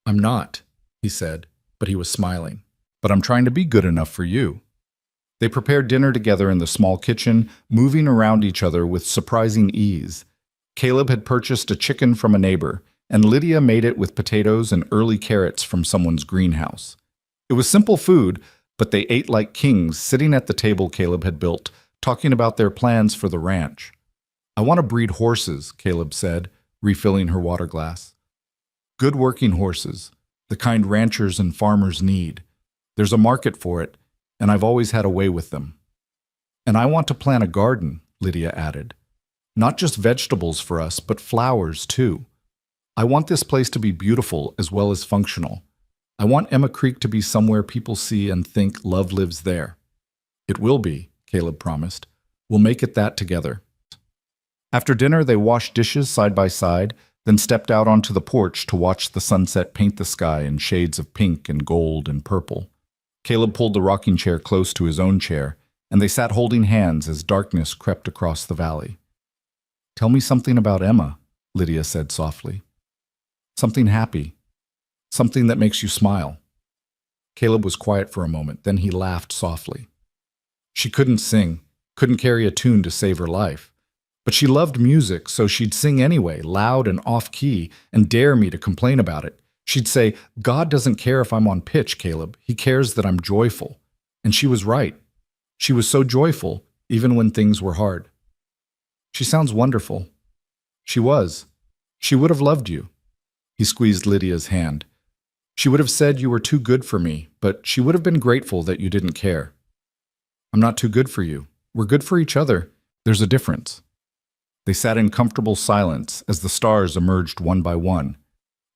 I'm not, he said, but he was smiling. But I'm trying to be good enough for you. They prepared dinner together in the small kitchen, moving around each other with surprising ease. Caleb had purchased a chicken from a neighbor, and Lydia made it with potatoes and early carrots from someone's greenhouse. It was simple food, but they ate like kings, sitting at the table Caleb had built, talking about their plans for the ranch. I want to breed horses, Caleb said, refilling her water glass. Good working horses, the kind ranchers and farmers need. There's a market for it, and I've always had a way with them. And I want to plant a garden, Lydia added. Not just vegetables for us, but flowers too. I want this place to be beautiful as well as functional. I want Emma Creek to be somewhere people see and think love lives there. It will be, Caleb promised. We'll make it that together. After dinner, they washed dishes side by side, then stepped out onto the porch to watch the sunset paint the sky in shades of pink and gold and purple. Caleb pulled the rocking chair close to his own chair, and they sat holding hands as darkness crept across the valley. "Tell me something about Emma," Lydia said softly. "Something happy. Something that makes you smile." Caleb was quiet for a moment, then he laughed softly. She couldn't sing, couldn't carry a tune to save her life. But she loved music, so she'd sing anyway, loud and off-key, and dare me to complain about it. She'd say, "God doesn't care if I'm on pitch, Caleb. He cares that I'm joyful." And she was right. She was so joyful, even when things were hard. "She sounds wonderful." She was. She would have loved you. He squeezed Lydia's hand. She would have said you were too good for me, but she would have been grateful that you didn't care. "I'm not too good for you. We're good for each other. There's a difference." They sat in comfortable silence as the stars emerged one by one.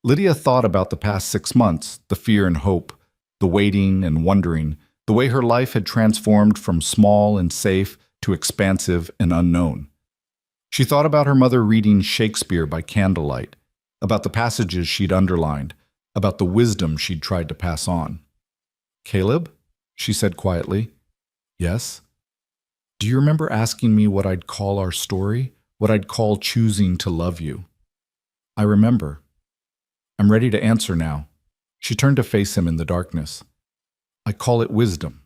Lydia thought about the past 6 months, the fear and hope, the waiting and wondering, the way her life had transformed from small and safe to expansive and unknown. She thought about her mother reading Shakespeare by candlelight, about the passages she'd underlined, about the wisdom she'd tried to pass on. "Caleb?" she said quietly. "Yes?" "Do you remember asking me what I'd call our story? What I'd call choosing to love you?" "I remember." "I'm ready to answer now." She turned to face him in the darkness. "I call it wisdom.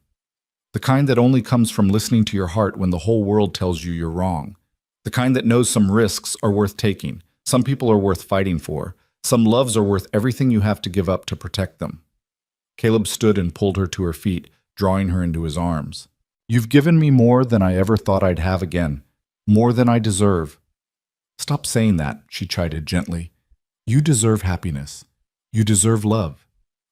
The kind that only comes from listening to your heart when the whole world tells you you're wrong. The kind that knows some risks are worth taking, some people are worth fighting for, some loves are worth everything you have to give up to protect them." Caleb stood and pulled her to her feet, drawing her into his arms. "You've given me more than I ever thought I'd have again. More than I deserve." "Stop saying that," she chided gently. "You deserve happiness. You deserve love.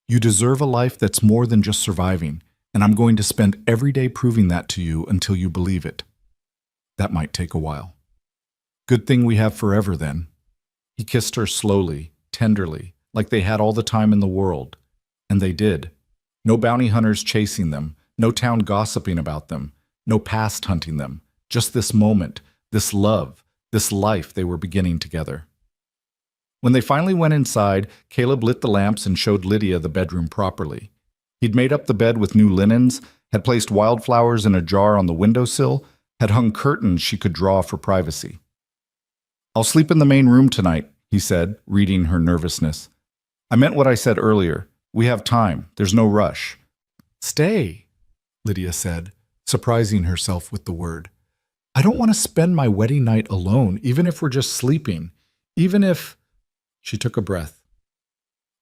You deserve a life that's more than just surviving, and I'm going to spend every day proving that to you until you believe it. That might take a while." "Good thing we have forever, then." He kissed her slowly, tenderly, like they had all the time in the world. And they did. No bounty hunters chasing them, no town gossiping about them, no past hunting them. Just this moment, this love, this life they were beginning together. When they finally went inside, Caleb lit the lamps and showed Lydia the bedroom properly. He'd made up the bed with new linens, had placed wildflowers in a jar on the windowsill, had hung curtains she could draw for privacy. "I'll sleep in the main room tonight," he said, reading her nervousness. "I meant what I said earlier. We have time. There's no rush." "Stay," Lydia said, surprising herself with the word. "I don't want to spend my wedding night alone, even if we're just sleeping. Even if—" She took a breath.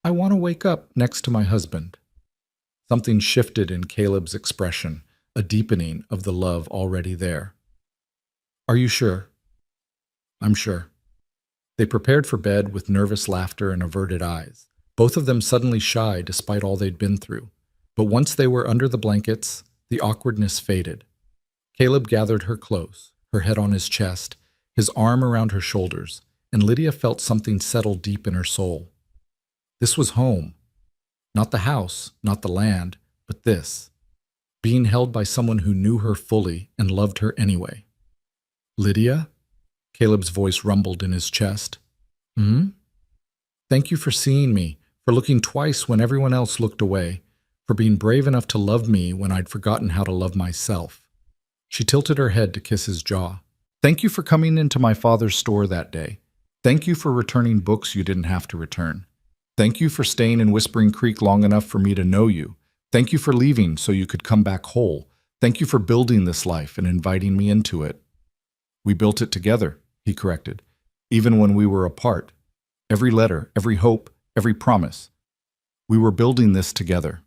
"I want to wake up next to my husband." Something shifted in Caleb's expression, a deepening of the love already there. "Are you sure?" "I'm sure." They prepared for bed with nervous laughter and averted eyes, both of them suddenly shy despite all they'd been through. But once they were under the blankets, the awkwardness faded. Caleb gathered her close, her head on his chest, his arm around her shoulders, and Lydia felt something settle deep in her soul. This was home. Not the house, not the land, but this. Being held by someone who knew her fully and loved her anyway. "Lydia?" Caleb's voice rumbled in his chest. "Hmm?" "Thank you for seeing me, for looking twice when everyone else looked away, for being brave enough to love me when I'd forgotten how to love myself." She tilted her head to kiss his jaw. "Thank you for coming into my father's store that day. Thank you for returning books you didn't have to return. Thank you for staying in Whispering Creek long enough for me to know you. Thank you for leaving so you could come back whole. Thank you for building this life and inviting me into it." "We built it together," he corrected, "even when we were apart. Every letter, every hope, every promise. We were building this together."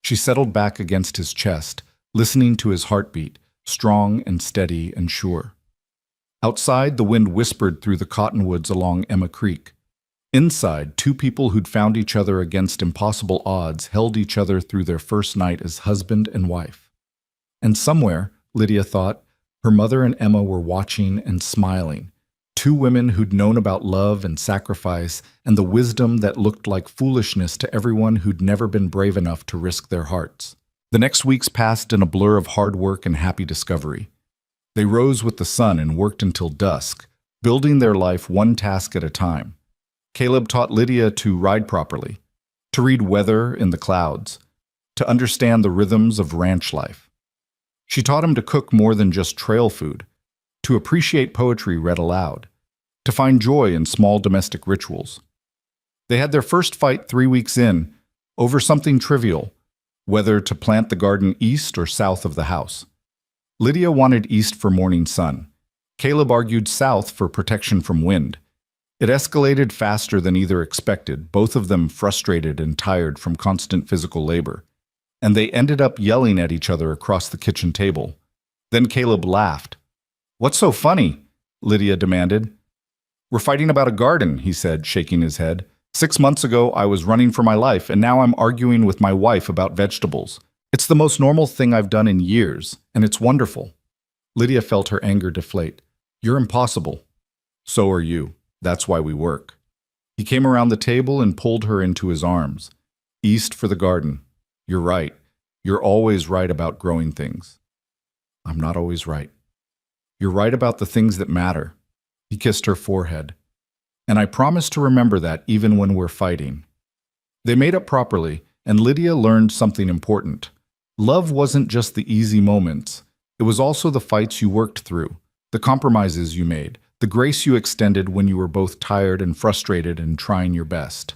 She settled back against his chest, listening to his heartbeat, strong and steady and sure. Outside, the wind whispered through the cottonwoods along Emma Creek. Inside, two people who'd found each other against impossible odds held each other through their first night as husband and wife. And somewhere, Lydia thought, her mother and Emma were watching and smiling, two women who'd known about love and sacrifice and the wisdom that looked like foolishness to everyone who'd never been brave enough to risk their hearts. The next weeks passed in a blur of hard work and happy discovery. They rose with the sun and worked until dusk, building their life one task at a time. Caleb taught Lydia to ride properly, to read weather in the clouds, to understand the rhythms of ranch life. She taught him to cook more than just trail food, to appreciate poetry read aloud, to find joy in small domestic rituals. They had their first fight 3 weeks in, over something trivial, whether to plant the garden east or south of the house. Lydia wanted east for morning sun. Caleb argued south for protection from wind. It escalated faster than either expected, both of them frustrated and tired from constant physical labor. And they ended up yelling at each other across the kitchen table. Then Caleb laughed. "What's so funny?" Lydia demanded. "We're fighting about a garden," he said, shaking his head. 6 months ago, I was running for my life, and now I'm arguing with my wife about vegetables. It's the most normal thing I've done in years, and it's wonderful." Lydia felt her anger deflate. "You're impossible." "So are you. That's why we work." He came around the table and pulled her into his arms. "East for the garden. You're right. You're always right about growing things." "I'm not always right." "You're right about the things that matter." He kissed her forehead. "And I promise to remember that even when we're fighting." They made up properly, and Lydia learned something important. Love wasn't just the easy moments. It was also the fights you worked through, the compromises you made, the grace you extended when you were both tired and frustrated and trying your best.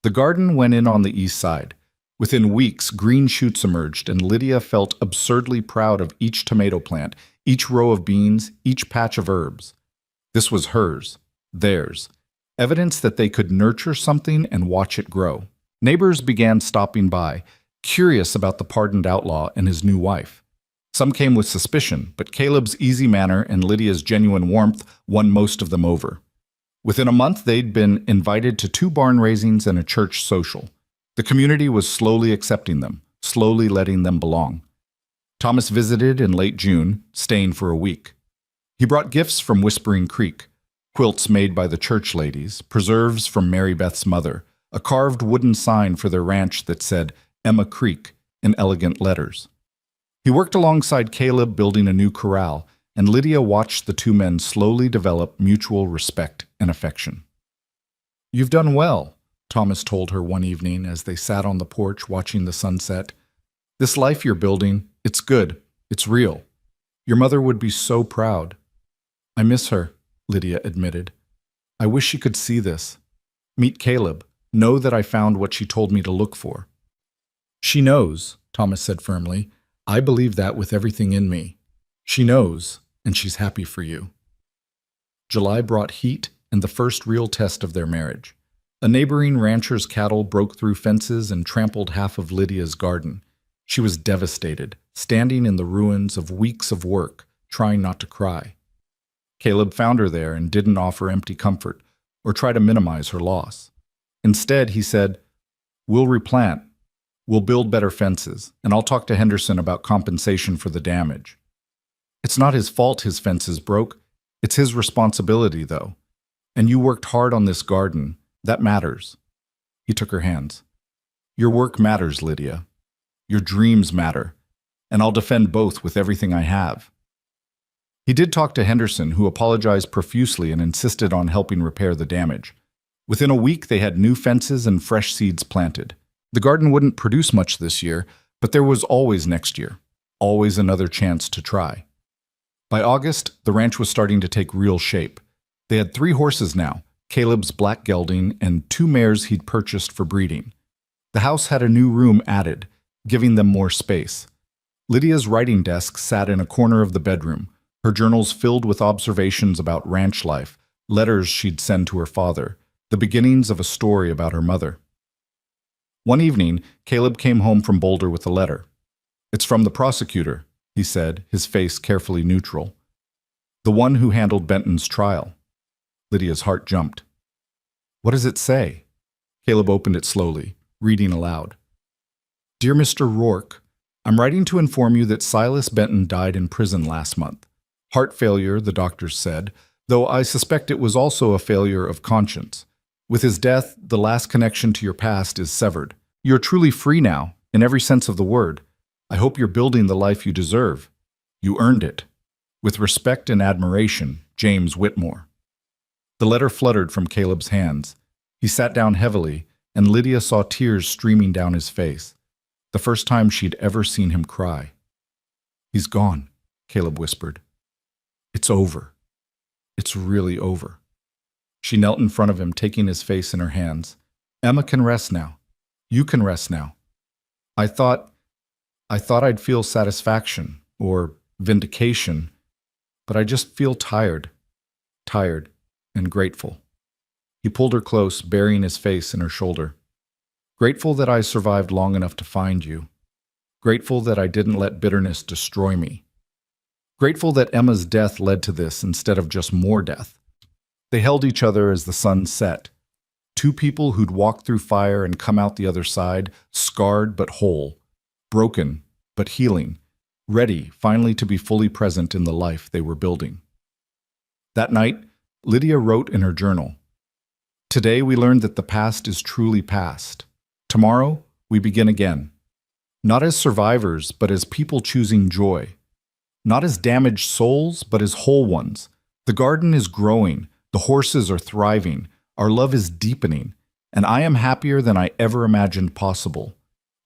The garden went in on the east side. Within weeks, green shoots emerged, and Lydia felt absurdly proud of each tomato plant, each row of beans, each patch of herbs. This was hers, theirs, evidence that they could nurture something and watch it grow. Neighbors began stopping by, curious about the pardoned outlaw and his new wife. Some came with suspicion, but Caleb's easy manner and Lydia's genuine warmth won most of them over. Within a month, they'd been invited to 2 barn raisings and a church social. The community was slowly accepting them, slowly letting them belong. Thomas visited in late June, staying for a week. He brought gifts from Whispering Creek, quilts made by the church ladies, preserves from Mary Beth's mother, a carved wooden sign for their ranch that said Emma Creek in elegant letters. He worked alongside Caleb building a new corral, and Lydia watched the 2 men slowly develop mutual respect and affection. "You've done well," Thomas told her one evening as they sat on the porch watching the sunset. "This life you're building, it's good, it's real. Your mother would be so proud." "I miss her," Lydia admitted. "I wish she could see this. Meet Caleb. Know that I found what she told me to look for." "She knows," Thomas said firmly. "I believe that with everything in me. She knows, and she's happy for you." July brought heat and the first real test of their marriage. A neighboring rancher's cattle broke through fences and trampled half of Lydia's garden. She was devastated, standing in the ruins of weeks of work, trying not to cry. Caleb found her there and didn't offer empty comfort or try to minimize her loss. Instead, he said, "We'll replant. We'll build better fences, and I'll talk to Henderson about compensation for the damage." "It's not his fault his fences broke. It's his responsibility, though. And you worked hard on this garden. That matters." He took her hands. "Your work matters, Lydia. Your dreams matter, and I'll defend both with everything I have." He did talk to Henderson, who apologized profusely and insisted on helping repair the damage. Within a week, they had new fences and fresh seeds planted. The garden wouldn't produce much this year, but there was always next year, always another chance to try. By August, the ranch was starting to take real shape. They had 3 horses now, Caleb's black gelding and 2 mares he'd purchased for breeding. The house had a new room added, giving them more space. Lydia's writing desk sat in a corner of the bedroom, her journals filled with observations about ranch life, letters she'd send to her father, the beginnings of a story about her mother. One evening, Caleb came home from Boulder with a letter. "It's from the prosecutor," he said, his face carefully neutral. "The one who handled Benton's trial." Lydia's heart jumped. "What does it say?" Caleb opened it slowly, reading aloud. "Dear Mr. Rourke, I'm writing to inform you that Silas Benton died in prison last month. Heart failure, the doctors said, though I suspect it was also a failure of conscience. With his death, the last connection to your past is severed. You're truly free now, in every sense of the word. I hope you're building the life you deserve. You earned it. With respect and admiration, James Whitmore. The letter fluttered from Caleb's hands. He sat down heavily, and Lydia saw tears streaming down his face, the first time she'd ever seen him cry. "He's gone," Caleb whispered. "It's over. It's really over." She knelt in front of him, taking his face in her hands. "Emma can rest now. You can rest now. I thought I'd feel satisfaction or vindication, but I just feel tired and grateful." He pulled her close, burying his face in her shoulder. "Grateful that I survived long enough to find you. Grateful that I didn't let bitterness destroy me. Grateful that Emma's death led to this instead of just more death." They held each other as the sun set. Two people who'd walked through fire and come out the other side, scarred but whole, broken but healing, ready finally to be fully present in the life they were building. That night, Lydia wrote in her journal, "Today we learned that the past is truly past. Tomorrow we begin again. Not as survivors, but as people choosing joy. Not as damaged souls, but as whole ones. The garden is growing, the horses are thriving, our love is deepening, and I am happier than I ever imagined possible.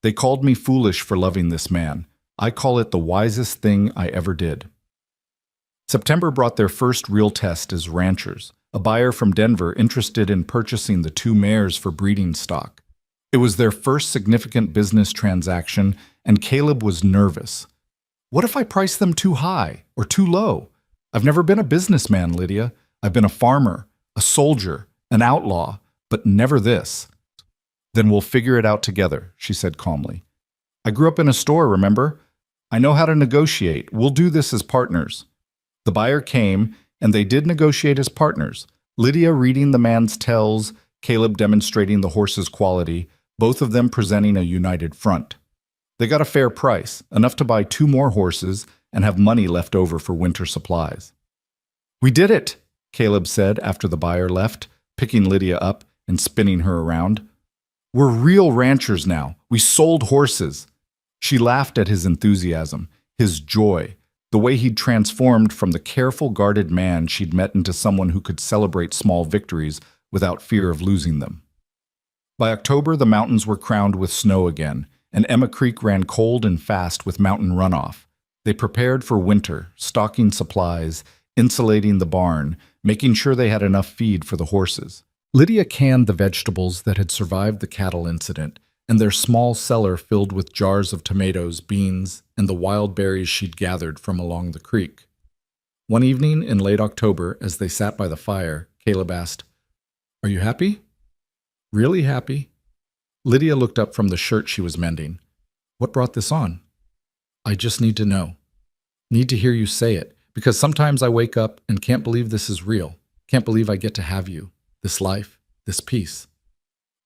They called me foolish for loving this man. I call it the wisest thing I ever did." September brought their first real test as ranchers, a buyer from Denver interested in purchasing the two mares for breeding stock. It was their first significant business transaction, and Caleb was nervous. "What if I price them too high or too low? I've never been a businessman, Lydia. I've been a farmer, a soldier, an outlaw, but never this." "Then we'll figure it out together," she said calmly. "I grew up in a store, remember? I know how to negotiate. We'll do this as partners." The buyer came, and they did negotiate as partners. Lydia reading the man's tells, Caleb demonstrating the horse's quality, both of them presenting a united front. They got a fair price, enough to buy 2 more horses and have money left over for winter supplies. "We did it," Caleb said after the buyer left, picking Lydia up and spinning her around. "We're real ranchers now. We sold horses." She laughed at his enthusiasm, his joy, the way he'd transformed from the careful, guarded man she'd met into someone who could celebrate small victories without fear of losing them. By October, the mountains were crowned with snow again, and Emma Creek ran cold and fast with mountain runoff. They prepared for winter, stocking supplies, insulating the barn, making sure they had enough feed for the horses. Lydia canned the vegetables that had survived the cattle incident, and their small cellar filled with jars of tomatoes, beans, and the wild berries she'd gathered from along the creek. One evening in late October, as they sat by the fire, Caleb asked, "Are you happy?" "Really happy?" Lydia looked up from the shirt she was mending. "What brought this on?" "I just need to know. Need to hear you say it, because sometimes I wake up and can't believe this is real. Can't believe I get to have you, this life, this peace."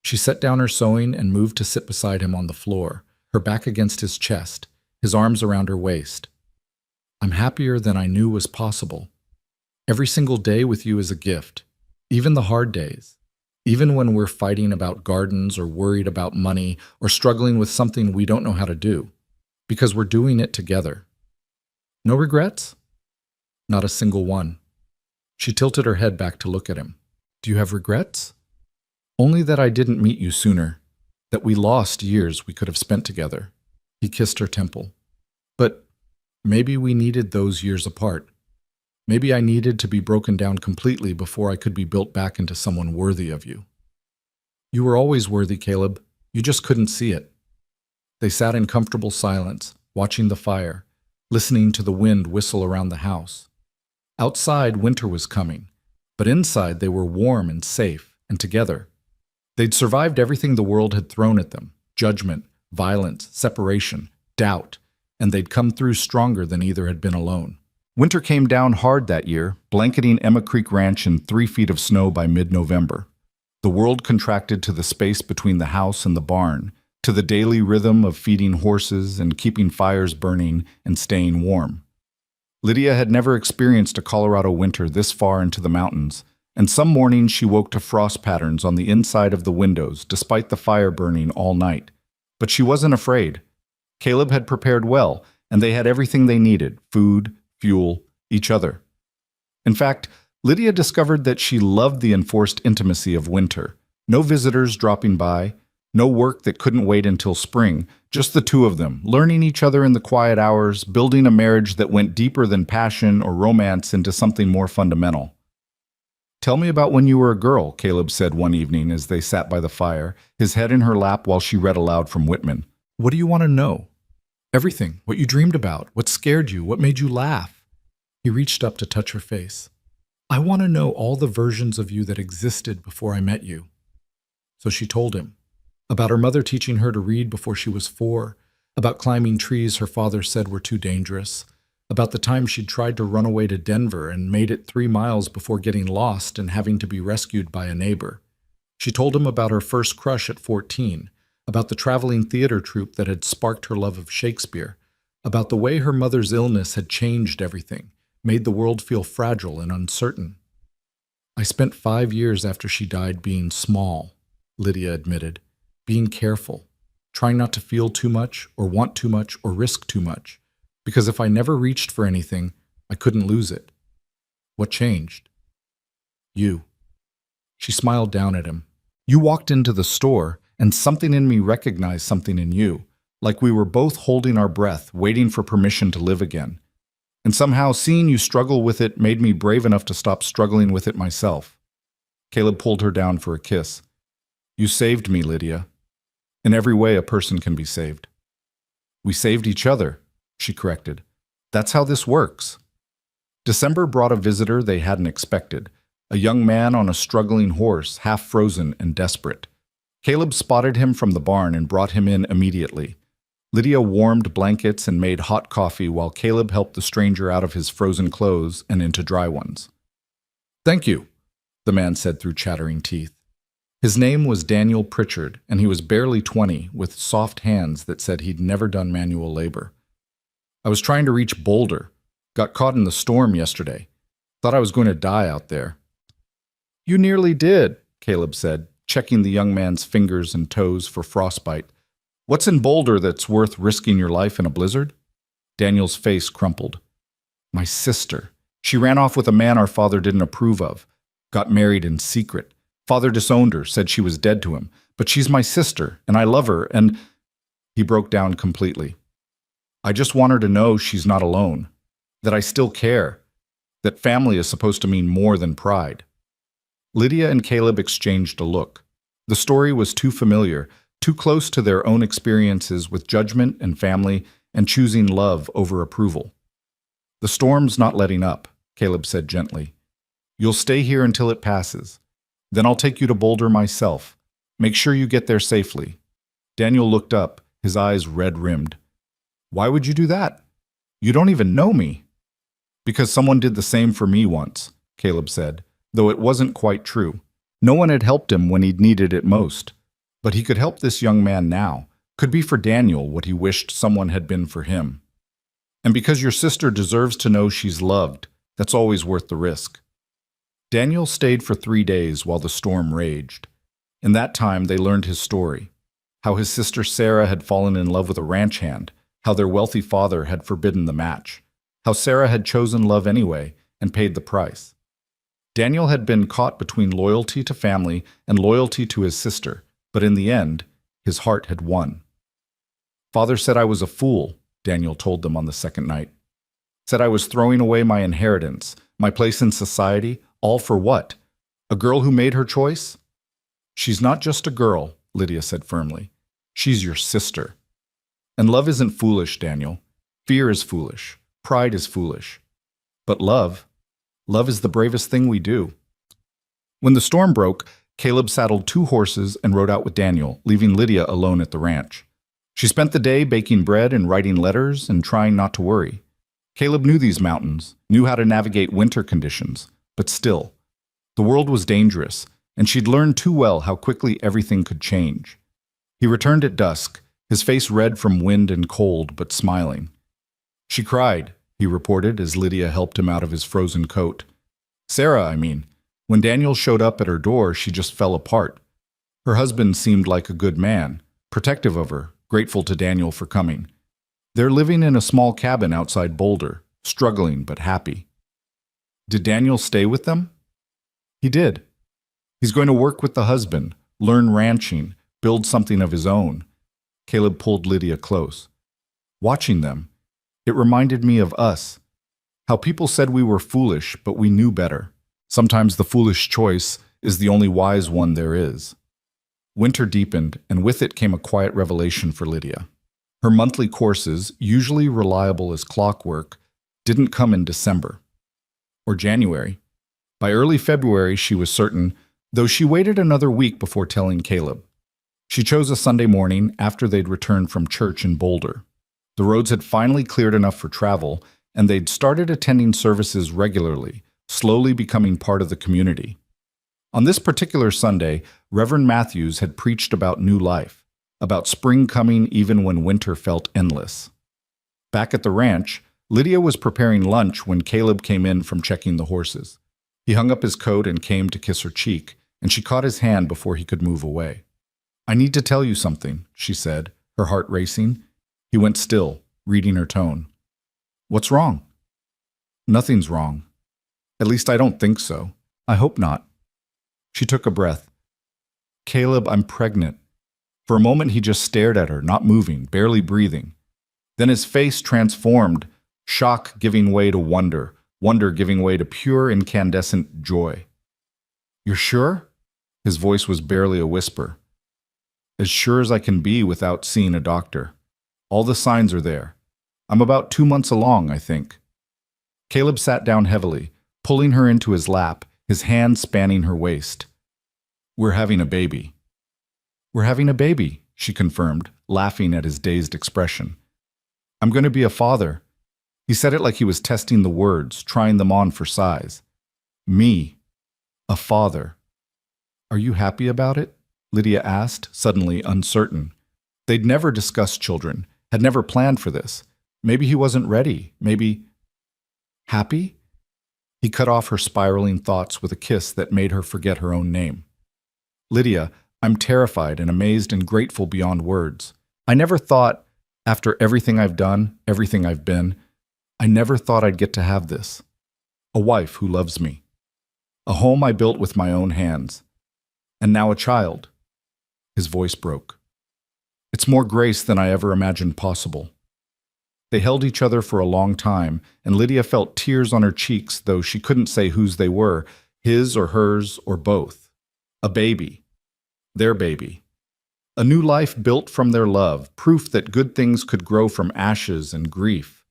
She set down her sewing and moved to sit beside him on the floor, her back against his chest, his arms around her waist. "I'm happier than I knew was possible. Every single day with you is a gift, even the hard days, even when we're fighting about gardens or worried about money or struggling with something we don't know how to do, because we're doing it together. No regrets?" "Not a single one." She tilted her head back to look at him. "Do you have regrets?" "Only that I didn't meet you sooner, that we lost years we could have spent together." He kissed her temple. "But maybe we needed those years apart. Maybe I needed to be broken down completely before I could be built back into someone worthy of you." "You were always worthy, Caleb. You just couldn't see it." They sat in comfortable silence, watching the fire, listening to the wind whistle around the house. Outside, winter was coming, but inside they were warm and safe and together. They'd survived everything the world had thrown at them: judgment, violence, separation, doubt, and they'd come through stronger than either had been alone. Winter came down hard that year, blanketing Emma Creek Ranch in 3 feet of snow by mid-November. The world contracted to the space between the house and the barn, to the daily rhythm of feeding horses and keeping fires burning and staying warm. Lydia had never experienced a Colorado winter this far into the mountains, and some mornings she woke to frost patterns on the inside of the windows despite the fire burning all night. But she wasn't afraid. Caleb had prepared well, and they had everything they needed: food, fuel, each other. In fact, Lydia discovered that she loved the enforced intimacy of winter. No visitors dropping by, no work that couldn't wait until spring, just the two of them, learning each other in the quiet hours, building a marriage that went deeper than passion or romance into something more fundamental. "Tell me about when you were a girl," Caleb said one evening as they sat by the fire, his head in her lap while she read aloud from Whitman. "What do you want to know?" "Everything. What you dreamed about, what scared you, what made you laugh." He reached up to touch her face. "I want to know all the versions of you that existed before I met you." So she told him. About her mother teaching her to read before she was 4, about climbing trees her father said were too dangerous, about the time she'd tried to run away to Denver and made it 3 miles before getting lost and having to be rescued by a neighbor. She told him about her first crush at 14, about the traveling theater troupe that had sparked her love of Shakespeare, about the way her mother's illness had changed everything, made the world feel fragile and uncertain. "I spent 5 years after she died being small," Lydia admitted, "being careful, trying not to feel too much or want too much or risk too much, because if I never reached for anything, I couldn't lose it." "What changed?" "You." She smiled down at him. "You walked into the store, and something in me recognized something in you, like we were both holding our breath, waiting for permission to live again. And somehow seeing you struggle with it made me brave enough to stop struggling with it myself." Caleb pulled her down for a kiss. "You saved me, Lydia. In every way a person can be saved." "We saved each other," she corrected. "That's how this works." December brought a visitor they hadn't expected, a young man on a struggling horse, half frozen and desperate. Caleb spotted him from the barn and brought him in immediately. Lydia warmed blankets and made hot coffee while Caleb helped the stranger out of his frozen clothes and into dry ones. "Thank you," the man said through chattering teeth. His name was Daniel Pritchard, and he was barely 20, with soft hands that said he'd never done manual labor. "I was trying to reach Boulder. Got caught in the storm yesterday. Thought I was going to die out there." "You nearly did," Caleb said, checking the young man's fingers and toes for frostbite. "What's in Boulder that's worth risking your life in a blizzard?" Daniel's face crumpled. "My sister. She ran off with a man our father didn't approve of. Got married in secret. Father disowned her, said she was dead to him. But she's my sister, and I love her, and—" He broke down completely. "I just want her to know she's not alone. That I still care. That family is supposed to mean more than pride." Lydia and Caleb exchanged a look. The story was too familiar, too close to their own experiences with judgment and family and choosing love over approval. "The storm's not letting up," Caleb said gently. "You'll stay here until it passes. Then I'll take you to Boulder myself. Make sure you get there safely." Daniel looked up, his eyes red-rimmed. "Why would you do that? You don't even know me." "Because someone did the same for me once," Caleb said, though it wasn't quite true. No one had helped him when he'd needed it most. But he could help this young man now, could be for Daniel what he wished someone had been for him. "And because your sister deserves to know she's loved, that's always worth the risk." Daniel stayed for 3 days while the storm raged. In that time, they learned his story, how his sister Sarah had fallen in love with a ranch hand, how their wealthy father had forbidden the match, how Sarah had chosen love anyway and paid the price. Daniel had been caught between loyalty to family and loyalty to his sister, but in the end, his heart had won. "Father said I was a fool," Daniel told them on the second night. "Said I was throwing away my inheritance, my place in society, all for what? A girl who made her choice?" "She's not just a girl," Lydia said firmly. "She's your sister. And love isn't foolish, Daniel. Fear is foolish. Pride is foolish. But love is the bravest thing we do." When the storm broke, Caleb saddled 2 horses and rode out with Daniel, leaving Lydia alone at the ranch. She spent the day baking bread and writing letters and trying not to worry. Caleb knew these mountains, knew how to navigate winter conditions, but still, the world was dangerous, and she'd learned too well how quickly everything could change. He returned at dusk, his face red from wind and cold, but smiling. "She cried," he reported as Lydia helped him out of his frozen coat. Sarah, I mean. When Daniel showed up at her door, she just fell apart. Her husband seemed like a good man, protective of her, grateful to Daniel for coming. They're living in a small cabin outside Boulder, struggling but happy. Did Daniel stay with them? He did. He's going to work with the husband, learn ranching, build something of his own. Caleb pulled Lydia close. Watching them, it reminded me of us. How people said we were foolish, but we knew better. Sometimes the foolish choice is the only wise one there is. Winter deepened, and with it came a quiet revelation for Lydia. Her monthly courses, usually reliable as clockwork, didn't come in December or January. By early February, she was certain, though she waited another week before telling Caleb. She chose a Sunday morning after they'd returned from church in Boulder. The roads had finally cleared enough for travel, and they'd started attending services regularly, slowly becoming part of the community. On this particular Sunday, Reverend Matthews had preached about new life, about spring coming even when winter felt endless. Back at the ranch, Lydia was preparing lunch when Caleb came in from checking the horses. He hung up his coat and came to kiss her cheek, and she caught his hand before he could move away. I need to tell you something, she said, her heart racing. He went still, reading her tone. What's wrong? Nothing's wrong. At least I don't think so. I hope not. She took a breath. Caleb, I'm pregnant. For a moment he just stared at her, not moving, barely breathing. Then his face transformed, shock giving way to wonder, wonder giving way to pure incandescent joy. You're sure? His voice was barely a whisper. As sure as I can be without seeing a doctor. All the signs are there. I'm about 2 months along, I think. Caleb sat down heavily, pulling her into his lap, his hand spanning her waist. We're having a baby. We're having a baby, she confirmed, laughing at his dazed expression. I'm going to be a father. He said it like he was testing the words, trying them on for size. Me, a father. Are you happy about it? Lydia asked, suddenly uncertain. They'd never discussed children, had never planned for this. Maybe he wasn't ready. Maybe... Happy? He cut off her spiraling thoughts with a kiss that made her forget her own name. Lydia, I'm terrified and amazed and grateful beyond words. I never thought, after everything I've done, everything I've been, I never thought I'd get to have this. A wife who loves me. A home I built with my own hands. And now a child. His voice broke. It's more grace than I ever imagined possible. They held each other for a long time, and Lydia felt tears on her cheeks, though she couldn't say whose they were, his or hers or both. A baby. Their baby. A new life built from their love, proof that good things could grow from ashes and grief.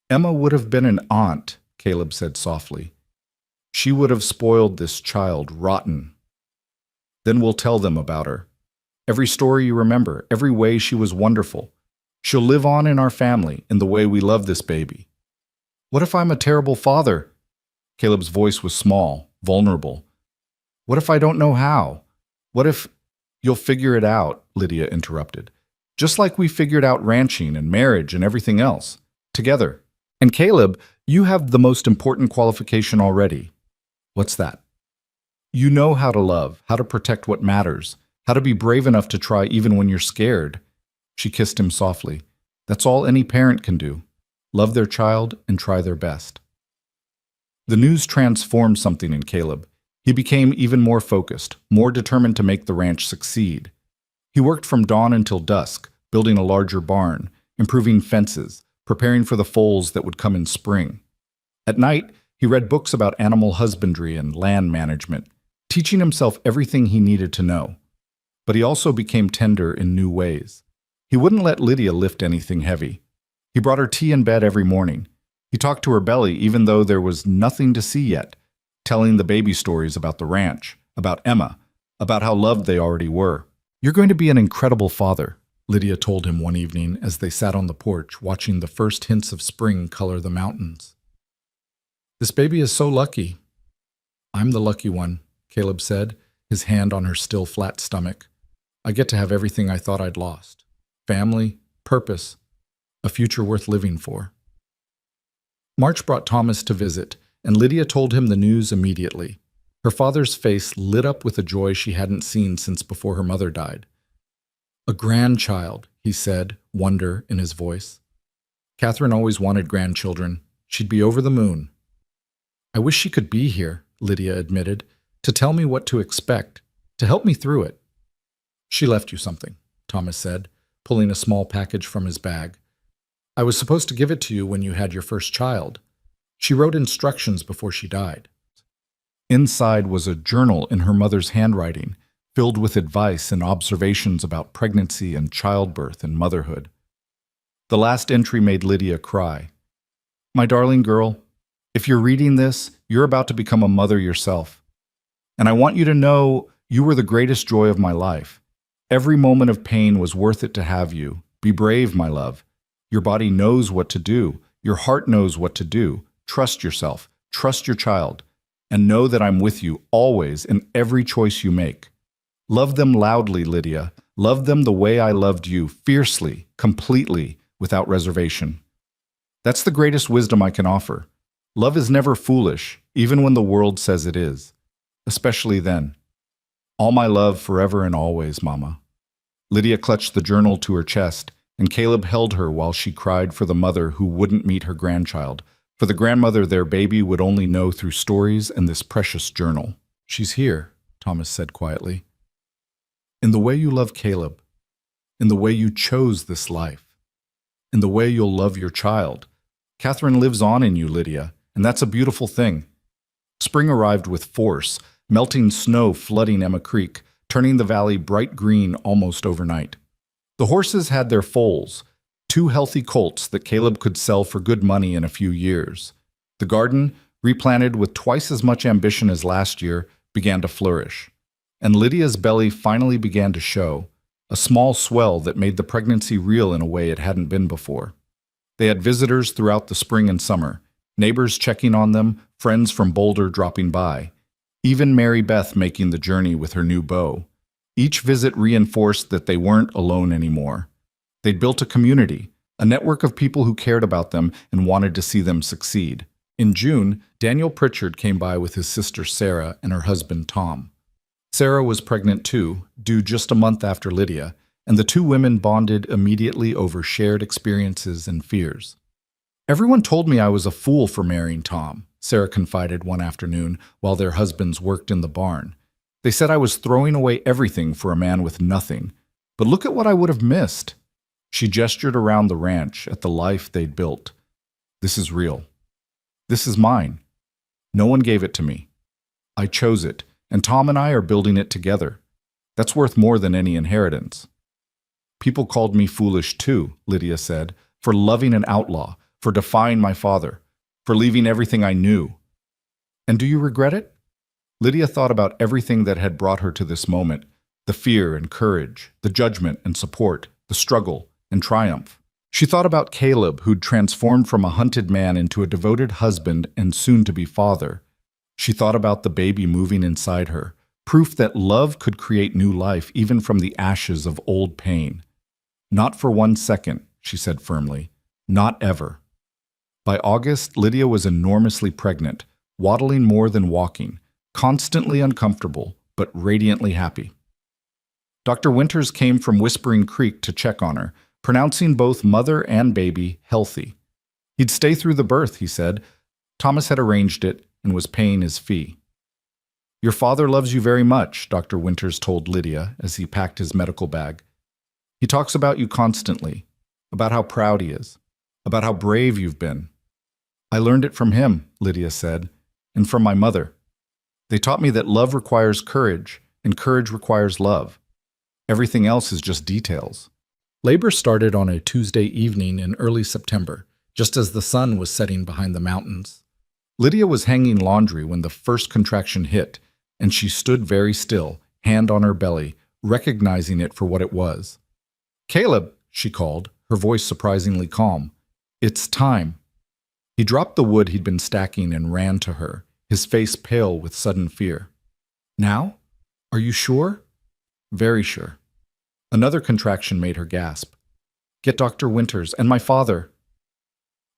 Emma would have been an aunt, Caleb said softly. She would have spoiled this child rotten. Then we'll tell them about her. Every story you remember, every way she was wonderful. She'll live on in our family, in the way we love this baby. What if I'm a terrible father? Caleb's voice was small, vulnerable. What if I don't know how? What if... You'll figure it out, Lydia interrupted. Just like we figured out ranching and marriage and everything else. Together. And Caleb, you have the most important qualification already. What's that? You know how to love, how to protect what matters, how to be brave enough to try even when you're scared. She kissed him softly. That's all any parent can do. Love their child and try their best. The news transformed something in Caleb. He became even more focused, more determined to make the ranch succeed. He worked from dawn until dusk, building a larger barn, improving fences, preparing for the foals that would come in spring. At night, he read books about animal husbandry and land management, teaching himself everything he needed to know. But he also became tender in new ways. He wouldn't let Lydia lift anything heavy. He brought her tea in bed every morning. He talked to her belly even though there was nothing to see yet, telling the baby stories about the ranch, about Emma, about how loved they already were. You're going to be an incredible father, Lydia told him one evening as they sat on the porch watching the first hints of spring color the mountains. This baby is so lucky. I'm the lucky one, Caleb said, his hand on her still flat stomach. I get to have everything I thought I'd lost. Family, purpose, a future worth living for. March brought Thomas to visit, and Lydia told him the news immediately. Her father's face lit up with a joy she hadn't seen since before her mother died. "A grandchild," he said, wonder in his voice. Catherine always wanted grandchildren. She'd be over the moon. "I wish she could be here," Lydia admitted, "to tell me what to expect, to help me through it." "She left you something," Thomas said, pulling a small package from his bag. "I was supposed to give it to you when you had your first child. She wrote instructions before she died." Inside was a journal in her mother's handwriting, filled with advice and observations about pregnancy and childbirth and motherhood. The last entry made Lydia cry. "My darling girl, if you're reading this, you're about to become a mother yourself. And I want you to know you were the greatest joy of my life. Every moment of pain was worth it to have you. Be brave, my love. Your body knows what to do. Your heart knows what to do. Trust yourself. Trust your child. And know that I'm with you always in every choice you make. Love them loudly, Lydia. Love them the way I loved you, fiercely, completely, without reservation. That's the greatest wisdom I can offer. Love is never foolish, even when the world says it is. Especially then. All my love forever and always, Mama." Lydia clutched the journal to her chest, and Caleb held her while she cried for the mother who wouldn't meet her grandchild, for the grandmother their baby would only know through stories and this precious journal. "She's here," Thomas said quietly. "In the way you love Caleb, in the way you chose this life, in the way you'll love your child. Catherine lives on in you, Lydia, and that's a beautiful thing." Spring arrived with force, melting snow flooding Emma Creek, turning the valley bright green almost overnight. The horses had their foals, 2 healthy colts that Caleb could sell for good money in a few years. The garden, replanted with twice as much ambition as last year, began to flourish. And Lydia's belly finally began to show, a small swell that made the pregnancy real in a way it hadn't been before. They had visitors throughout the spring and summer, neighbors checking on them, friends from Boulder dropping by. Even Mary Beth making the journey with her new beau. Each visit reinforced that they weren't alone anymore. They'd built a community, a network of people who cared about them and wanted to see them succeed. In June, Daniel Pritchard came by with his sister Sarah and her husband Tom. Sarah was pregnant too, due just a month after Lydia, and the 2 women bonded immediately over shared experiences and fears. "Everyone told me I was a fool for marrying Tom," Sarah confided one afternoon while their husbands worked in the barn. "They said I was throwing away everything for a man with nothing. But look at what I would have missed." She gestured around the ranch at the life they'd built. "This is real. This is mine. No one gave it to me. I chose it, and Tom and I are building it together. That's worth more than any inheritance." "People called me foolish too," Lydia said, "for loving an outlaw, for defying my father, for leaving everything I knew." "And do you regret it?" Lydia thought about everything that had brought her to this moment, the fear and courage, the judgment and support, the struggle and triumph. She thought about Caleb, who'd transformed from a hunted man into a devoted husband and soon-to-be father. She thought about the baby moving inside her, proof that love could create new life even from the ashes of old pain. "Not for 1 second," she said firmly. "Not ever." By August, Lydia was enormously pregnant, waddling more than walking, constantly uncomfortable, but radiantly happy. Dr. Winters came from Whispering Creek to check on her, pronouncing both mother and baby healthy. He'd stay through the birth, he said. Thomas had arranged it and was paying his fee. "Your father loves you very much," Dr. Winters told Lydia as he packed his medical bag. "He talks about you constantly, about how proud he is, about how brave you've been." "I learned it from him," Lydia said, "and from my mother. They taught me that love requires courage, and courage requires love. Everything else is just details." Labor started on a Tuesday evening in early September, just as the sun was setting behind the mountains. Lydia was hanging laundry when the first contraction hit, and she stood very still, hand on her belly, recognizing it for what it was. "Caleb," she called, her voice surprisingly calm. "It's time." He dropped the wood he'd been stacking and ran to her, his face pale with sudden fear. "Now? Are you sure?" "Very sure." Another contraction made her gasp. "Get Dr. Winters and my father."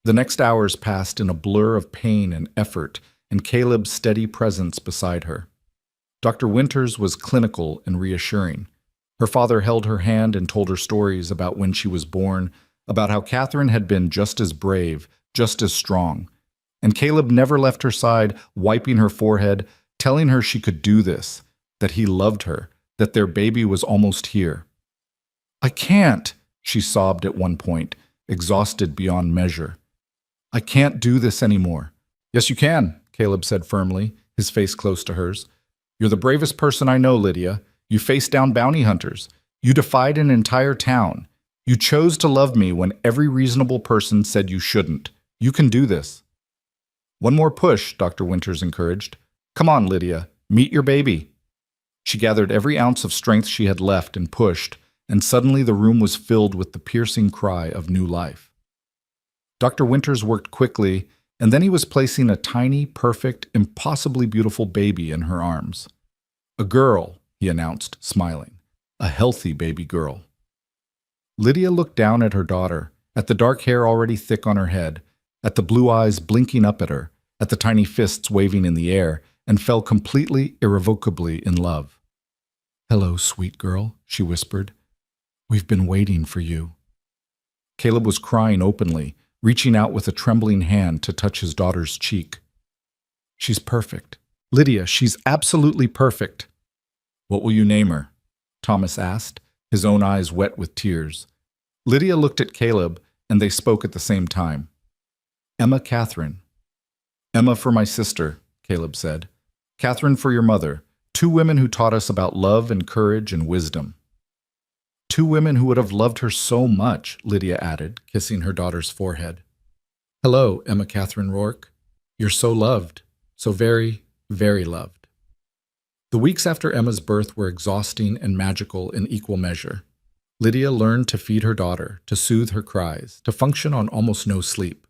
The next hours passed in a blur of pain and effort, and Caleb's steady presence beside her. Dr. Winters was clinical and reassuring. Her father held her hand and told her stories about when she was born, about how Catherine had been just as brave, just as strong. And Caleb never left her side, wiping her forehead, telling her she could do this, that he loved her, that their baby was almost here. "I can't," she sobbed at one point, exhausted beyond measure. "I can't do this anymore." "Yes, you can," Caleb said firmly, his face close to hers. "You're the bravest person I know, Lydia. You faced down bounty hunters. You defied an entire town. You chose to love me when every reasonable person said you shouldn't. You can do this." "One more push," Dr. Winters encouraged. "Come on, Lydia. Meet your baby." She gathered every ounce of strength she had left and pushed, and suddenly the room was filled with the piercing cry of new life. Dr. Winters worked quickly, and then he was placing a tiny, perfect, impossibly beautiful baby in her arms. "A girl," he announced, smiling. "A healthy baby girl." Lydia looked down at her daughter, at the dark hair already thick on her head, at the blue eyes blinking up at her, at the tiny fists waving in the air, and fell completely, irrevocably in love. "Hello, sweet girl," she whispered. "We've been waiting for you." Caleb was crying openly, reaching out with a trembling hand to touch his daughter's cheek. "She's perfect. Lydia, she's absolutely perfect." "What will you name her?" Thomas asked, his own eyes wet with tears. Lydia looked at Caleb, and they spoke at the same time. "Emma Catherine." "Emma for my sister," Caleb said. "Catherine for your mother, two women who taught us about love and courage and wisdom." "Two women who would have loved her so much," Lydia added, kissing her daughter's forehead. "Hello, Emma Catherine Rourke. You're so loved, so very, very loved." The weeks after Emma's birth were exhausting and magical in equal measure. Lydia learned to feed her daughter, to soothe her cries, to function on almost no sleep.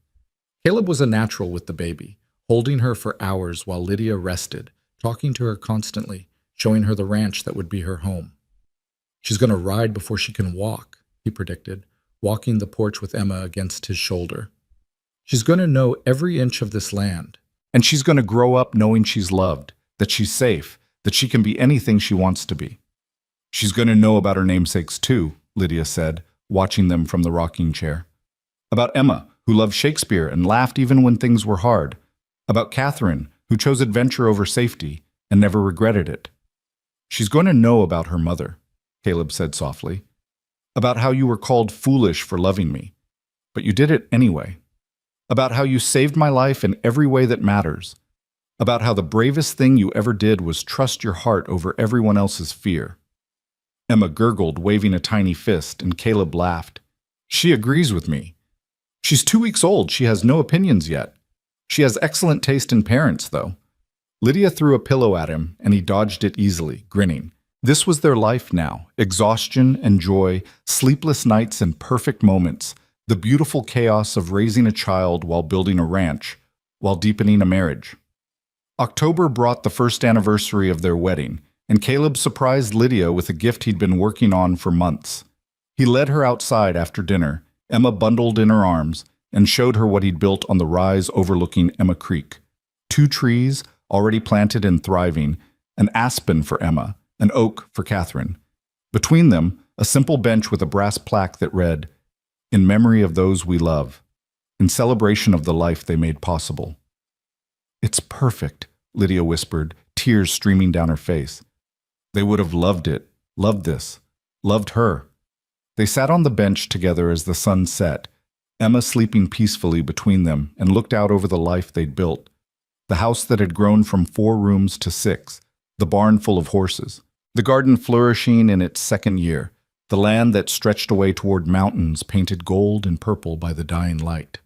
Caleb was a natural with the baby, holding her for hours while Lydia rested, talking to her constantly, showing her the ranch that would be her home. "She's going to ride before she can walk," he predicted, walking the porch with Emma against his shoulder. "She's going to know every inch of this land. And she's going to grow up knowing she's loved, that she's safe, that she can be anything she wants to be." "She's going to know about her namesakes too," Lydia said, watching them from the rocking chair. "About Emma, who loved Shakespeare and laughed even when things were hard. About Catherine, who chose adventure over safety and never regretted it. She's going to know about her mother," Caleb said softly. "About how you were called foolish for loving me, but you did it anyway. About how you saved my life in every way that matters. About how the bravest thing you ever did was trust your heart over everyone else's fear." Emma gurgled, waving a tiny fist, and Caleb laughed. "She agrees with me. She's 2 weeks old. She has no opinions yet. She has excellent taste in parents, though." Lydia threw a pillow at him, and he dodged it easily, grinning. This was their life now, exhaustion and joy, sleepless nights and perfect moments, the beautiful chaos of raising a child while building a ranch, while deepening a marriage. October brought the first anniversary of their wedding, and Caleb surprised Lydia with a gift he'd been working on for months. He led her outside after dinner, Emma bundled in her arms, and showed her what he'd built on the rise overlooking Emma Creek. 2 trees, already planted and thriving, an aspen for Emma, an oak for Catherine. Between them, a simple bench with a brass plaque that read, "In memory of those we love, in celebration of the life they made possible." "It's perfect," Lydia whispered, tears streaming down her face. They would have loved it, loved this, loved her. They sat on the bench together as the sun set, Emma sleeping peacefully between them, and looked out over the life they'd built. The house that had grown from 4 rooms to 6, the barn full of horses, the garden flourishing in its 2nd year, the land that stretched away toward mountains painted gold and purple by the dying light.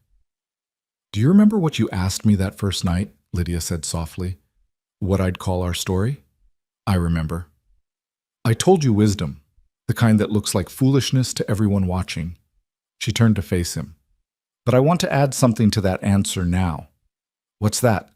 "Do you remember what you asked me that first night?" Lydia said softly. "What I'd call our story?" "I remember. I told you wisdom, the kind that looks like foolishness to everyone watching." She turned to face him. "But I want to add something to that answer now." "What's that?"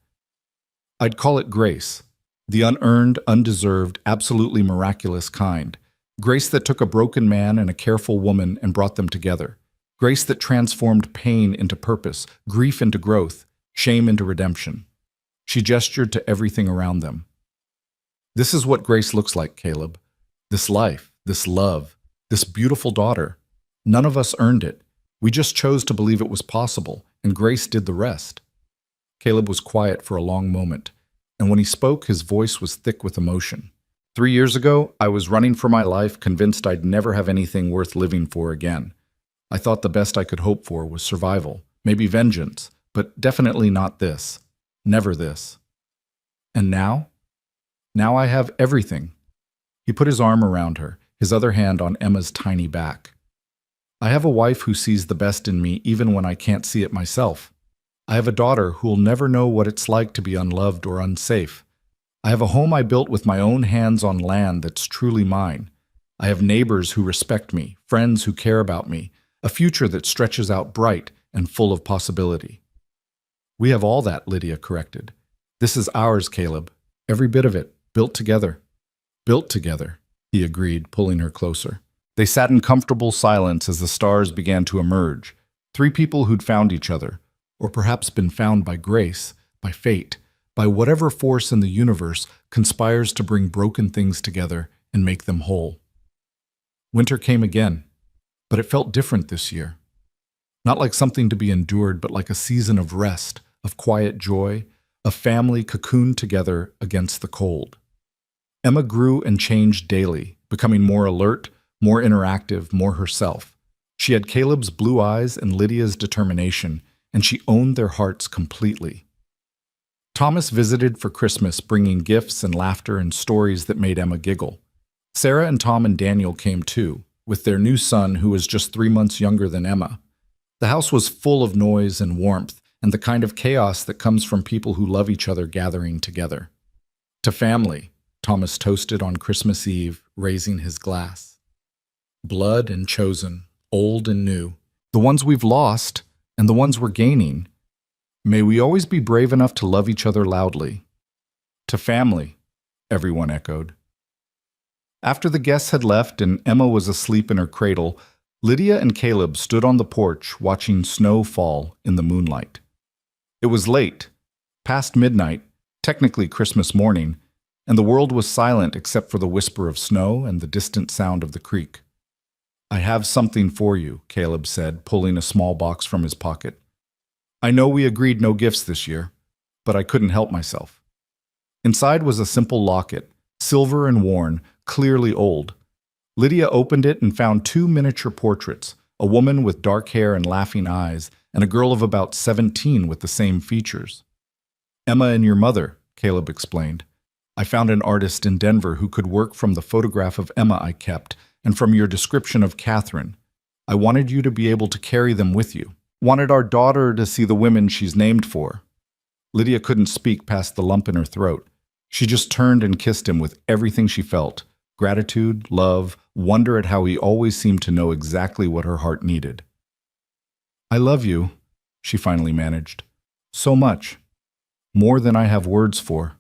"I'd call it grace, the unearned, undeserved, absolutely miraculous kind. Grace that took a broken man and a careful woman and brought them together. Grace that transformed pain into purpose, grief into growth, shame into redemption. She gestured to everything around them. This is what grace looks like, Caleb. This life, this love, this beautiful daughter. None of us earned it. We just chose to believe it was possible, and grace did the rest. Caleb was quiet for a long moment, and when he spoke, his voice was thick with emotion. 3 years ago, I was running for my life, convinced I'd never have anything worth living for again. I thought the best I could hope for was survival, maybe vengeance, but definitely not this. Never this. And now? Now I have everything. He put his arm around her, his other hand on Emma's tiny back. I have a wife who sees the best in me even when I can't see it myself. I have a daughter who'll never know what it's like to be unloved or unsafe. I have a home I built with my own hands on land that's truly mine. I have neighbors who respect me, friends who care about me, a future that stretches out bright and full of possibility. We have all that, Lydia corrected. This is ours, Caleb. Every bit of it, built together. Built together, he agreed, pulling her closer. They sat in comfortable silence as the stars began to emerge. 3 people who'd found each other, or perhaps been found by grace, by fate, by whatever force in the universe conspires to bring broken things together and make them whole. Winter came again, but it felt different this year. Not like something to be endured, but like a season of rest, of quiet joy, a family cocooned together against the cold. Emma grew and changed daily, becoming more alert, more interactive, more herself. She had Caleb's blue eyes and Lydia's determination, and she owned their hearts completely. Thomas visited for Christmas, bringing gifts and laughter and stories that made Emma giggle. Sarah and Tom and Daniel came too, with their new son who was just 3 months younger than Emma. The house was full of noise and warmth, and the kind of chaos that comes from people who love each other gathering together. To family, Thomas toasted on Christmas Eve, raising his glass. Blood and chosen, old and new, the ones we've lost and the ones we're gaining. May we always be brave enough to love each other loudly. To family, everyone echoed. After the guests had left and Emma was asleep in her cradle, Lydia and Caleb stood on the porch watching snow fall in the moonlight. It was late, past midnight, technically Christmas morning, and the world was silent except for the whisper of snow and the distant sound of the creek. I have something for you, Caleb said, pulling a small box from his pocket. I know we agreed no gifts this year, but I couldn't help myself. Inside was a simple locket, silver and worn, clearly old. Lydia opened it and found 2 miniature portraits, a woman with dark hair and laughing eyes, and a girl of about 17 with the same features. Emma and your mother, Caleb explained. I found an artist in Denver who could work from the photograph of Emma I kept and from your description of Catherine. I wanted you to be able to carry them with you. Wanted our daughter to see the women she's named for. Lydia couldn't speak past the lump in her throat. She just turned and kissed him with everything she felt. Gratitude, love, wonder at how he always seemed to know exactly what her heart needed. I love you, she finally managed. So much. More than I have words for.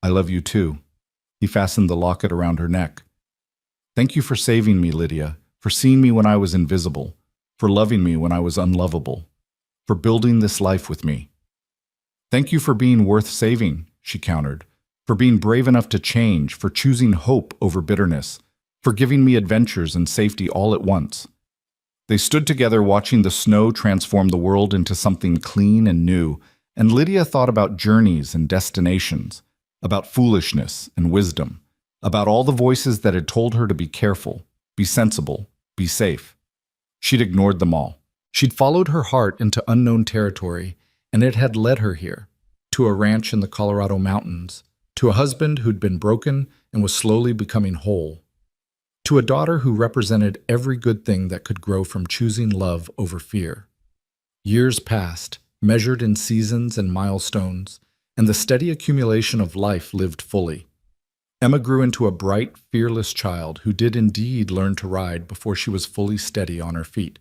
I love you too. He fastened the locket around her neck. Thank you for saving me, Lydia, for seeing me when I was invisible, for loving me when I was unlovable, for building this life with me. Thank you for being worth saving, she countered, for being brave enough to change, for choosing hope over bitterness, for giving me adventures and safety all at once. They stood together watching the snow transform the world into something clean and new, and Lydia thought about journeys and destinations, about foolishness and wisdom, about all the voices that had told her to be careful, be sensible, be safe. She'd ignored them all. She'd followed her heart into unknown territory, and it had led her here, to a ranch in the Colorado mountains, to a husband who'd been broken and was slowly becoming whole, to a daughter who represented every good thing that could grow from choosing love over fear. Years passed, measured in seasons and milestones, and the steady accumulation of life lived fully. Emma grew into a bright, fearless child who did indeed learn to ride before she was fully steady on her feet.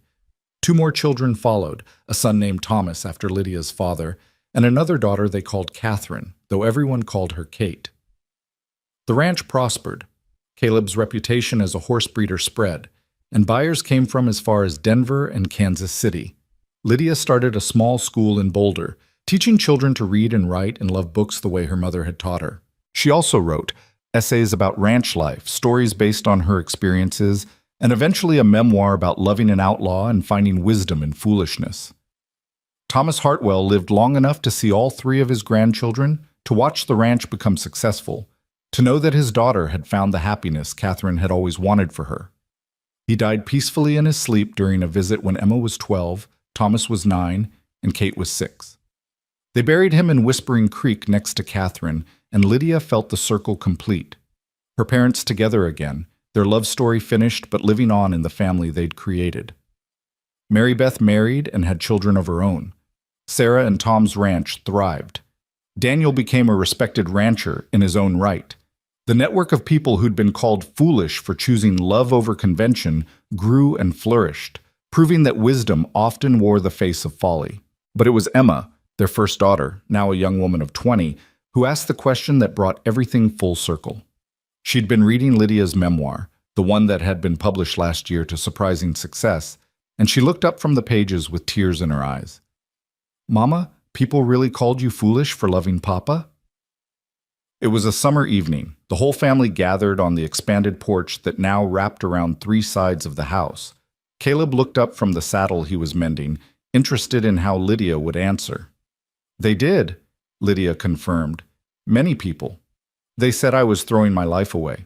2 more children followed, a son named Thomas after Lydia's father, and another daughter they called Catherine, though everyone called her Kate. The ranch prospered. Caleb's reputation as a horse breeder spread, and buyers came from as far as Denver and Kansas City. Lydia started a small school in Boulder, teaching children to read and write and love books the way her mother had taught her. She also wrote essays about ranch life, stories based on her experiences, and eventually a memoir about loving an outlaw and finding wisdom in foolishness. Thomas Hartwell lived long enough to see all three of his grandchildren, to watch the ranch become successful, to know that his daughter had found the happiness Catherine had always wanted for her. He died peacefully in his sleep during a visit when Emma was 12, Thomas was 9, and Kate was 6. They buried him in Whispering Creek next to Catherine, and Lydia felt the circle complete. Her parents together again, their love story finished but living on in the family they'd created. Mary Beth married and had children of her own. Sarah and Tom's ranch thrived. Daniel became a respected rancher in his own right. The network of people who'd been called foolish for choosing love over convention grew and flourished, proving that wisdom often wore the face of folly. But it was Emma, their first daughter, now a young woman of 20, who asked the question that brought everything full circle. She'd been reading Lydia's memoir, the one that had been published last year to surprising success, and she looked up from the pages with tears in her eyes. "Mama, people really called you foolish for loving Papa?" It was a summer evening. The whole family gathered on the expanded porch that now wrapped around 3 sides of the house. Caleb looked up from the saddle he was mending, interested in how Lydia would answer. "They did," Lydia confirmed. "Many people. They said I was throwing my life away,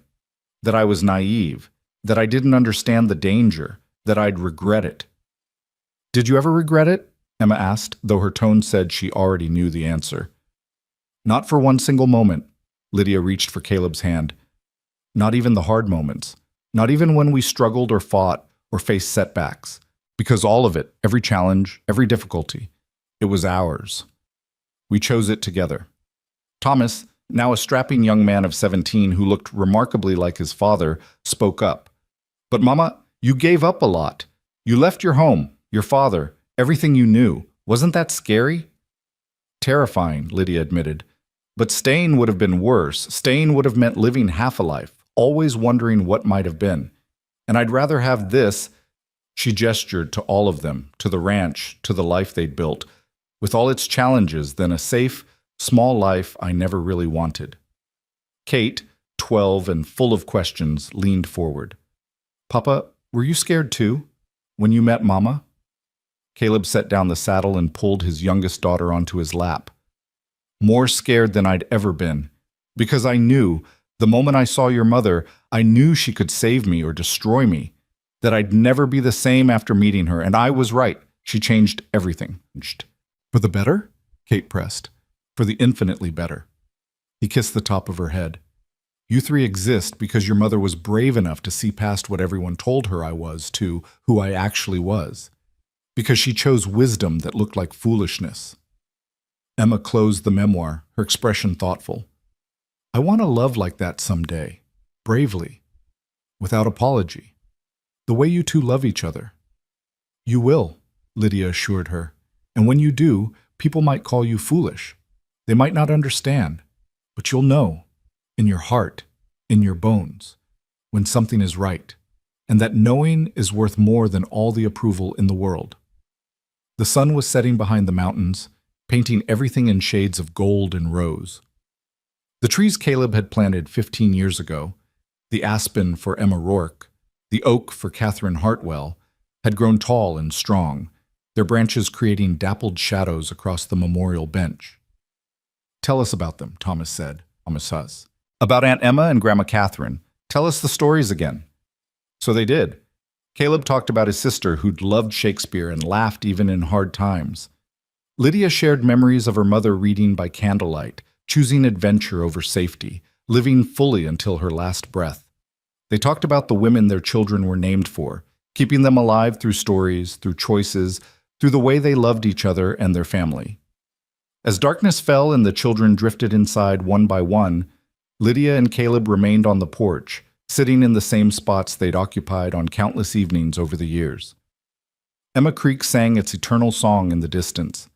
that I was naive, that I didn't understand the danger, that I'd regret it." "Did you ever regret it?" Emma asked, though her tone said she already knew the answer. "Not for one single moment." Lydia reached for Caleb's hand. "Not even the hard moments. Not even when we struggled or fought or faced setbacks. Because all of it, every challenge, every difficulty, it was ours. We chose it together." Thomas, now a strapping young man of 17 who looked remarkably like his father, spoke up. "But Mama, you gave up a lot. You left your home, your father, everything you knew. Wasn't that scary?" "Terrifying," Lydia admitted. "But staying would have been worse. Staying would have meant living half a life, always wondering what might have been. And I'd rather have this," she gestured to all of them, to the ranch, to the life they'd built, with all its challenges, than a safe, small life I never really wanted. Kate, 12 and full of questions, leaned forward. "Papa, were you scared too, when you met Mama?" Caleb set down the saddle and pulled his youngest daughter onto his lap. "More scared than I'd ever been, because I knew, the moment I saw your mother, I knew she could save me or destroy me, that I'd never be the same after meeting her, and I was right. She changed everything." "For the better?" Kate pressed. "For the infinitely better." He kissed the top of her head. "You 3 exist because your mother was brave enough to see past what everyone told her I was to who I actually was. Because she chose wisdom that looked like foolishness." Emma closed the memoir, her expression thoughtful. "I want to love like that someday, bravely, without apology, the way you 2 love each other." "You will," Lydia assured her. "And when you do, people might call you foolish. They might not understand, but you'll know, in your heart, in your bones, when something is right, and that knowing is worth more than all the approval in the world." The sun was setting behind the mountains, painting everything in shades of gold and rose. The trees Caleb had planted 15 years ago, the aspen for Emma Rourke, the oak for Catherine Hartwell, had grown tall and strong, their branches creating dappled shadows across the memorial bench. "Tell us about them," Thomas said. "Thomas. About Aunt Emma and Grandma Catherine. Tell us the stories again." So they did. Caleb talked about his sister who'd loved Shakespeare and laughed even in hard times. Lydia shared memories of her mother reading by candlelight, choosing adventure over safety, living fully until her last breath. They talked about the women their children were named for, keeping them alive through stories, through choices, through the way they loved each other and their family. As darkness fell and the children drifted inside one by one, Lydia and Caleb remained on the porch, sitting in the same spots they'd occupied on countless evenings over the years. Emma Creek sang its eternal song in the distance.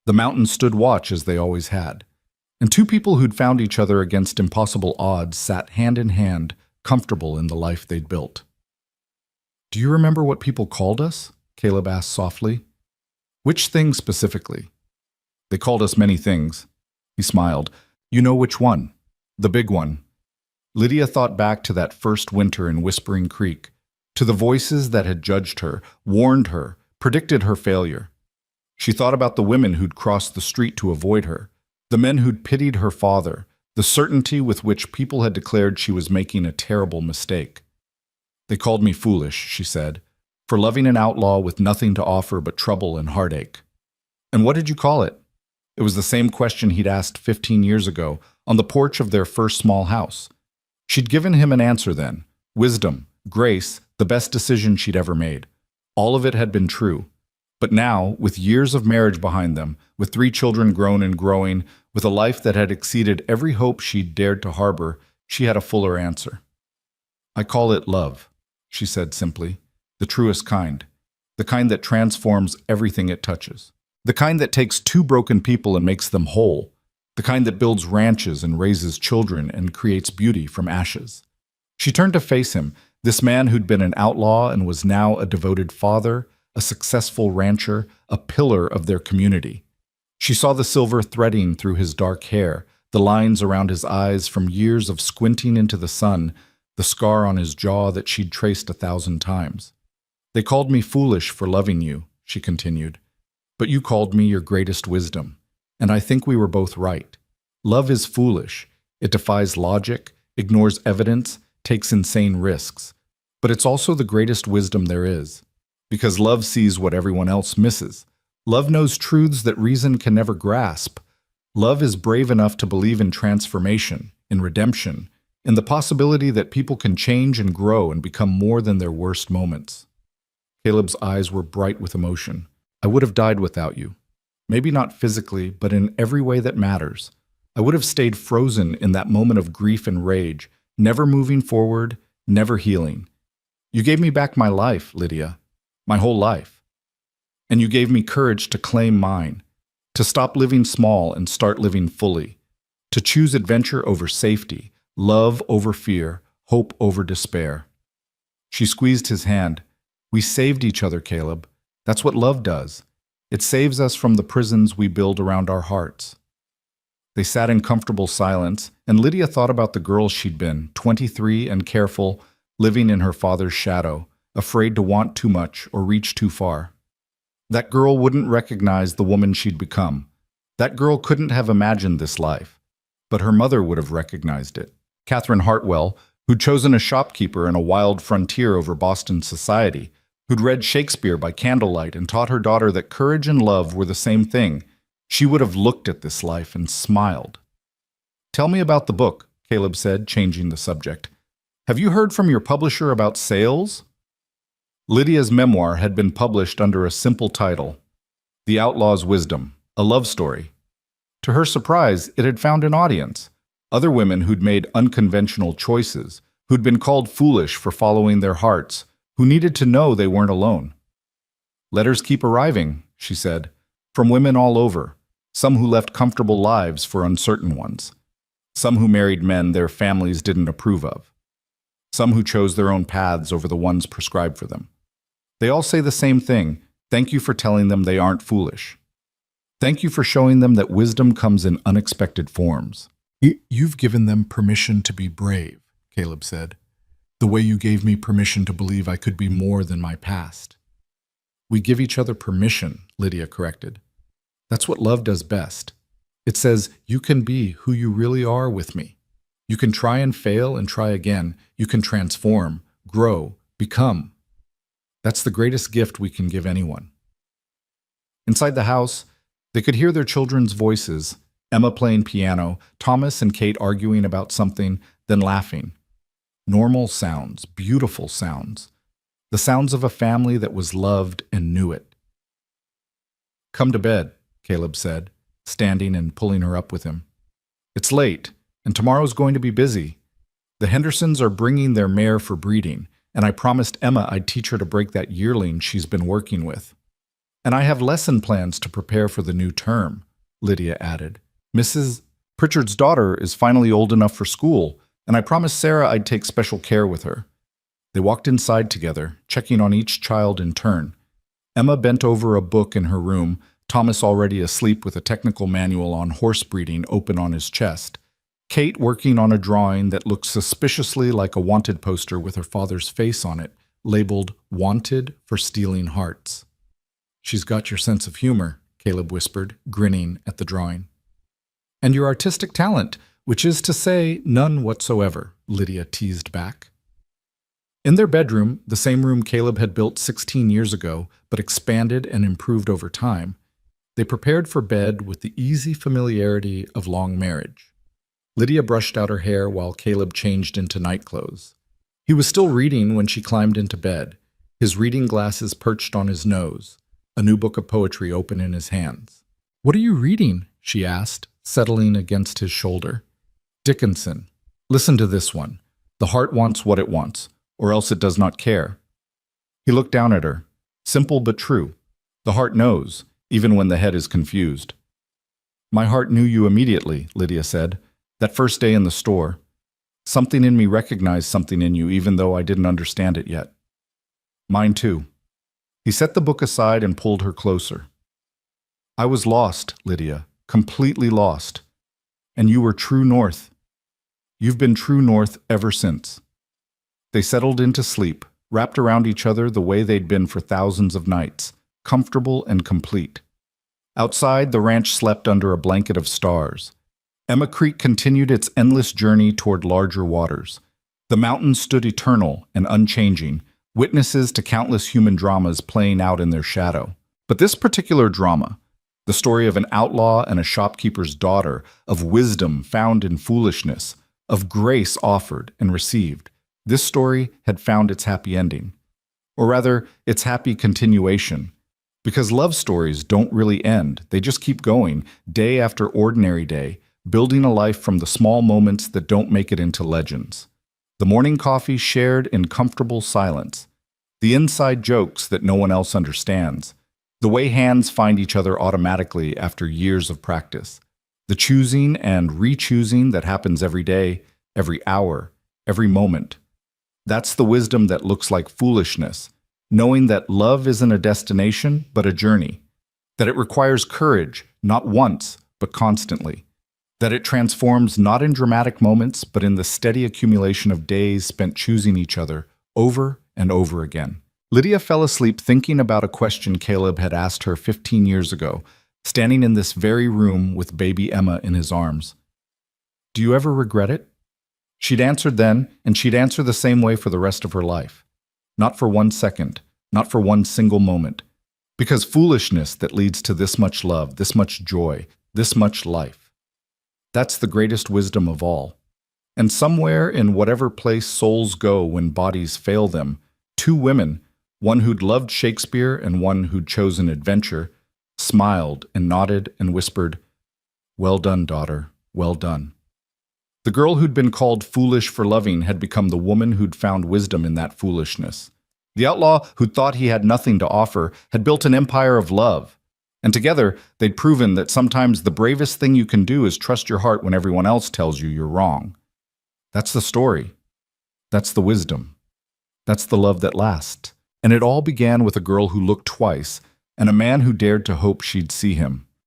The mountains stood watch as they always had. And 2 people who'd found each other against impossible odds sat hand in hand, comfortable in the life they'd built. Do you remember what people called us? Caleb asked softly. Which thing specifically? They called us many things. He smiled. You know which one? The big one. Lydia thought back to that first winter in Whispering Creek, to the voices that had judged her, warned her, predicted her failure. She thought about the women who'd crossed the street to avoid her, the men who'd pitied her father, the certainty with which people had declared she was making a terrible mistake. They called me foolish, she said, for loving an outlaw with nothing to offer but trouble and heartache. And what did you call it? It was the same question he'd asked 15 years ago on the porch of their first small house. She'd given him an answer then. Wisdom, grace, the best decision she'd ever made. All of it had been true. But now, with years of marriage behind them, with 3 children grown and growing, with a life that had exceeded every hope she'd dared to harbor, she had a fuller answer. I call it love, she said simply. The truest kind. The kind that transforms everything it touches. The kind that takes 2 broken people and makes them whole. The kind that builds ranches and raises children and creates beauty from ashes. She turned to face him, this man who'd been an outlaw and was now a devoted father, a successful rancher, a pillar of their community. She saw the silver threading through his dark hair, the lines around his eyes from years of squinting into the sun, the scar on his jaw that she'd traced 1,000 times. They called me foolish for loving you, she continued. But you called me your greatest wisdom, and I think we were both right. Love is foolish. It defies logic, ignores evidence, takes insane risks. But it's also the greatest wisdom there is. Because love sees what everyone else misses. Love knows truths that reason can never grasp. Love is brave enough to believe in transformation, in redemption, in the possibility that people can change and grow and become more than their worst moments. Caleb's eyes were bright with emotion. I would have died without you. Maybe not physically, but in every way that matters. I would have stayed frozen in that moment of grief and rage, never moving forward, never healing. You gave me back my life, Lydia. My whole life. And you gave me courage to claim mine, to stop living small and start living fully, to choose adventure over safety, love over fear, hope over despair. She squeezed his hand. We saved each other, Caleb. That's what love does. It saves us from the prisons we build around our hearts. They sat in comfortable silence, and Lydia thought about the girl she'd been, 23 and careful, living in her father's shadow, afraid to want too much or reach too far. That girl wouldn't recognize the woman she'd become. That girl couldn't have imagined this life. But her mother would have recognized it. Catherine Hartwell, who'd chosen a shopkeeper in a wild frontier over Boston society, who'd read Shakespeare by candlelight and taught her daughter that courage and love were the same thing, she would have looked at this life and smiled. Tell me about the book, Caleb said, changing the subject. Have you heard from your publisher about sales? Lydia's memoir had been published under a simple title, The Outlaw's Wisdom, a love story. To her surprise, it had found an audience, other women who'd made unconventional choices, who'd been called foolish for following their hearts, who needed to know they weren't alone. Letters keep arriving, she said, from women all over, some who left comfortable lives for uncertain ones, some who married men their families didn't approve of, some who chose their own paths over the ones prescribed for them. They all say the same thing. Thank you for telling them they aren't foolish. Thank you for showing them that wisdom comes in unexpected forms. You've given them permission to be brave, Caleb said, the way you gave me permission to believe I could be more than my past. We give each other permission, Lydia corrected. That's what love does best. It says, you can be who you really are with me. You can try and fail and try again. You can transform, grow, become. That's the greatest gift we can give anyone. Inside the house, they could hear their children's voices, Emma playing piano, Thomas and Kate arguing about something, then laughing. Normal sounds, beautiful sounds. The sounds of a family that was loved and knew it. Come to bed, Caleb said, standing and pulling her up with him. It's late, and tomorrow's going to be busy. The Hendersons are bringing their mare for breeding, and I promised Emma I'd teach her to break that yearling she's been working with. And I have lesson plans to prepare for the new term, Lydia added. Mrs. Pritchard's daughter is finally old enough for school, and I promised Sarah I'd take special care with her. They walked inside together, checking on each child in turn. Emma bent over a book in her room, Thomas already asleep with a technical manual on horse breeding open on his chest. Kate working on a drawing that looked suspiciously like a wanted poster with her father's face on it, labeled "Wanted for Stealing Hearts." "She's got your sense of humor," Caleb whispered, grinning at the drawing. "And your artistic talent, which is to say, none whatsoever," Lydia teased back. In their bedroom, the same room Caleb had built 16 years ago, but expanded and improved over time, they prepared for bed with the easy familiarity of long marriage. Lydia brushed out her hair while Caleb changed into nightclothes. He was still reading when she climbed into bed, his reading glasses perched on his nose, a new book of poetry open in his hands. "What are you reading?" she asked, settling against his shoulder. "Dickinson. Listen to this one. The heart wants what it wants, or else it does not care." He looked down at her. Simple but true. The heart knows, even when the head is confused. "My heart knew you immediately," Lydia said. "That first day in the store. Something in me recognized something in you, even though I didn't understand it yet." "Mine too." He set the book aside and pulled her closer. "I was lost, Lydia, completely lost. And you were true north. You've been true north ever since." They settled into sleep, wrapped around each other the way they'd been for thousands of nights, comfortable and complete. Outside, the ranch slept under a blanket of stars. Emma Creek continued its endless journey toward larger waters. The mountains stood eternal and unchanging, witnesses to countless human dramas playing out in their shadow. But this particular drama, the story of an outlaw and a shopkeeper's daughter, of wisdom found in foolishness, of grace offered and received, this story had found its happy ending. Or rather, its happy continuation. Because love stories don't really end, they just keep going, day after ordinary day, building a life from the small moments that don't make it into legends. The morning coffee shared in comfortable silence. The inside jokes that no one else understands. The way hands find each other automatically after years of practice. The choosing and re-choosing that happens every day, every hour, every moment. That's the wisdom that looks like foolishness, knowing that love isn't a destination, but a journey. That it requires courage, not once, but constantly. That it transforms not in dramatic moments, but in the steady accumulation of days spent choosing each other over and over again. Lydia fell asleep thinking about a question Caleb had asked her 15 years ago, standing in this very room with baby Emma in his arms. "Do you ever regret it?" She'd answered then, and she'd answer the same way for the rest of her life. Not for 1 second, not for one single moment. Because foolishness that leads to this much love, this much joy, this much life. That's the greatest wisdom of all. And somewhere in whatever place souls go when bodies fail them, two women, one who'd loved Shakespeare and one who'd chosen adventure, smiled and nodded and whispered, "Well done, daughter, well done." The girl who'd been called foolish for loving had become the woman who'd found wisdom in that foolishness. The outlaw who'd thought he had nothing to offer had built an empire of love. And together, they'd proven that sometimes the bravest thing you can do is trust your heart when everyone else tells you you're wrong. That's the story. That's the wisdom. That's the love that lasts. And it all began with a girl who looked twice, and a man who dared to hope she'd see him.